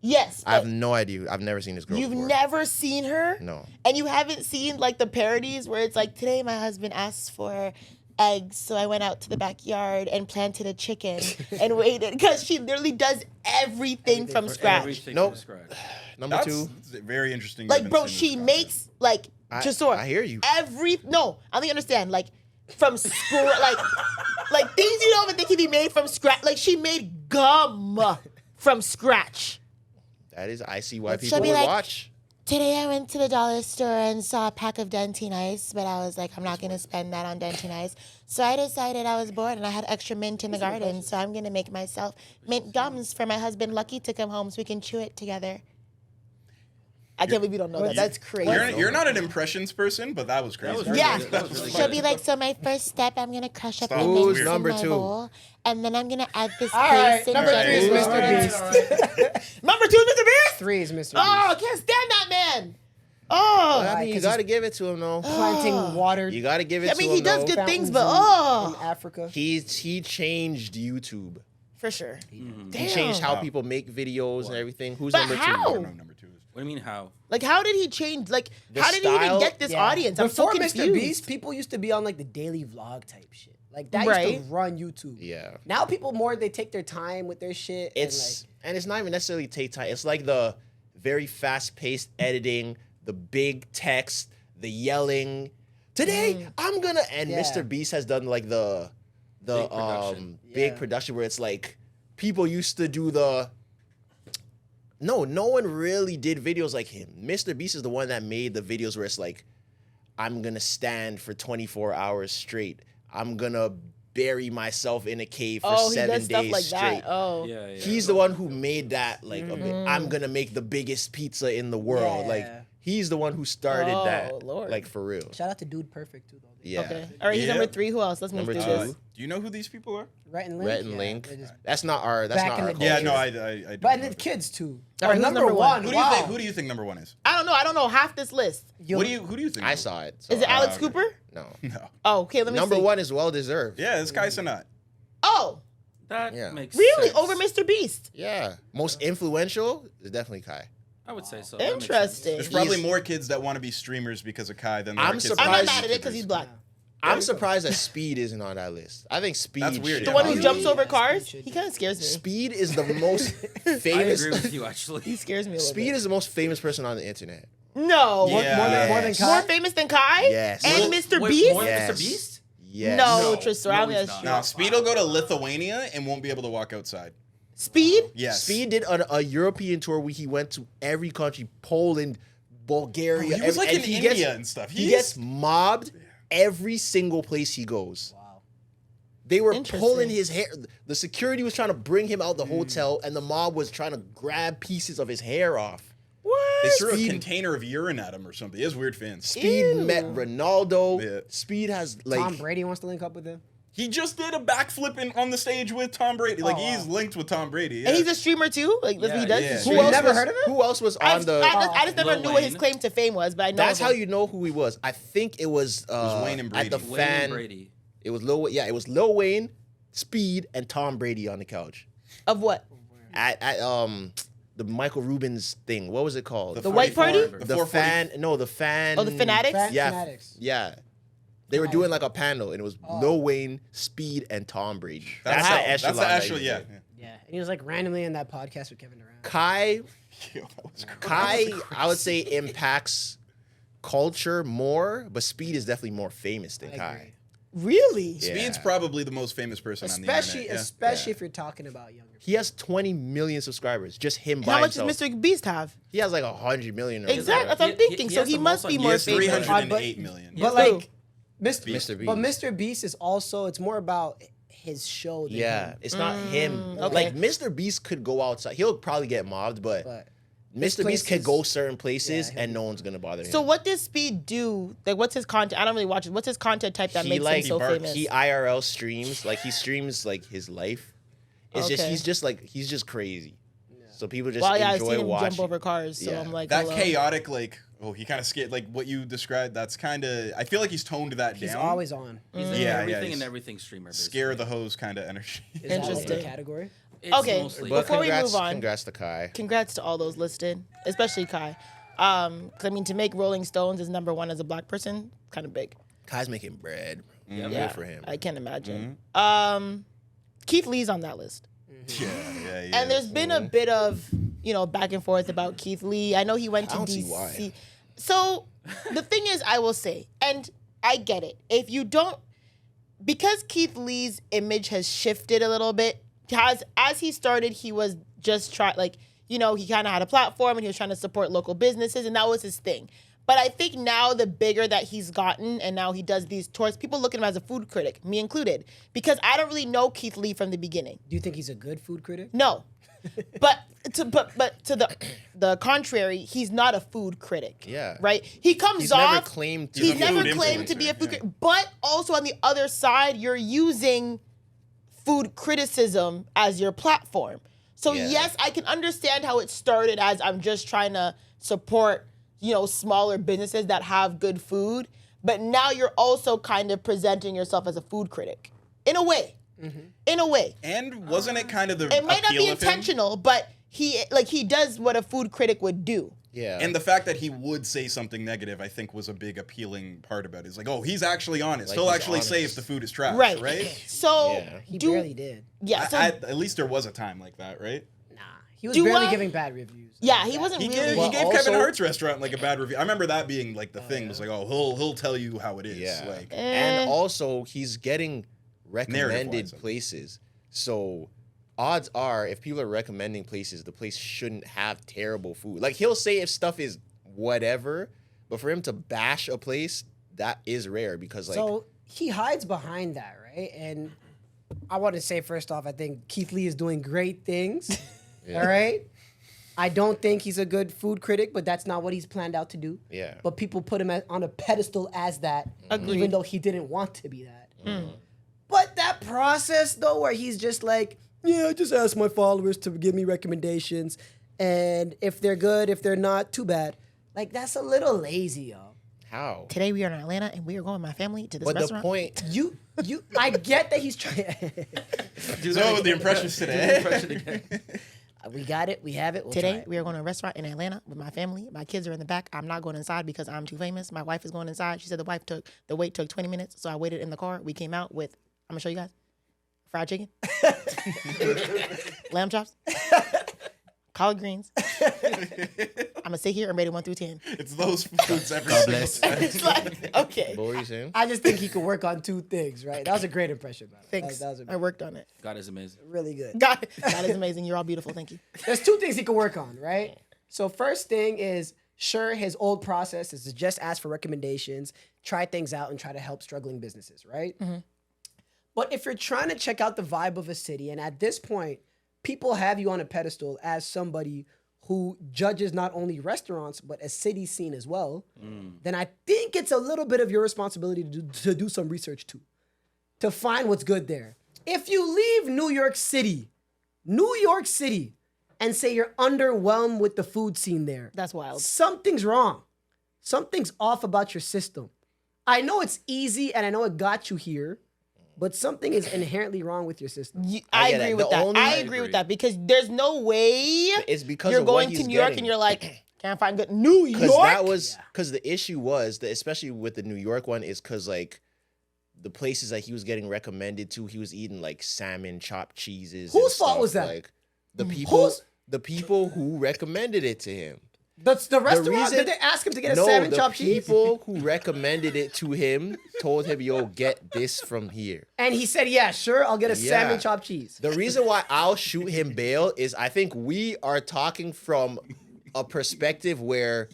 Yes, I have but no idea. I've never seen this girl you've before. never seen her. No. And you haven't seen like the parodies where it's like, today my husband asked for eggs, so I went out to the backyard and planted a chicken and waited, because she literally does everything from scratch. Everything Nope. from scratch. Number That's 2. very interesting. you Like, haven't bro, seen she this makes like Jasor. I hear you. I don't understand. Like from school, like things you don't even think can be made from scratch. Like she made gum from scratch. That is, I see why She'll people be would like, watch. Today I went to the dollar store and saw a pack of Dentine Ice, but I was like, I'm not gonna spend that on Dentine Ice. So I decided I was bored and I had extra mint in the garden, so I'm gonna make myself mint gums for my husband Lucky to come home so we can chew it together. I can't believe you don't know that. That's crazy. You're not an impressions person, but that was crazy. was Yeah. That was really She'll good. be like, so my first step, I'm gonna crush up Stop. the Who's mints number in my 2? bowl, and then I'm gonna add this All right, paste and number 3 is jelly. Mr. Beast. Number 2 is Mr. Beast. 3 is Mr. Beast. Oh, I can't stand that man. Oh, I mean, you 'cause got to give it to him, though. Planting water You got to give it I to mean, him, he does though. good things, fountains but in oh, Africa. He changed YouTube. for sure. He Damn. changed how Wow. people make videos and everything. Who's But number 2? I how? don't know number 2 is. What do you mean how? Like, how did he change? Like, The how did he even style? get this Yeah. audience? I'm Before so Mr. confused. Beast, people used to be on like the daily vlog type shit. Like that used Right. to run YouTube. Yeah. Now people more they take their time with their shit. And it's not even necessarily take time. It's like the very fast-paced editing, the big text, the yelling. Today I'm gonna and Yeah. Mr. Beast has done like the Big production. big Yeah. production where it's like people used to do the no one really did videos like him. Mr. Beast is the one that made the videos where it's like, I'm gonna stand for 24 hours straight. I'm gonna bury myself in a cave for Oh, he 7 does stuff days like straight. that. Oh, Yeah, yeah. He's the one who made that, like, I'm gonna make the biggest pizza in the world. Like, Yeah. he's the one who started Oh, that, Lord. like, for real. Shout out to Dude Perfect too though. Yeah. okay. All right, he's Yeah. number 3. Who else? Let's move Number through 2, this. Do you know who these people are? Rhett and Link. Rhett and Yeah, Link. they're just- That's not our. That's Back not in our the culture. day. Yeah, no, I But do know the kids too. All Or right, who's number number one? one. Who do you wow. think? Who do you think number 1 is? I don't know. I don't know half this list. Who do you think? I saw it. so Is it I- Alex okay. Cooper? No. No. Oh, okay. Let me Number see. 1 is well deserved. Yeah, it's Kai Cenat. Oh, That Yeah. makes really? sense. Over Mr. Beast? Yeah. Most influential is definitely Kai. I would say so. That makes sense. Interesting. There's probably He's- more kids that want to be streamers because of Kai than there I'm are kids surprised- that I'm want not to mad be at it because he's YouTubers. black. I'm surprised that Speed isn't on that list. I think Speed. That's weird, should The yeah. one who be. jumps over cars? should He be. kind of scares me. Speed is the most I famous. agree with you actually. He scares me a little Speed bit. is the most famous person on the internet. No. Yeah. More than Yes. Kai. More famous than Kai? Yes. And Wait, Mr. Wait, Beast? more than Yes. Mr. Beast? Yes. No, No. Tristan. No, I'm he's gonna not. Now, Speed will go to Lithuania and won't be able to walk outside. Speed? Yes. Speed did a European tour where he went to every country, Poland, Bulgaria. He was like in and he India gets- and stuff. He gets mobbed every single place he goes. Wow. They were Interesting. pulling his hair. The security was trying to bring him out the hotel, and the mob was trying to grab pieces of his hair off. What? They threw a Speed- container of urine at him or something. He has weird fans. Speed Ew. met Ronaldo. Yeah. Speed has like Tom Brady wants to link up with him. He just did a backflip on the stage with Tom Brady. Like, he's linked with Tom Brady. Yeah. And he's a streamer too? Like, that's what he does? Yeah. He's a Who who streamer? else never was, heard of him? Who else was on the? I just never Lil knew what his Wayne. claim to fame was, but I know That's of how him. you know who he was. I think it was, Wayne and at the Brady. Wayne fan. and Brady. It was Lil. Yeah, it was Lil Wayne, Speed, and Tom Brady on the couch Of what? at the Michael Rubin's thing. What was it called? The white 44 party? The The 440 fan. No, the fan. Oh, the Fanatics? Yeah, Fanatics. yeah. They were doing like a panel, and it was Lil Wayne, Speed, and Tom Brady. That's Wow. the echelon. That's the that actual, he yeah. did. Yeah, and he was like randomly in that podcast with Kevin Durant. Kai, Yo, that was crazy. Kai, I would say impacts culture more, but Speed is definitely more famous than I Kai. agree. Really? Yeah. Speed's probably the most famous person on the Especially, internet. especially if you're talking about younger. He has 20 million subscribers, just him by How much himself. does Mr. Beast have? He has like 100 million. Or Exactly. That's what I'm He- thinking. he So has he the must most be on He more has famous. 308 million. But Who? like, Mr. Mr. Beast. But Mr. Beast is also. It's more about his show. Than Yeah, him. it's not him. okay. Like Mr. Beast could go outside. He'll probably get mobbed, but But Mr. Beast can places- go certain places Yeah, and no one's gonna bother him. So what does Speed do? Like, what's his content? I don't really watch it. What's his content type that makes him so famous? He IRL streams, like he streams like his life. It's just Okay. he's just crazy. So people just Well, yeah, I've enjoy seen him watching. jump over cars, so Yeah. I'm like, That hello. chaotic, like, he kind of scared, like what you described. That's kind of. I feel like he's toned that He's down. always on. He's Mm. like Yeah, everything he's and everything streamer. Scare basically. the hose kind of energy. Is that like Interesting. the category? It's Okay, mostly- But Before we congrats, move on- congrats to Kai. Congrats to all those listed, especially Kai. 'Cause I mean, to make Rolling Stones as #1 as a black person, kind of big. Kai's making bread. Yeah, Good for him. I can't imagine. Mm-hmm. Keith Lee's on that list. yeah. And there's been a bit of, back and forth about Keith Lee. I know he went to I don't see DC. why. So the thing is, I will say, and I get it. If you don't, because Keith Lee's image has shifted a little bit, as he started, he was just he kind of had a platform and he was trying to support local businesses, and that was his thing. But I think now the bigger that he's gotten and now he does these tours, people look at him as a food critic, me included, because I don't really know Keith Lee from the beginning. Do you think he's a good food critic? No. but to the contrary, he's not a food critic. Yeah. Right? He comes He's off never claimed to He's be never food claimed to be a influencer, food yeah. critic. But also on the other side, you're using food criticism as your platform. So Yeah. yes, I can understand how it started as I'm just trying to support, smaller businesses that have good food. But now you're also kind of presenting yourself as a food critic. In a way. In a way. And wasn't it kind of the It might not appeal be of him? intentional, but he does what a food critic would do. Yeah. And the fact that he would say something negative, I think, was a big appealing part about it. It's like, he's actually honest. Like, He'll he's actually say honest. if the food is trash, Right. right? So Yeah. He barely did. Yeah. So At least there was a time like that, right? Nah. He was Do barely I- giving bad reviews. yeah, he wasn't He really. gave, Well, he gave also- Kevin Hart's restaurant like a bad review. I remember that being like the thing. Was like, he'll tell you how it is. Yeah. Like, And also, he's getting recommended Narrative-wise, places. So odds are, if people are recommending places, the place shouldn't have terrible food. Like, he'll say if stuff is whatever, but for him to bash a place, that is rare because, like, So he hides behind that, right? And I want to say first off, I think Keith Lee is doing great things. Yeah. All right. I don't think he's a good food critic, but that's not what he's planned out to do. Yeah. But people put him on a pedestal as that, even though he didn't want to be that. But that process, though, where he's just like, yeah, I just ask my followers to give me recommendations. And if they're good, if they're not, too bad. Like, that's a little lazy, yo. how? Today we are in Atlanta and we are going with my family to this But restaurant. the point, I get that he's trying. so the impressions today. Impression again. We got it. We have it. We'll try Today it. we are going to a restaurant in Atlanta with my family. My kids are in the back. I'm not going inside because I'm too famous. My wife is going inside. She said the wait took 20 minutes, so I waited in the car. We came out with, I'm gonna show you guys, fried chicken, lamb chops, collard greens. I'm gonna sit here and rate it 1 through 10. It's those foods every single time. It's like, okay, what were you saying? I just think he could work on 2 things, right? That was a great impression, man. thanks. That was I worked on it. God is amazing. really good. God is amazing. You're all beautiful. Thank you. There's 2 things he could work on, right? So first thing is, sure, his old process is to just ask for recommendations, try things out, and try to help struggling businesses, right? But if you're trying to check out the vibe of a city, and at this point, people have you on a pedestal as somebody who judges not only restaurants, but a city scene as well, then I think it's a little bit of your responsibility to do some research too, to find what's good there. If you leave New York City, and say you're underwhelmed with the food scene there, That's wild. something's wrong. Something's off about your system. I know it's easy and I know it got you here, but something is inherently wrong with your system. I get agree it. with The that. only- I I agree with agree. that because there's no way It's because you're of what going to he's New York getting. and you're like, can't find good New York. Because that was because the issue was that, especially with the New York one, is because like the places that he was getting recommended to, he was eating like salmon, chopped cheeses. and Whose fault stuff. was that? Like the Whose- people who recommended it to him. That's the restaurant. reason- Did they ask him to get a No, salmon the chopped cheese? people who recommended it to him told him, "Yo, get this from here." And he said, "Yeah, sure, I'll get a Yeah. salmon chopped cheese." The reason why I'll shoot him bail is I think we are talking from a perspective where,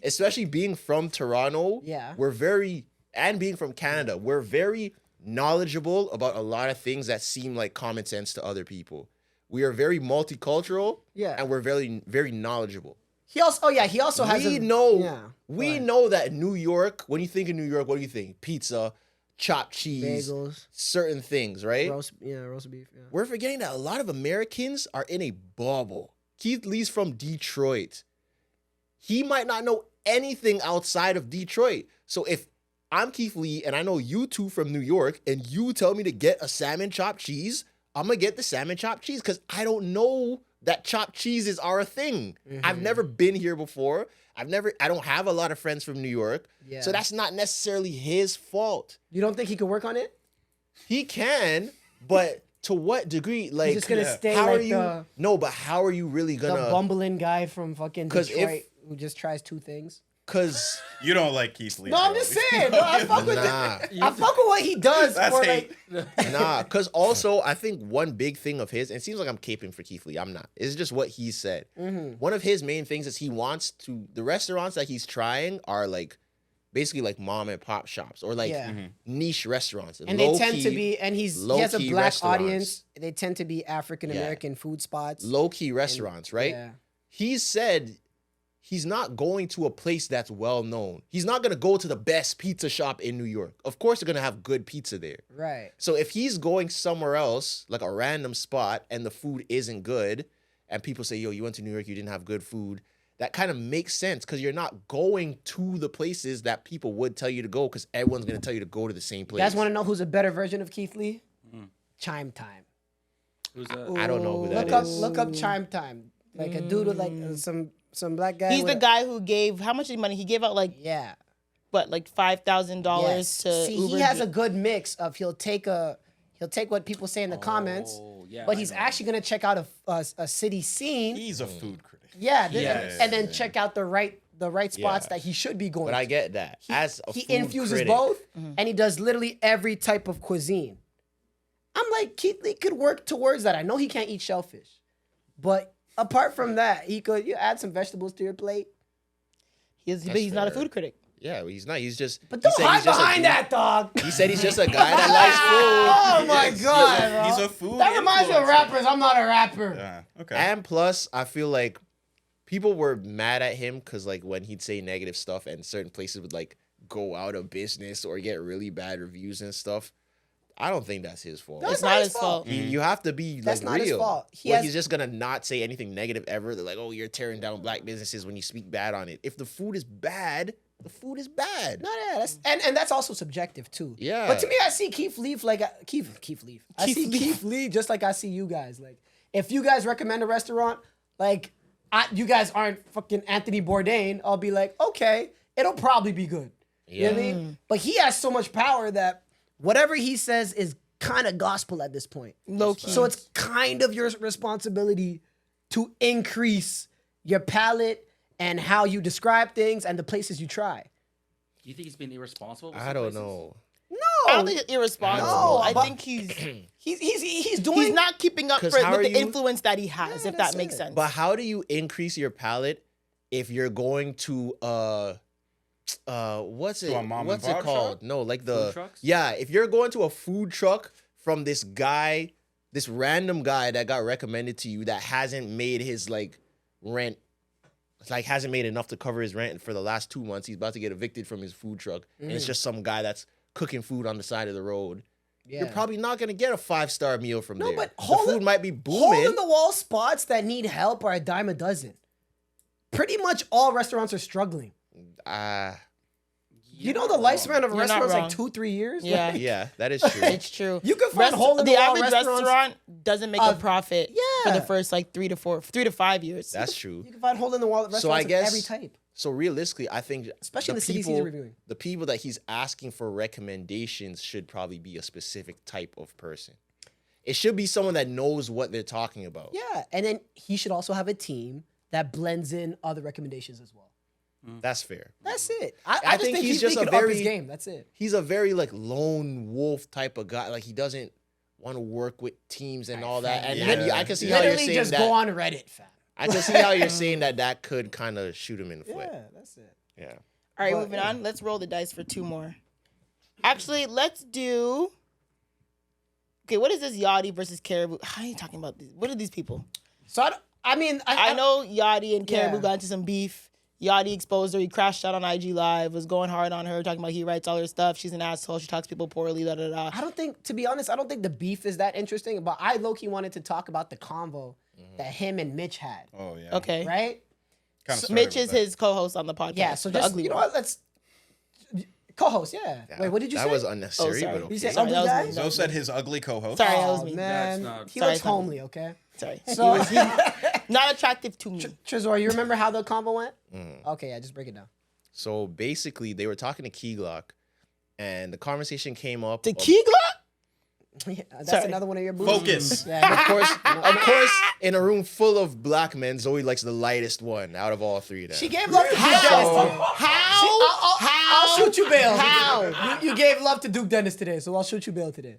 especially being from Toronto, Yeah. and being from Canada, we're very knowledgeable about a lot of things that seem like common sense to other people. We are very multicultural, Yeah. and we're very, very knowledgeable. He also has. We know that New York. When you think of New York, what do you think? Pizza, chopped cheese, bagels, certain things, right? roast beef. Yeah. We're forgetting that a lot of Americans are in a bubble. Keith Lee's from Detroit. He might not know anything outside of Detroit. So if I'm Keith Lee and I know you two from New York and you tell me to get a salmon chopped cheese, I'm going to get the salmon chopped cheese because I don't know that chopped cheeses are a thing. I've never been here before. I don't have a lot of friends from New York. Yeah. So that's not necessarily his fault. You don't think he could work on it? He can, but to what degree? Like, He's just gonna stay how like are you? No, but how are you really the gonna? bumbling guy from fucking 'Cause Detroit who just tries two things. Because You don't like Keith Lee. No, I'm bro. just saying. No, I fuck with nah, I fuck with what he does. That's for hate. like, nah. Because also, I think one big thing of his, and it seems like I'm caping for Keith Lee. I'm not. It's just what he said. One of his main things is he wants to. The restaurants that he's trying are like, basically like mom and pop shops or like Yeah. niche restaurants, and they tend to low-key- be, and he has a low-key black restaurants. audience. They tend to be African American food spots. low-key restaurants, right? Yeah. He said he's not going to a place that's well known. He's not going to go to the best pizza shop in New York. Of course, they're going to have good pizza there. Right. So if he's going somewhere else, like a random spot, and the food isn't good, and people say, yo, you went to New York, you didn't have good food, that kind of makes sense because you're not going to the places that people would tell you to go because everyone's going to tell you to go to the same place. You guys want to know who's a better version of Keith Lee? Chime Time. Who's that? I don't know who that Look is. up Chime Time. Like a dude with like some black guy. He's with the guy who gave how much money? He gave out like Yeah. what, like $5,000 Yes. to See, Uber. he has a good mix of he'll take what people say in the comments, yeah, but I he's know. actually gonna check out a city scene. He's a food critic. Yeah, Yes. and then check out the right spots Yeah. that he should be going. But I to. get that. As a He food infuses critic, both, and he does literally every type of cuisine. I'm like, Keith Lee could work towards that. I know he can't eat shellfish, but apart from that, he could add some vegetables to your plate. But he's not a fair. food critic. Yeah, he's not. He's just. But he don't said hide he's just a behind dude. that, dog. He said he's just a guy that likes Oh my god, bro. He's a food. That reminds me of influencer. rappers. I'm not a rapper. Yeah. Okay. food. And plus, I feel like people were mad at him because, like, when he'd say negative stuff and certain places would, like, go out of business or get really bad reviews and stuff. I don't think that's his fault. No, It's not his fault. You have to be That's like not his real. fault. He's just gonna not say anything negative ever. They're like, oh, you're tearing down black businesses when you speak bad on it. If the food is bad, the food is bad. No, yeah, that's and that's also subjective too. Yeah. But to me, I see Keith Lee like Keith Lee. I see Keith Lee just like I see you guys. Like, if you guys recommend a restaurant, like you guys aren't fucking Anthony Bourdain, I'll be like, okay, it'll probably be good. You know what I mean? But he has so much power that whatever he says is kind of gospel at this point. Low key. So it's kind of your responsibility to increase your palate and how you describe things and the places you try. Do you think he's being irresponsible? with I some don't places? know. I don't think it's irresponsible. No, I but- think He's doing. he's not keeping up 'Cause with how are the you- influence that he has, Yeah, if that's that makes it. sense. But how do you increase your palate if you're going to what's it To a mom what's and it pop called? shop? No, like Food the trucks? yeah. If you're going to a food truck from this guy, this random guy that got recommended to you that hasn't made his like rent, like hasn't made enough to cover his rent for the last 2 months. He's about to get evicted from his food truck, and it's just some guy that's cooking food on the side of the road. You're Yeah. probably not gonna get a 5-star meal from No, there. but the hole food in- might be hole booming. in the wall spots that need help are a dime a dozen. Pretty much all restaurants are struggling. You know the lifespan of a You're not restaurant is like wrong. 2-3 years. Yeah. Like, Yeah, that is true. It's true. You can find hole in the the wall average restaurants. restaurant doesn't make a profit for yeah. the first like 3 to 5 years. That's true. You can find hole in the wall restaurants So I of guess every type. So realistically, I think Especially the cities he's reviewing. the people that he's asking for recommendations should probably be a specific type of person. It should be someone that knows what they're talking about. Yeah, and then he should also have a team that blends in other recommendations as well. That's fair. That's it. I just think he's he's just just a up his very- game. That's it. He's a very like lone wolf type of guy. Like he doesn't want to work with teams and all that. And then I can see how you're Literally saying just that. go on Reddit, fam. I can see how you're saying that could kind of shoot him in the foot. Yeah, that's it. Yeah. All right, But, moving on. Let's roll the dice for 2 more. Actually, let's do. Okay, what is this Yachty versus Karrahboo? How are you talking about these? What are these people? So I mean, I know Yachty and Karrahboo Yeah. got into some beef. Yachty exposed her. He crashed out on IG Live, was going hard on her, talking about he writes all her stuff. She's an asshole. She talks to people poorly, da da da. I don't think, to be honest, I don't think the beef is that interesting. But I low-key wanted to talk about the convo that him and Mitch had, Oh yeah. Okay. right? Mitch is his co-host on the podcast. Yeah, so the just, ugly you know one. what, let's... Co-host, yeah. Wait, what did you say? That was unnecessary, Oh, sorry. but You okay. You said Sorry, ugly that was guy? me. Zoe said his ugly co-host. Sorry, that Oh, was me. man. That's He Sorry, looks sorry. homely, okay? Sorry. So, Not attractive to me. Trezor, you remember how the combo went? Okay, yeah, just break it down. So basically, they were talking to Key Glock, and the conversation came up. The Key Glock? Yeah, that's Sorry. another one of your boobs. Focus. Yeah, Of course, in a room full of black men, Zoe likes the lightest one out of all three of them. she gave love to Duke How? Dennis today. How? I'll shoot you bail. How? You gave love to Duke Dennis today, so I'll shoot you bail today.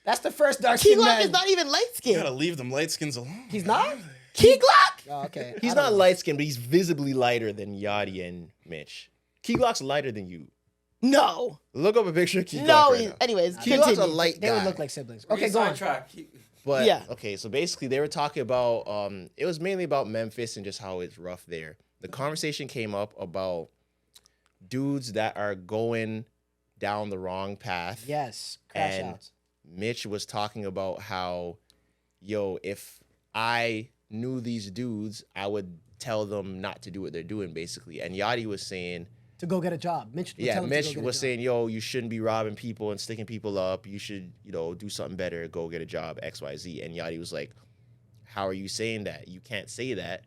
That's the first dark Key skinned Glock man. is not even light You gotta skinned. leave them light skins alone. He's not? Key Glock? Oh, okay. He's I don't not know. light skinned, but he's visibly lighter than Yachty and Mitch. Key Glock's lighter than you. No. Look up a picture of Key Glock No. right now. Anyways, Key Glock's a continue. light They guy. would look like siblings. Okay, go on. But Yeah. okay, so basically they were talking about it was mainly about Memphis and just how it's rough there. The conversation came up about dudes that are going down the wrong path. Yes, crash And outs. Mitch was talking about how, yo, if I knew these dudes, I would tell them not to do what they're doing, basically. And Yachty was saying, To go get a job. Mitch would yeah, tell him to Mitch go get a was job. saying, yo, you shouldn't be robbing people and sticking people up. You should, do something better, go get a job, XYZ. And Yachty was like, how are you saying that? You can't say that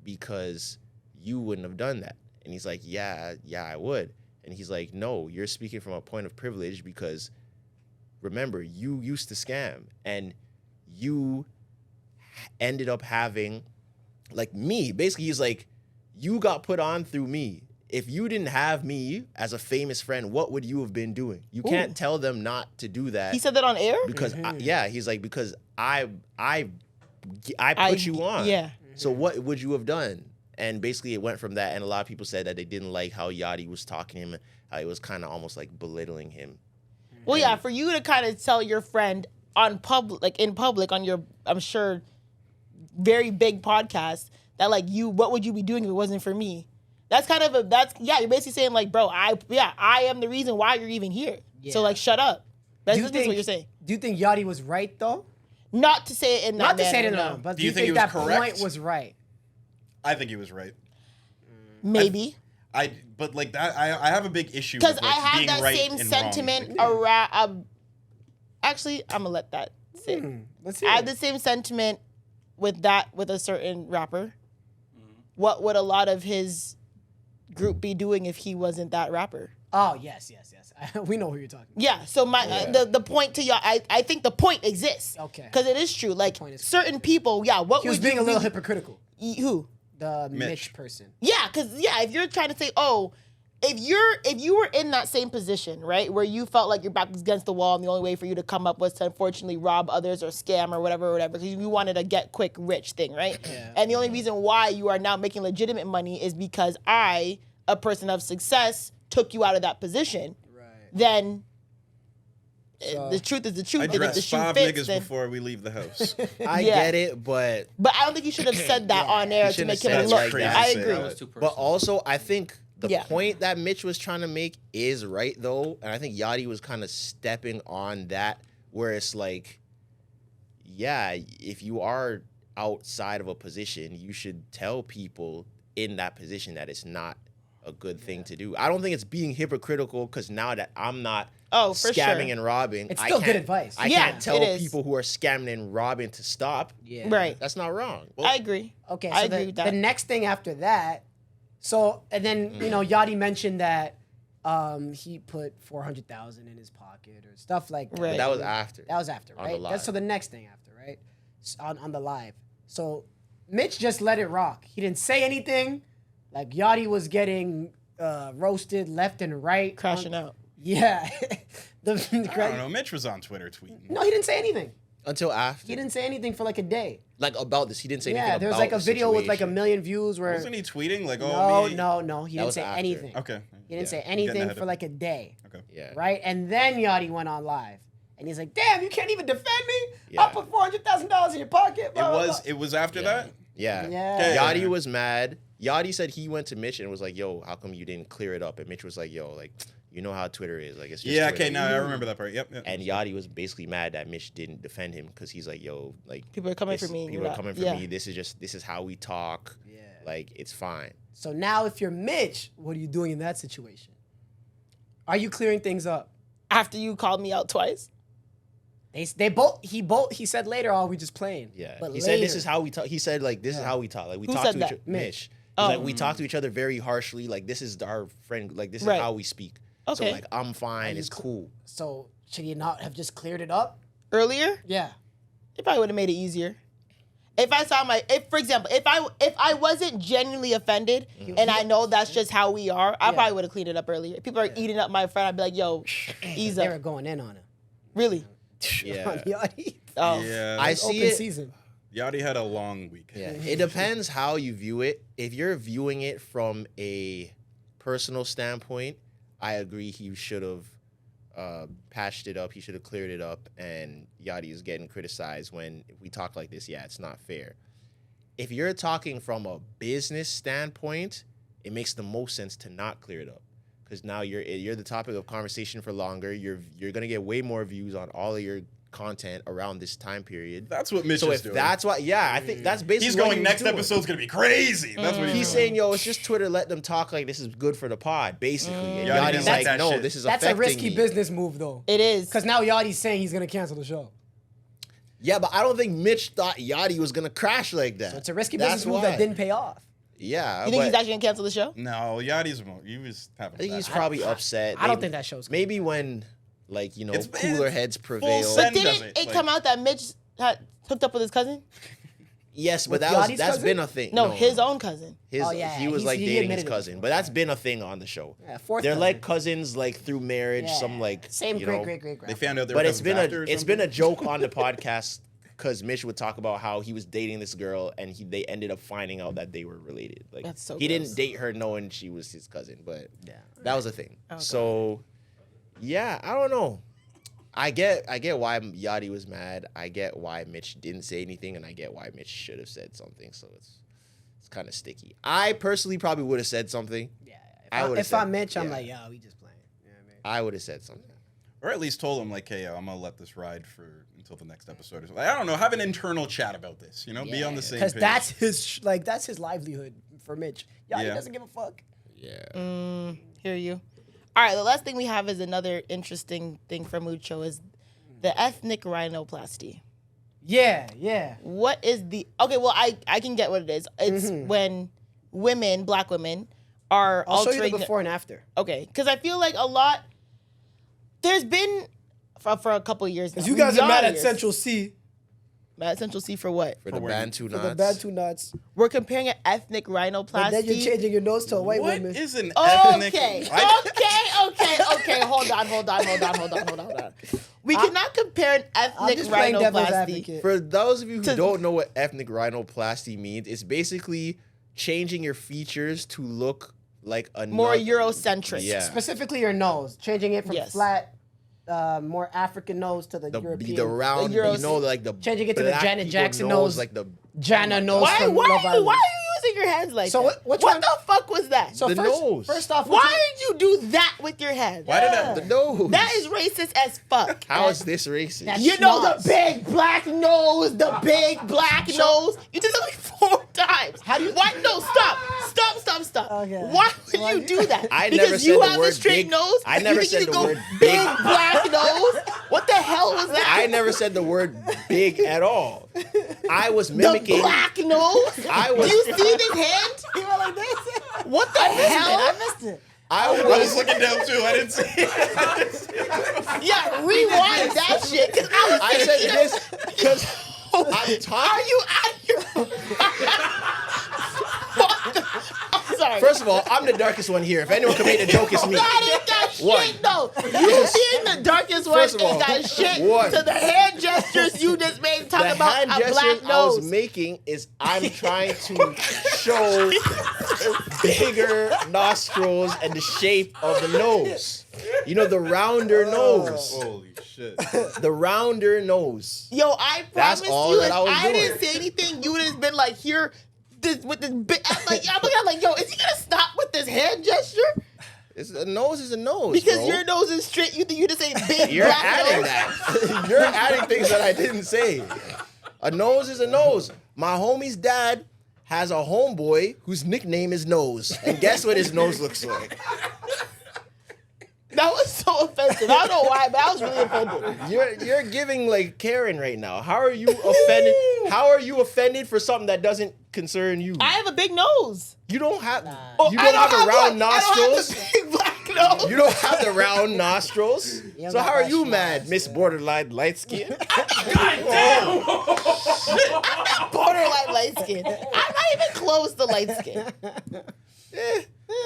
because you wouldn't have done that. And he's like, yeah, I would. And he's like, no, you're speaking from a point of privilege because remember, you used to scam and you ended up having, like me, basically he's like, you got put on through me. If you didn't have me as a famous friend, what would you have been doing? You can't tell them not to do that. He said that on air? Because he's like, because I put you on. Yeah. So what would you have done? And basically it went from that. And a lot of people said that they didn't like how Yachty was talking to him. How it was kind of almost like belittling him. Well, yeah, for you to kind of tell your friend on in public on your, I'm sure, very big podcast that like what would you be doing if it wasn't for me? That's kind of you're basically saying like, bro, I am the reason why you're even here. Yeah. So like, shut up. That's Do you what you're saying. Do you think Yachty was right though? Not to say it in that Not to say manner, it in no. no, but Do you think he was that correct? point was right? I think he was right. Maybe. But like that, I have a big issue Because with I like, have being that right same and sentiment wrong. around. Actually, I'm gonna let that sit. Let's see. I have the same sentiment with a certain rapper. What would a lot of his group be doing if he wasn't that rapper? Oh yes. We know who you're talking about. Yeah. So the point to y'all, I think the point exists. Okay. Because it is true. Like point is certain people, yeah. What He was would being you a little be- hypocritical. Who? The Mitch Mitch. person. Yeah, because if you're trying to say, oh, if you were in that same position, right, where you felt like your back was against the wall and the only way for you to come up was to unfortunately rob others or scam or whatever, because you wanted a get quick rich thing, right? Yeah. And the only reason why you are now making legitimate money is because I, a person of success, took you out of that position. Right. Then So- the truth is the truth. I And if the dress shoe 5 fits, niggas then, before we leave the house. I Yeah. get it, but but I don't think you should have said that on air to shouldn't make have him said look. it like that. I That agree. That was too personal. But also, I think the Yeah. point that Mitch was trying to make is right, though. And I think Yachty was kind of stepping on that, where it's like, yeah, if you are outside of a position, you should tell people in that position that it's not a good thing to do. I don't think it's being hypocritical because now that I'm not Oh, for scamming sure. and robbing, It's I still good can't- advice. I Yeah, can't tell it is. people who are scamming and robbing to stop. Yeah. Right. That's not wrong. I agree. Okay, so I agree with that. the next thing after that, and then Yachty mentioned that he put 400,000 in his pocket or stuff like that. Right. But that was after. That was after, On the right? live. That's so the next thing after, right? On the live. So Mitch just let it rock. He didn't say anything. Like Yachty was getting roasted left and right. Crashing out. Yeah. I don't know. Mitch was on Twitter tweeting. No, he didn't say anything. Until after. He didn't say anything for like a day. Like about this. He didn't say anything Yeah, about there was like a the video with like a situation. million views where Wasn't he tweeting like, oh, me? no, he didn't was say after. anything. Okay. He didn't say Getting anything ahead for of- like a day. Okay. Yeah. Right? And then Yachty went on live. And he's like, damn, you can't even defend me? Yeah. I put $400,000 in your pocket. Blah, blah, blah. It was after Yeah. that? Yeah. Yeah. Yachty was mad. Yachty said he went to Mitch and was like, yo, how come you didn't clear it up? And Mitch was like, yo, like, you know how Twitter is. Like, it's just Yeah, Twitter. okay, now I remember that part. Yep. And Yachty was basically mad that Mitch didn't defend him because he's like, yo, like, People are coming for me. People are coming for me. This is how we talk. Yeah. Like, it's fine. So now, if you're Mitch, what are you doing in that situation? Are you clearing things up? After you called me out twice. He said later, oh, we just playing. Yeah. But He said this is how we talk. He said, like, this is how we talk. Like, we Who talk said to that? each other. Mitch. He's Oh. like, we talk to each other very harshly. Like, this is our friend. Like, this is Right. how we speak. Okay. So, like, I'm fine. It's cool. So should he not have just cleared it up? Earlier, Yeah. it probably would have made it easier. If I saw for example, if I wasn't genuinely offended and I know that's just how we are, I probably would have cleaned it up earlier. If people are eating up my friend, I'd be like, yo, ease They up. were going in on him. Really? Yeah. Yachty. Oh. Yeah. I see Open it. season. Yachty had a long week. Yeah, it depends how you view it. If you're viewing it from a personal standpoint, I agree he should have patched it up. He should have cleared it up. And Yachty is getting criticized when we talk like this. Yeah, it's not fair. If you're talking from a business standpoint, it makes the most sense to not clear it up. Because now you're the topic of conversation for longer. You're gonna get way more views on all of your content around this time period. That's what Mitch So is if doing. that's why, yeah, I think that's basically He's what going, he was next doing. episode's going to be crazy. That's what He's he's saying, yo, it's just Twitter. Let them talk like this is good for the pod, basically. And Yachty Yachty's didn't like, like that no, shit. this is That's a affecting risky me. business move, though. It is. Because now Yachty's saying he's going to cancel the show. Yeah, but I don't think Mitch thought Yachty was gonna crash like that. So it's a risky That's business move why. that didn't pay off. Yeah, You think but he's actually gonna cancel the show? No, Yachty's he was having I think he's that. probably upset. I don't Maybe- think that show's Maybe when, like, you know, It's- cooler it's heads full prevail. send. But does didn't it, it like- come out that Mitch had hooked up with his cousin? Yes, but With that's Yachty's that's cousin? been a thing. No, his own cousin. His, Oh, yeah, he was he's- like he dating his admitted it cousin, before. but that's been a thing on the show. Yeah, fourth They're cousin. like cousins, like through marriage. Yeah. Some like Same you great, know, great, great, They great. found out they But were it's been cousins after or it's been a something? joke on the podcast because Mitch would talk about how he was dating this girl and they ended up finding out that they were related. Like That's so he gross. didn't date her knowing she was his cousin, but Yeah. that was a thing. God. So yeah, I don't know. I get why Yachty was mad. I get why Mitch didn't say anything, and I get why Mitch should have said something. So it's kind of sticky. I personally probably would have said something. Yeah. I would've If I'm said- Mitch, I'm yeah. like, yo, we just playing. You know what I mean? I would have said something. Or at least told him, like, hey, I'm going to let this ride until the next episode. Or something. I don't know. Have an internal chat about this. You know, be on the same page. Because that's his livelihood for Mitch. Yachty Yeah. doesn't give a fuck. Yeah. Hear you. All right, the last thing we have is another interesting thing for Mucho is the ethnic rhinoplasty. Yeah. What is the okay? Well, I can get what it is. It's when women, black women, are I'll show you altering. the before and after. Okay, because I feel like a lot. There's been for a couple of years. Now. Because you guys are mad at Years. Central C Mad at Central C for what? For the Bantu for knots. the Bantu nuts. We're comparing an ethnic But rhinoplasty. then you're changing your nose to a white What woman. is an ethnic... Okay, I- okay. Hold on. We cannot compare an I'm ethnic just playing devil's rhinoplasty. advocate. For those of you who To- don't know what ethnic rhinoplasty means, it's basically changing your features to look like a More nut. Eurocentric. Yeah. Specifically your nose. Changing it from Yes. flat, more African nose to the The European. round, Euros- you know, like the Changing it to the black Janet people Jackson nose. like the Jana nose Why from are Love Island. you using your hands like So that? which what one- the fuck was that? So The first, nose. First off, Why did you do that with your hands? Why did I... the nose. That is racist as fuck. How is this racist? That's- You know the Schnoz. big black nose, the big black nose. You did that like 4 times. How do you- Why? No, stop. Okay. Why would you do that? I because never said you the have a word straight big. nose. I You never think said you the can go word big big. black nose. What the hell was that? I never said the word big at all. I was the mimicking. black nose. I was- Do you see this hand? You went like this? What the hell? I missed it. I I was was. looking down, too. I didn't see it. Yeah, rewind that shit. Cause I said this because I'm Are talking. you out of your? What the- I'm sorry. First of all, I'm the darkest one here. If anyone can make the joke, it's me. That ain't got One. shit though. You being the darkest one First of all, ain't got shit one. to the hand gestures you just made talk The about hand a gestures black I was nose. making is I'm trying to show bigger nostrils and the shape of the nose. You know, the rounder nose. Holy shit. The rounder nose. Yo, I That's promise all you, that if I was I doing. didn't say anything, you would have been like, here, this with this big. I'm looking at like, yo, is he gonna stop with this hand gesture? A nose is a nose. Because bro. your nose is straight. You think you just say big You're black adding nose? that. You're adding things that I didn't say. A nose is a nose. My homie's dad has a homeboy whose nickname is Nose. And guess what his nose looks like? That was so offensive. I don't know why, but I was really offended. You're giving like Karen right now. How are you offended? How are you offended for something that doesn't concern you? I have a big nose. You don't have Oh, you I don't have a round one. I don't nostrils. have the big black nose. You don't have the round nostrils. You don't So got how are that you schnoz, mad, Miss yeah. Borderline Light Skin? Borderline light skin. I'm not even close to light skin.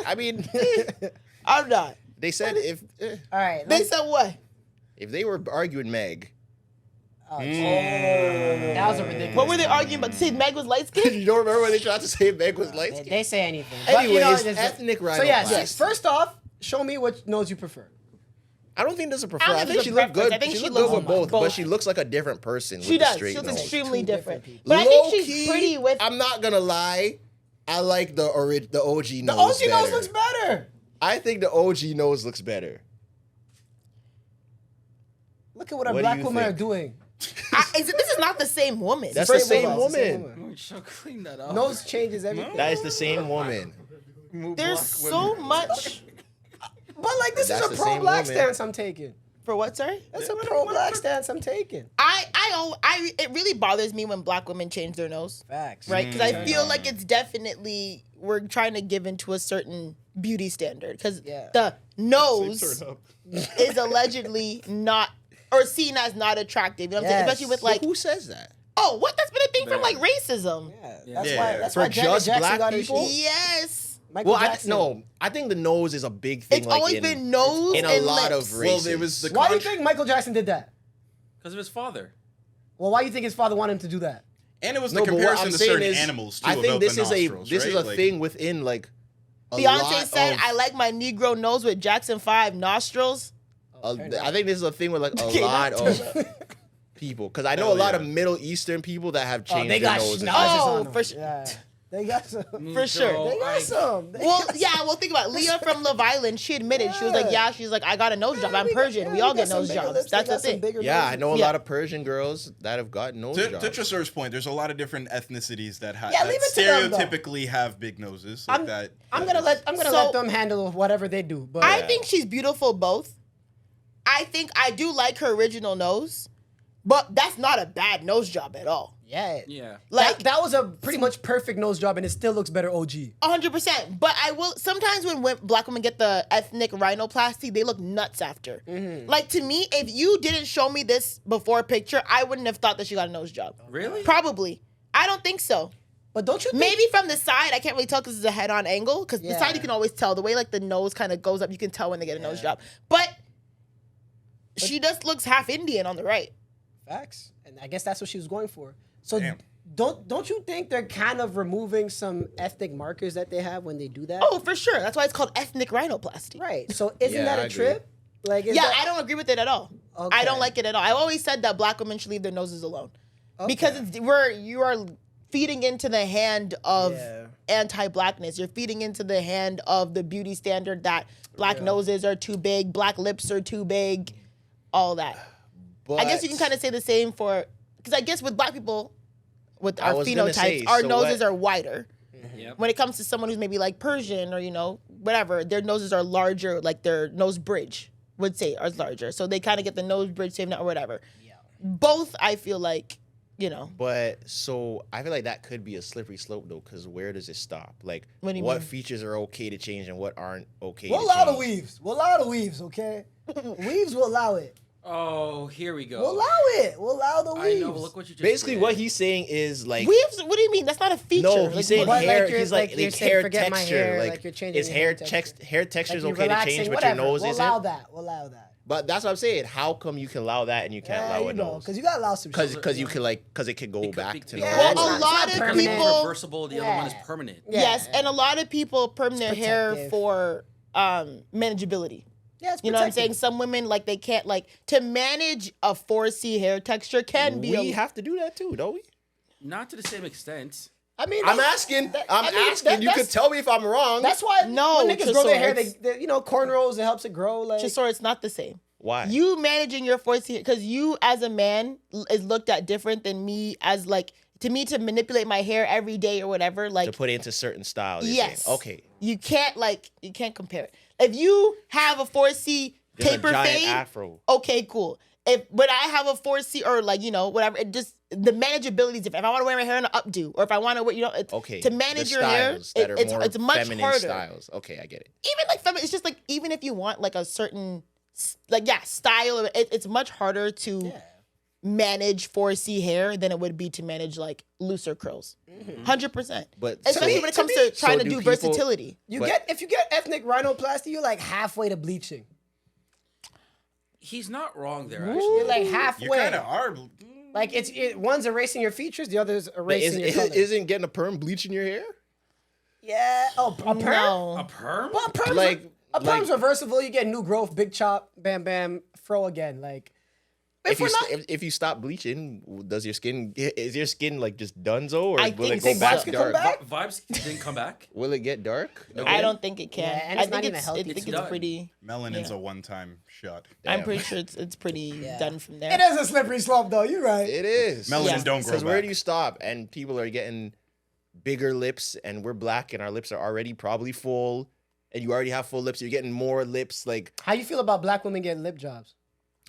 I mean, I'm not. they said All right. They said what? if they were arguing Meg, That was a ridiculous. What were they arguing about? To say Meg was light skin? you don't remember when they tried to say Meg was light They, skin? they say anything. But, Anyways, there's ethnic So yes, rhinoplasty. first off, show me what nose you prefer. I don't think there's a prefer. I don't I think think she there's a looked good. preference. I think She she looked good looks with both, but both. she looks like a different person She with the does. straight She looks nose. extremely Two different. different people. But I think she's Low-key, pretty with. I'm not gonna lie. I like the OG The nose. OG nose better. looks better. I think the OG nose looks better. Look at what our What do black you women are think? doing. This is not the same woman. That's the Straight same woman. woman. She'll clean that up. Nose changes everything. That is the same woman. There's so much. But like this That's is the a same pro-black woman. stance I'm taking. For what, sorry? That's a pro-black stance I'm taking. It really bothers me when black women change their nose. Facts. Right? Because I feel like it's definitely, we're trying to give into a certain beauty standard. Because Yeah. the nose is allegedly not, or seen as not attractive. You know what I'm saying? Yes. Especially with like, Who says that? oh, what? That's been a thing from like racism. Yeah. That's Yeah. why. That's For why Janet just Jackson black got her people? shit. Yes. Michael Well, Jackson. I think the nose is a big thing. It's like always in, been nose in a and lot lips. of races. Well, there was the Why do you think Michael Jackson did that? Because of his father. Well, why do you think his father wanted him to do that? and it was No, the but what comparison I'm to saying certain is, animals too. I think about this the is nostrils, this is right? a Like, thing within like. A Beyonce lot said, of- I like my Negro nose with Jackson 5 nostrils. I think this is a thing with like a Okay, lot that's of people, because I know Hell a lot yeah. of Middle Eastern people that have changed they their got noses. schnozzes Oh, on them. for sure. Yeah. They got some. For sure. They got some. They Well, got yeah, some. well, think about it. Leah from Love Island. She admitted, she was like, Yeah. she's like, I got a nose job. Yeah, I'm we got- Persian. yeah, We all got get some nose bigger jobs. lips, That's they the got some thing. bigger Yeah, I noses. know a Yeah. lot of Persian girls that have got nose To jobs. Trisser's point, there's a lot of different ethnicities that, Yeah, that leave it to them, though. stereotypically have big noses. Like that. I'm gonna let So- them handle whatever they do. But I think she's beautiful both. I think I do like her original nose, but that's not a bad nose job at all. yeah, Yeah. Like, that was a pretty much perfect nose job, and it still looks better. OG. 100%. But I will, sometimes when black women get the ethnic rhinoplasty, they look nuts after. Like, to me, if you didn't show me this before picture, I wouldn't have thought that she got a nose job. Really? Probably. I don't think so. But don't you think? Maybe from the side, I can't really tell because it's a head-on angle. Because the Yeah. side you can always tell. The way like the nose kind of goes up, you can tell when they get a nose job. But she just looks half Indian on the right. Facts, and I guess that's what she was going for. So Damn. don't you think they're kind of removing some ethnic markers that they have when they do that? Oh, for sure. That's why it's called ethnic rhinoplasty. right. So isn't Yeah, that I a agree. trip? Like, is Yeah, that, I don't agree with it at all. I Okay. don't like it at all. I've always said that black women should leave their noses alone Okay. because you are feeding into the hand of Yeah. anti-blackness. You're feeding into the hand of the beauty standard that black noses are too big, black lips are too big, all that. But I guess you can kind of say the same for, because I guess with black people, with I our was gonna phenotypes, say, our so noses what- are wider. Yep. When it comes to someone who's maybe like Persian or, whatever, their noses are larger, like their nose bridge would say are larger. So they kind of get the nose bridge saved or whatever. Both, I feel like, But so I feel like that could be a slippery slope though, because where does it stop? Like, What do you what mean? features are okay to change and what aren't okay? We'll to allow the change? weaves. We'll allow the weaves. Okay. Weaves will allow it. Oh, here we go. We'll allow it. We'll allow the I weaves. know. Look what you just Basically, did. what he's saying is like. weaves, what do you mean? That's not a feature. No, Like, he's saying But like hair. you're- he's like, like you're like saying, hair forget my texture. hair, like like you're changing is your hair hair texture. hair texture is Like okay you're to change, relaxing, but whatever. your nose we'll isn't. allow that. We'll allow that. But that's what I'm saying. How come you can allow that and you can't allow a nose? because you gotta allow some shit. Because you can because it could go back to Yeah, Well, it's a not- lot it's of not One is permanent. people. reversible, the other one is permanent. Yeah. Yes, and a lot of people perm their hair protective. for manageability. Yeah, it's You know what I'm protective. saying? Some women like they can't like to manage a 4C hair texture can be we a, have to do that too, don't we? Not to the same extent. I mean, I'm that's- asking. that- I'm I mean, asking. You could that's- tell me if I'm wrong. That's why No, when niggas grow their hair, Tresor, they cornrows, it helps it grow. Like, just so it's not the same. Why. You managing your 4C because you as a man is looked at different than me as like to me to manipulate my hair every day or whatever. Like to put it into certain styles. you're yes, saying. Okay. You can't compare it. If you have a 4C There's taper a giant fade, afro. okay, cool. When I have a 4C or like, whatever, it just, the manageability is different. If I want to wear my hair in an updo or if I want to wear, it's, Okay. to manage the your hair, styles that are more it's much feminine harder. styles. Okay, I get it. Even like feminine, it's just like, even if you want like a certain, style, it's much harder to manage 4C hair than it would be to manage like looser curls. 100%. But Especially so- when it comes to trying so to do people- versatility. if you get ethnic rhinoplasty, you're like halfway to bleaching. He's not wrong there, actually. You're like halfway. You kind of are. Like one's erasing your features, the other's erasing your color. Isn't getting a perm bleaching your hair? Yeah. Oh, a perm. No. A perm? Well, a perm's, Like- a perm's like- reversible. You get new growth, big chop, bam, bam, fro again. Like, If you we're not- if you stop bleaching, is your skin like just donezo or I will think it go so. back Vibes can come dark? back? Vibes didn't come back. Will it get dark? I don't think it can. Yeah, and I it's not think even healthy. I think It's it's done. pretty. Melanin's Yeah. a one-time shot. I'm Damn. pretty sure it's pretty done from there. it is a slippery slope, though. You're right. It is. Melanin Yeah. don't grow Because where back. do you stop? And people are getting bigger lips, and we're black, and our lips are already probably full, and you already have full lips. You're getting more lips. Like How you feel about black women getting lip jobs?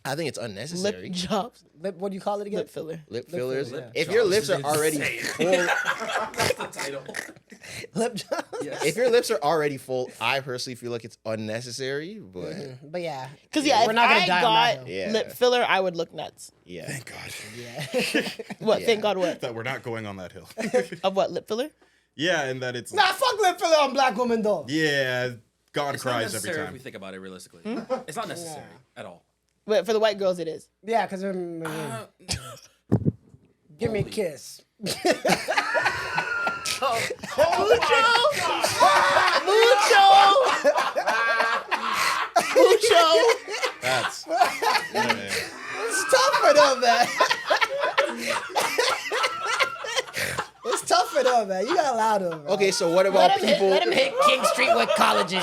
I think it's unnecessary. Lip jobs, Lip, what do you call it again? lip filler. Lip fillers. fillers, If yeah. your Jobs lips is are already insane. full, That's the title. Lip jobs. Yes. if your lips are already full, I personally feel like it's unnecessary. But But yeah. Because We're if not gonna I die on got that hill. Yeah. lip filler, I would look nuts. yeah, Thank God What? Yeah. Thank God. What? that we're not going on that hill. Of what? Lip filler? Yeah, and that it's Nah, fuck lip filler on black women, though. yeah. God It's not cries every necessary if time. we think about it realistically. It's not necessary at all. But for the white girls, it is. Yeah, because give me a kiss. Mucho. That's It's tough for them, man. It's tough for them, man. You gotta allow them. Bro. Okay, so what about people? Let him hit King Street with collagen.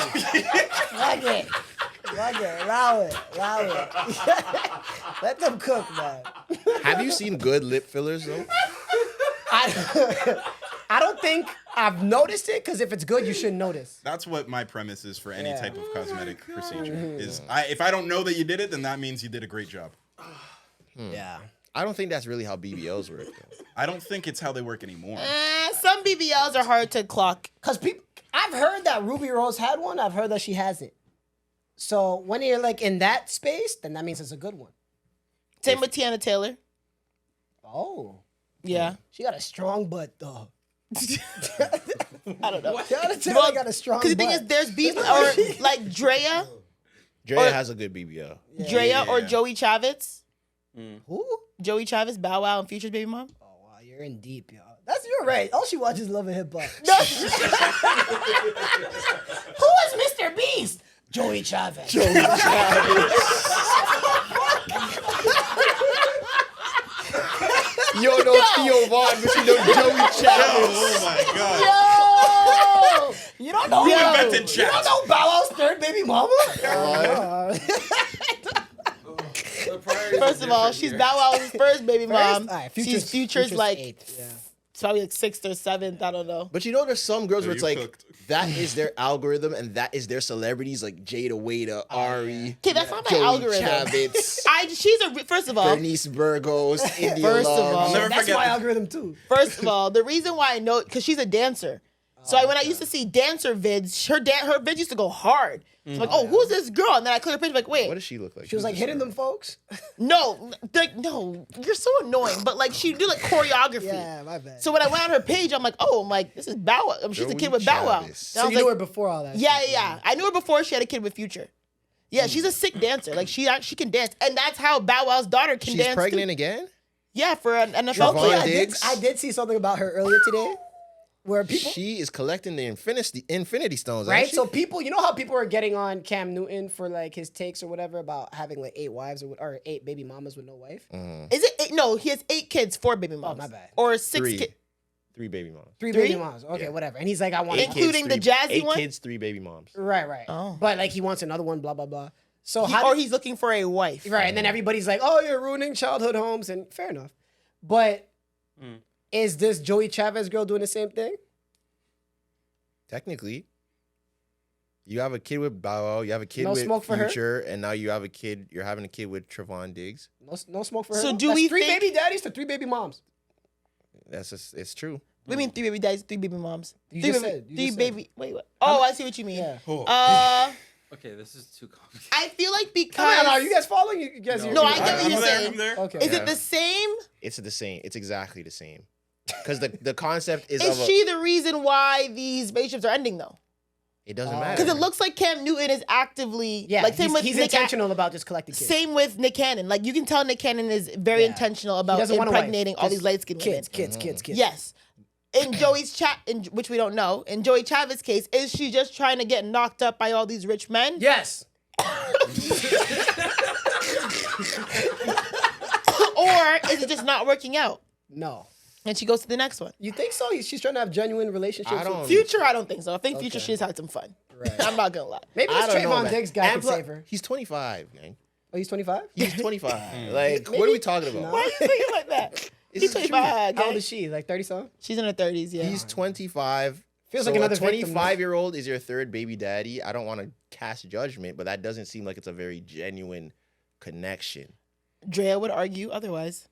Like it. Like it. Allow it. Allow it. Let them cook, man. Have you seen good lip fillers though? I don't think I've noticed it, because if it's good, you shouldn't notice. That's what my premise is for any Yeah. type of cosmetic procedure. Is if I don't know that you did it, then that means you did a great job. Yeah. I don't think that's really how BBLs work. Though. I don't think it's how they work anymore. Some BBLs are hard to clock. Because people, I've heard that Ruby Rose had one. I've heard that she hasn't. So when you're like in that space, then that means it's a good one. Same with Tiana Taylor. Oh. Yeah. She got a strong butt, though. I don't know. Tiana Taylor got a strong butt. Because the thing is, there's BBL, or like Drea, Drea Or- has a good BBL. Drea or Yeah. Joey Chavez. Who? Joey Chavez, Bow Wow, and Future's baby mom. Oh, wow, you're in deep, y'all. You're right. All she watches is Love and Hip Hop. No. Who is Mr. Beast? Joey Chavez. You don't know Theo Vaughn, but you know Joey Chavez. Oh my god. Yo! You don't know Yo. Who invented You chat? don't know Bow Wow's third baby mama? First of all, she's Bow Wow's first baby mom. All right, She's Future's like eighth. Yeah. it's probably like 6th or 7th. I don't know. But you know, there's some girls So where it's you like cooked. that is their algorithm and that is their celebrities, like Jada Waiter, Ari, Okay, that's not my Joey algorithm. Chavez, First of all, Bernice Burgos, India First of Love. all- I'll never That's forget. my algorithm, too. First of all, the reason why I know, because she's a dancer. So when I used to see dancer vids, her vids used to go hard. So I'm like, oh, who's this girl? And then I click her page, like, wait, What does she look like? She was like hitting them folks. no, like, no, you're so annoying. But like, she do like choreography. Yeah, my bad. So when I went on her page, I'm like, oh, I'm like, this is Bow Wow. She's a Joey kid with Bow Wow. Chavez. And I So was you knew like, her before all that. yeah, shit. yeah. I knew her before she had a kid with Future. Yeah, she's a sick dancer. Like she can dance, and that's how Bow Wow's daughter can She's dance. pregnant too. again? Yeah, for an NFL Trevon player. Diggs? I did see something about her earlier today, where people. She is collecting the Infinity Stones, Right, ain't she? so people, you know how people are getting on Cam Newton for like his takes or whatever about having like 8 wives or 8 baby mamas with no wife. Is it 8? No, he has 8 kids, 4 baby moms. my bad. Or 6 Three. kids, 3 baby moms. 3 Three? baby mamas. Okay, whatever. And he's like, I want Eight one. kids. Including the jazzy 8 one? kids, 3 baby moms. Right. Oh. But like he wants another one. Blah blah blah. So or he's looking for a wife. right, and then everybody's like, oh, you're ruining childhood homes, and fair enough. But is this Joey Chavez girl doing the same thing? Technically. You have a kid with Bow Wow, you have a kid No with smoke for her? Future, and now you're having a kid with Trevon Diggs. No smoke for her. So though? do That's we 3 think- baby daddies to 3 baby moms? It's true. We mean 3 baby daddies, 3 baby moms. You 3 just baby, said- you 3 just said. baby. Wait, what? Oh, I see what you mean. Yeah. Okay, this is too complicated. I feel like because Come on, are you guys following? You guys? No, I get what you're I'm saying. There, I'm there. Okay. is it the same? It's the same. It's exactly the same. Because the concept is Is she the reason why these spaceships are ending though? it doesn't matter. Because it looks like Cam Newton is actively Yeah, like same with he's Nick intentional about just collecting kids. Same with Nick Cannon. Like you can tell Nick Cannon is very Yeah. intentional He about doesn't want a wife, impregnating all just these light skinned women. kids. Yes. In Joey's in which we don't know, in Joey Chavez's case, is she just trying to get knocked up by all these rich men? Yes. Or is it just not working out? No. And she goes to the next one. You think so? She's trying to have genuine relationships. I don't- With Future, I don't think so. I think Future Okay. she's had some fun. Right. I'm not gonna lie. Maybe I this don't know, Trayvon man. Diggs guy And could plus, save her. He's 25, gang. Oh, he's 25? He's 25. Like, what are we talking about? Why are you thinking like that? It's He's the truth. 25. How old gang. is she? Like 30 something? She's in her 30s, yeah. He's 25. Feels So like another a victim. 25-year-old is your third baby daddy. I don't want to cast judgment, but that doesn't seem like it's a very genuine connection. Drea would argue otherwise.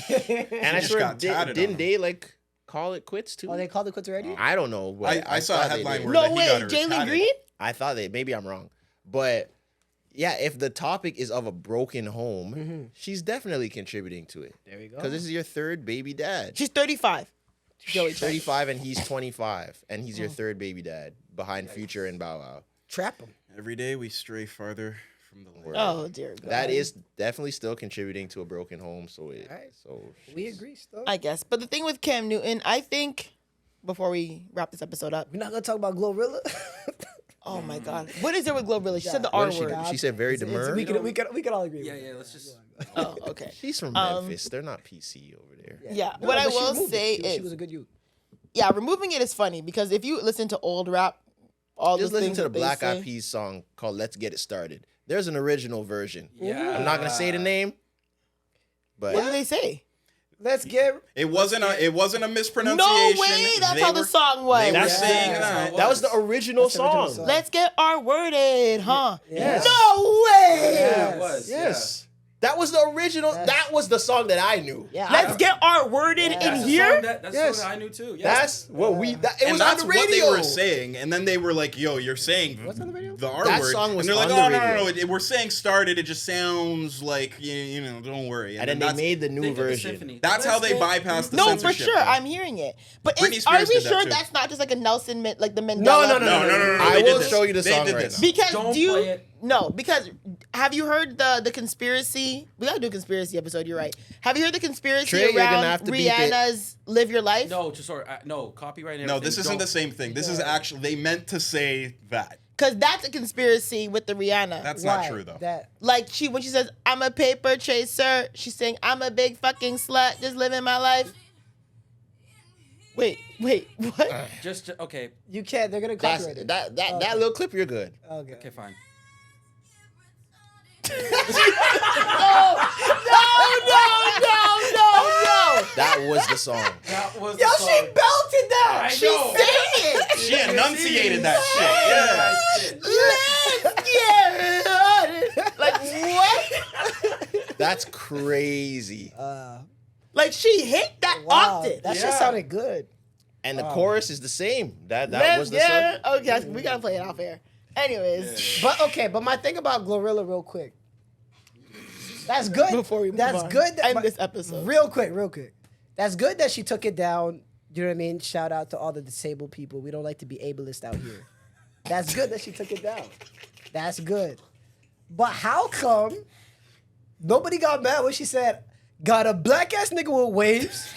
And I just swear, got tatted on didn't him. they like call it quits too? Oh, they called it quits already? I don't know. But I saw a thought they headline did. where No that he got way, her Jalen tatted. Green? I thought they. Maybe I'm wrong, but yeah, if the topic is of a broken home, she's definitely contributing to it. There we go. Because this is your third baby dad. She's 35. Joey Chavez. 35 and he's 25, and he's your third baby dad behind Future and Bow Wow. Trap him. Every day we stray farther from the light. Oh, dear God. That is definitely still contributing to a broken home. So it. Alright. So We agree still. I guess. But the thing with Cam Newton, I think, before we wrap this episode up, We're not going to talk about Glorilla? oh my God. What is it with Glorilla? She said the what R did she word. do? She said very demure. we could all agree. Yeah, with yeah. that. Let's just. Oh, okay. She's from Memphis. They're not PC over there. Yeah. No, What I but she will removed it. say She is, was a good youth. yeah, removing it is funny because if you listen to old rap, all Just the listen things to the that they Black say- Eyed Peas song called "Let's Get It Started." There's an original version. Yeah. I'm not gonna say the name, but What do they say? Let's get. It wasn't a No mispronunciation. way. That's They how the were- song was. They were That's- saying Yeah. that. that was the original That's the original song. song. Let's get our worded, huh? Yes. No way. Yeah, it was. Yes, that was the original. Yes. That was the song that I knew. Yeah. Let's get our worded Yeah. in That's here. That's the Yes. song that I knew too. Yes. That's what we. That, it And was that's on the radio. what they were saying, and then they were like, "Yo, you're saying What's on the radio? the R That word," song was and they're like, on "Oh the no, radio. we're saying started. It just sounds like you know, don't worry." And then they that's- made the new Think of the version. symphony. That's how they Let's get- bypassed the No, for censorship sure. thing. I'm hearing it. But Britney are Spears we did that sure too. that's not just like a Nelson, like the Mandela? No. No, I they did will this. show you the They song did right this. now. Because Don't do you? play it. No, because have you heard the conspiracy? We gotta do a conspiracy episode. You're right. Have you heard the conspiracy Trey, you're gonna around have to beep it. Rihanna's "Live Your Life"? No, just sorry. No, copyright. And No, everything. this isn't Don't- the same thing. This is actually they meant to say that. Because that's a conspiracy with the Rihanna. That's Why? not true though. That. Like when she says "I'm a paper chaser," she's saying "I'm a big fucking slut, just living my life." Wait, what? Just okay. You can't. They're gonna That's, copyright it. that little clip, you're good. Okay. Okay, fine. No. That was the song. That was Yo, she belted that. I She know. sang it. She enunciated that shit. Yeah. Let's get it. Like what? That's crazy. Like she hit that Wow, octave. that shit Yeah. sounded good. And the chorus is the same. That Let's was the get song. it. Okay, we gotta play it off air. Anyways, But my thing about Glorilla, real quick. That's good. Before we move That's on. good. End but- this episode. Real quick. That's good that she took it down. You know what I mean? Shout out to all the disabled people. We don't like to be ableist out here. That's good that she took it down. That's good. But how come nobody got mad when she said, got a black ass nigga with waves?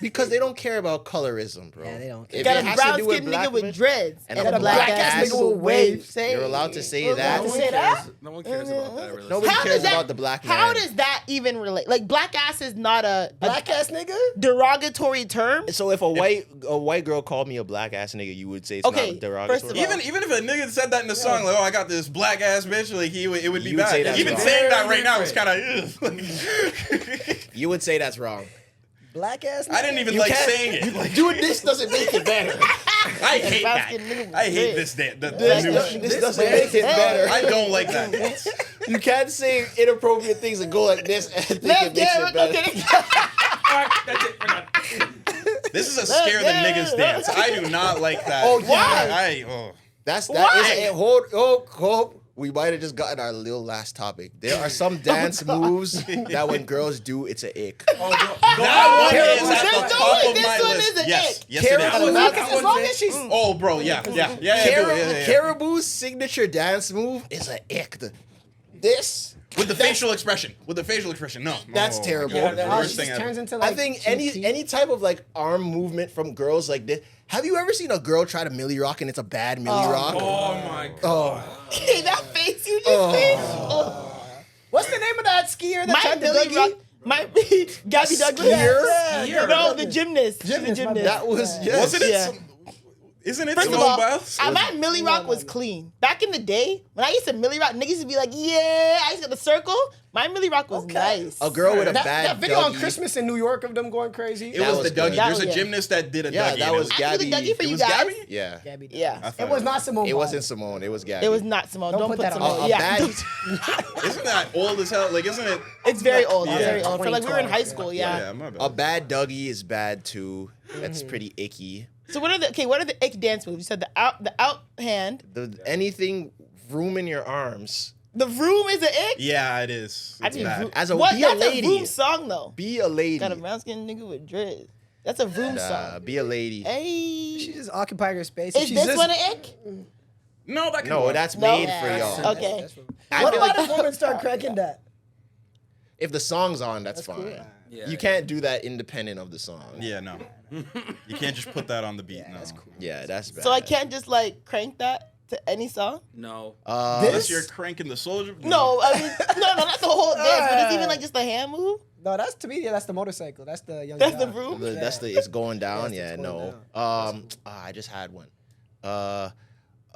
Because they don't care about colorism, bro. Yeah, they don't care. If Got it a has to brown do with skinned black nigga with men- dreads and and a a black black ass ass nigga with waves. You're allowed to say that. allowed to say that? No one cares about that. Really. Nobody How cares does that? about the black man. How does that even relate? Like black ass is not a Black ass nigga? derogatory term. So if a white girl called me a black ass nigga, you would say it's Okay, not derogatory. first of all- Even if a nigga said that in the song, like, oh, I got this black ass bitch, like it would be You would bad. say that's Even wrong. saying that Very right now is kind different. of. You would say that's wrong. Black ass nigga? I didn't even You like can't- saying it. Doing this doesn't make it better. I hate brown that. skinned nigga with I hate dreads. this. The This new doesn't make it better. I don't like that. You can't say inappropriate things and go like this and think Let's it makes get it better. okay. All right, that's it. We're done. This is a scare the niggas dance. I do not like that. Oh, yeah. I That Why? is hold. We might have just gotten our little last topic. There are some dance moves that when girls do, it's an ick. that one is This at the one- top of this my one list. is an Yes, ick. yes it is. As long as she's... Oh, bro, yeah. Karrahboo's signature dance move is an ick. This With the facial expression. No. That's Oh, my terrible. God. Yeah, Oh, Worst she thing just ever. turns into like... I think cheap. any type of like arm movement from girls like this. Have you ever seen a girl try to milli rock and it's a bad milli rock? Oh my god. Oh, Hey, that face you just made. Oh. What's the name of that skier that My tried to Billy Dougie? Rock. My Gabby Douglas. Skier? No, the gymnast. She's the Gymnast, my gymnast. that was yes. Wasn't it? Yeah. Isn't it First of Simone all, Biles? my Millie Rock was clean. Back in the day, when I used to Millie Rock, niggas used to be like, yeah, I used to get the circle. My Millie Rock was nice. A girl with a That bad video on Dougie. Christmas in New York of them going crazy. It That was was the Dougie. good. There's That a was- gymnast that did a Yeah, Dougie. that and was I did the Gabby. Dougie for It you was guys. Gabby? Yeah, Gabby did. Yeah. I It was not Simone it Biles. wasn't Simone. It was Gabby. It was not Simone. Don't Don't, put put that on. Simone. a Yeah. bad. Isn't that old as hell? Like, isn't it? It's very old. Yeah. Very old. For like we were in 2012, high school. Yeah. Yeah, my bad. A bad Dougie is bad too. That's pretty icky. So what are the ick dance moves? You said the out hand. Anything room in your arms. The room is an ick. Yeah, it is. It's bad. As a What? be a That's lady. a room song though. Be a lady. Got a brown skinned nigga with dreads. That's a room song. Be a lady. Hey. She's just occupying her space. Is She's this just, one an ick? No, that can No, work. that's No. made for y'all. Okay. I What feel about like if women start cracking that? if the song's on, that's fine. cool. Yeah. You can't do that independent of the song. Yeah, no. You can't just put that on the beat. No. that's cool. Yeah, that's bad. So I can't just like crank that to any song? No. Unless you're cranking the soldier. No, I mean, no, not the whole dance, but it's even like just a hand move. No, that's to me. Yeah, that's the motorcycle. That's the young. That's the guy. room. That's the it's going down. Yes, Yeah, it's no. going I just had one.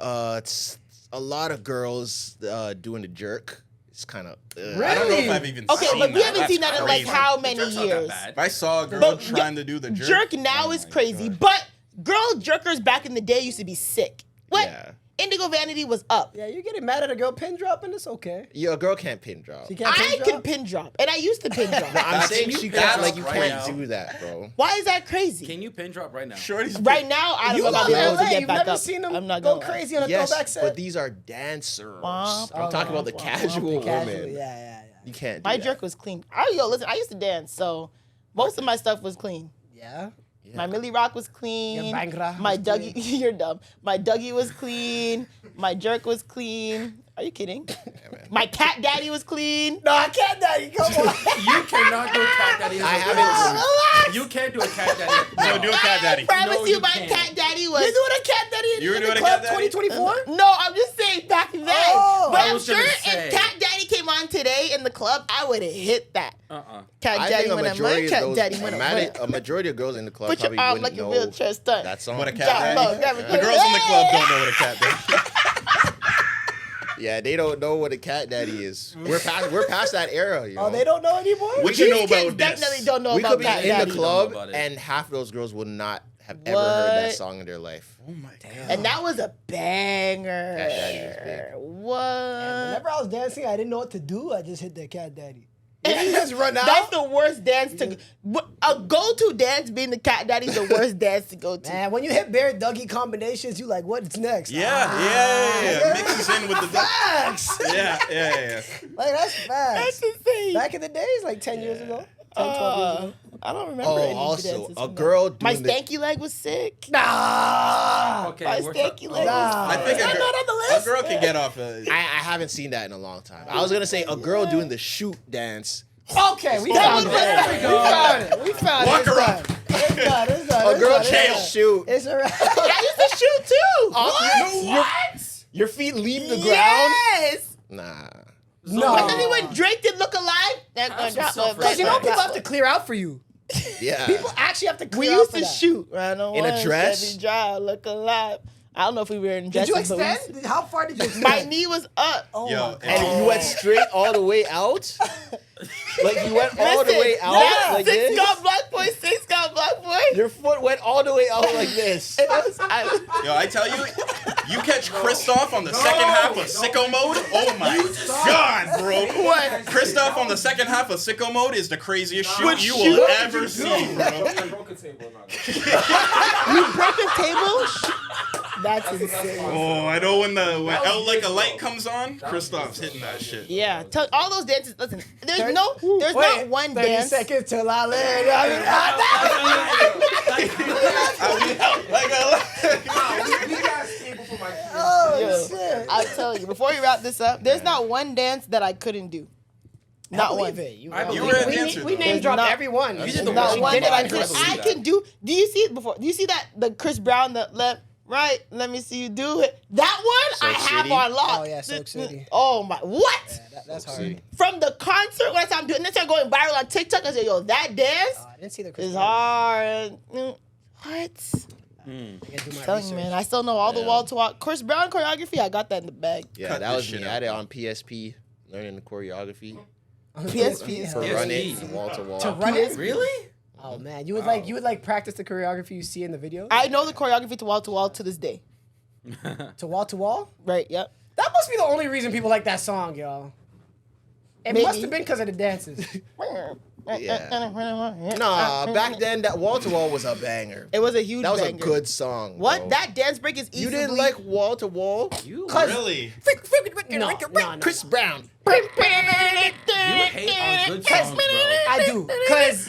It's a lot of girls doing the jerk. It's kind of. I don't know if I've even Okay, seen but we that. haven't That's seen that in like crazy. how many Jerk's not that years? bad. If I saw a girl But trying to do the jerk. Jerk now oh is my crazy, God. but girl jerkers back in the day used to be sick. What? Yeah. Indigo Vanity was up. Yeah, you getting mad at a girl pin dropping? It's okay. Yeah, a girl can't pin drop. She can't pin I drop? can pin drop, and I used to pin drop. I'm That's- saying can she you can't. pin Like you drop can't right now? do that, bro. Why is that crazy? Can you pin drop right now? Shorty's Right now, I don't You know if I'll love be able to LA. get You've back never up. seen them I'm not go gonna crazy on a Yes, throwback set. but these are dancers. Womp, I'm talking about the casual Casual, woman. yeah. You can't. Do My that. jerk was clean. Listen, I used to dance, so most of my stuff was clean. Yeah. My Millie Rock was clean. Your Bangra My was Dougie, you're dumb. My Dougie was clean. My jerk was clean. Are you kidding? My cat daddy was clean. No, I can't daddy. Come on. You cannot do a cat daddy. I haven't. You can't do a cat daddy. No, do a cat daddy. I promise No, you, you my can't. cat daddy was. You doing a cat daddy in, You were in doing the a club cat daddy? 2024? No, I'm just saying back then. Oh. But I I'm was sure gonna if say. Cat Daddy came on today in the club, I would have hit that. Cat I Daddy think a when I'm majority Cat of Daddy those, when I'm a majority of girls in the club Put your probably arm wouldn't like a know wheelchair stunt. that song. What a cat Drop daddy. low, grab it The girls in the club don't know what a cat daddy. Yeah, they don't know what a cat daddy is. We're past that era. You know? Oh, they don't know anymore? What you These know kids about this? definitely don't know We about could be Cat in Daddy. the club, about it. and half of those girls would not have ever heard that What? song in their life. Oh my God. And that was a banger. Cat Daddy was big. What? Whenever I was dancing, I didn't know what to do. I just hit the cat daddy. You just run out. That's the worst dance to a go-to dance. Being the Cat Daddy is the worst dance to go to. Man, when you hit Bear Dougie combinations, you like, what's next? Yeah. Mixes in with the Facts. Yeah. Like, that's facts. That's insane. Back in the days, like 10 years ago. 10, 12 years ago. I don't remember. Oh, any also, dances a from girl that. My doing the- stanky leg was sick. Nah. Okay, My we're stanky leg. Nah. Was I think Is that not on the a list? girl can get off. I haven't seen that in a long time. I was gonna say a girl doing the shoot dance. Okay, we That found was it. better. We found it. We found it. Lock It's her done. up. It's done. It's done. A It's girl done. It's can't done. shoot. It's alright. I used to shoot too. Your feet leave the ground. Yes. Nah. No. And then when Drake did Look Alive, that's Have some drop self-respect. Because you know people have to clear out for you. Yeah. People actually have to clear We out used for to that. shoot. I don't In a want dress? Chevy Drive, Look Alive. I don't know if we were in Did dresses. you but we used extend? How far did you extend? My knee was up. Oh Yo, my and God. And you went straight all the way out? Like you went all the way out that like six this? got black boy, six got black boy. Your foot went all the way out like this. It was, I, Yo, I tell you, you catch Kristoff on the second half of Sicko Mode. Oh my God, bro! What? Kristoff on the second half of Sicko Mode is the craziest shoot What you shoot? will ever see, bro. I broke a table. you broke a table? That's insane. Oh, I know when Out Like a Light comes on, Kristoff's hitting that shit. Yeah, tell all those dances. Listen, there's Wait, not one 30 dance. seconds till I land. Like a We got a table for my kids. Oh, Yo, shit. I'll tell you before we wrap this up. There's not one dance that I couldn't do. Not one. You were a dancer. We though. name dropped not- everyone. You did the Not worst one thing that I ever. could. I can do. Do you see it before? Do you see that the Chris Brown the left right? Let me see you do it. That one I Soak have City? on lock. Oh, yeah, Soak City. Oh my, what? Yeah, that's hard. See. From the concert when I'm doing this, I'm going viral on TikTok. I say, yo, that dance Oh, I didn't see the Chris is Brown. hard. What? I gotta do my Telling you, research. man, I still know all the Yeah. wall to wall. Chris Brown choreography, I got that in the bag. Yeah, Cut that this was shit me. out, I had it bro. on PSP, learning the choreography PSP. for PSP. running wall to wall. To run it? Really? Oh man, you would like practice the choreography you see in the video I know the choreography to wall to this day. to wall. Right? Yep. That must be the only reason people like that song, y'all. It Maybe. must have been because of the dances. Yeah. Nah, back then that wall to wall was a banger. It was a huge That was banger. a good song. What? bro. That dance break is easily. You didn't like wall to wall? You Really? No. Chris Brown. you hate on good songs, bro. I do, cause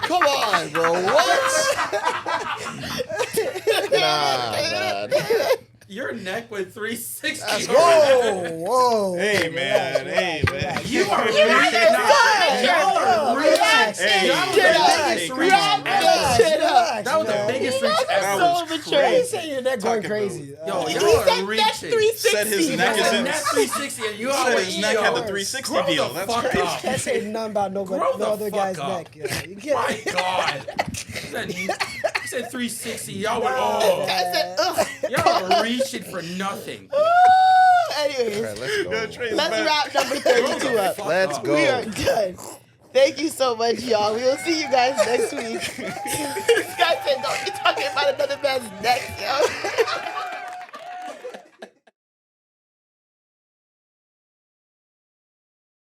Come on, bro. What? Nah, man. Your neck went 360. whoa. Hey man, hey man. You are Relax. Hey, Relax. relax. Relax. That was the biggest reach That ever. was so I mature. ain't saying your neck going Talking crazy. Yo, He you said are that's reaching. 360. Said his neck is in. Net 360 and you Said are his neck had the 360 Grow deal. the That's fuck crazy. up. Can't say nothing about Grow no the other fuck guy's up. neck. Yeah, you get My it. God. You said 360. Y'all went, oh. I said, ugh. Y'all are reaching for nothing. Anyways, All right, let's go. Yo, Trey's let's back. wrap number Grow 32 the up. fuck Let's up. go. We are done. Thank you so much, y'all. We will see you guys next week. This guy said, don't be talking about another man's neck, yo.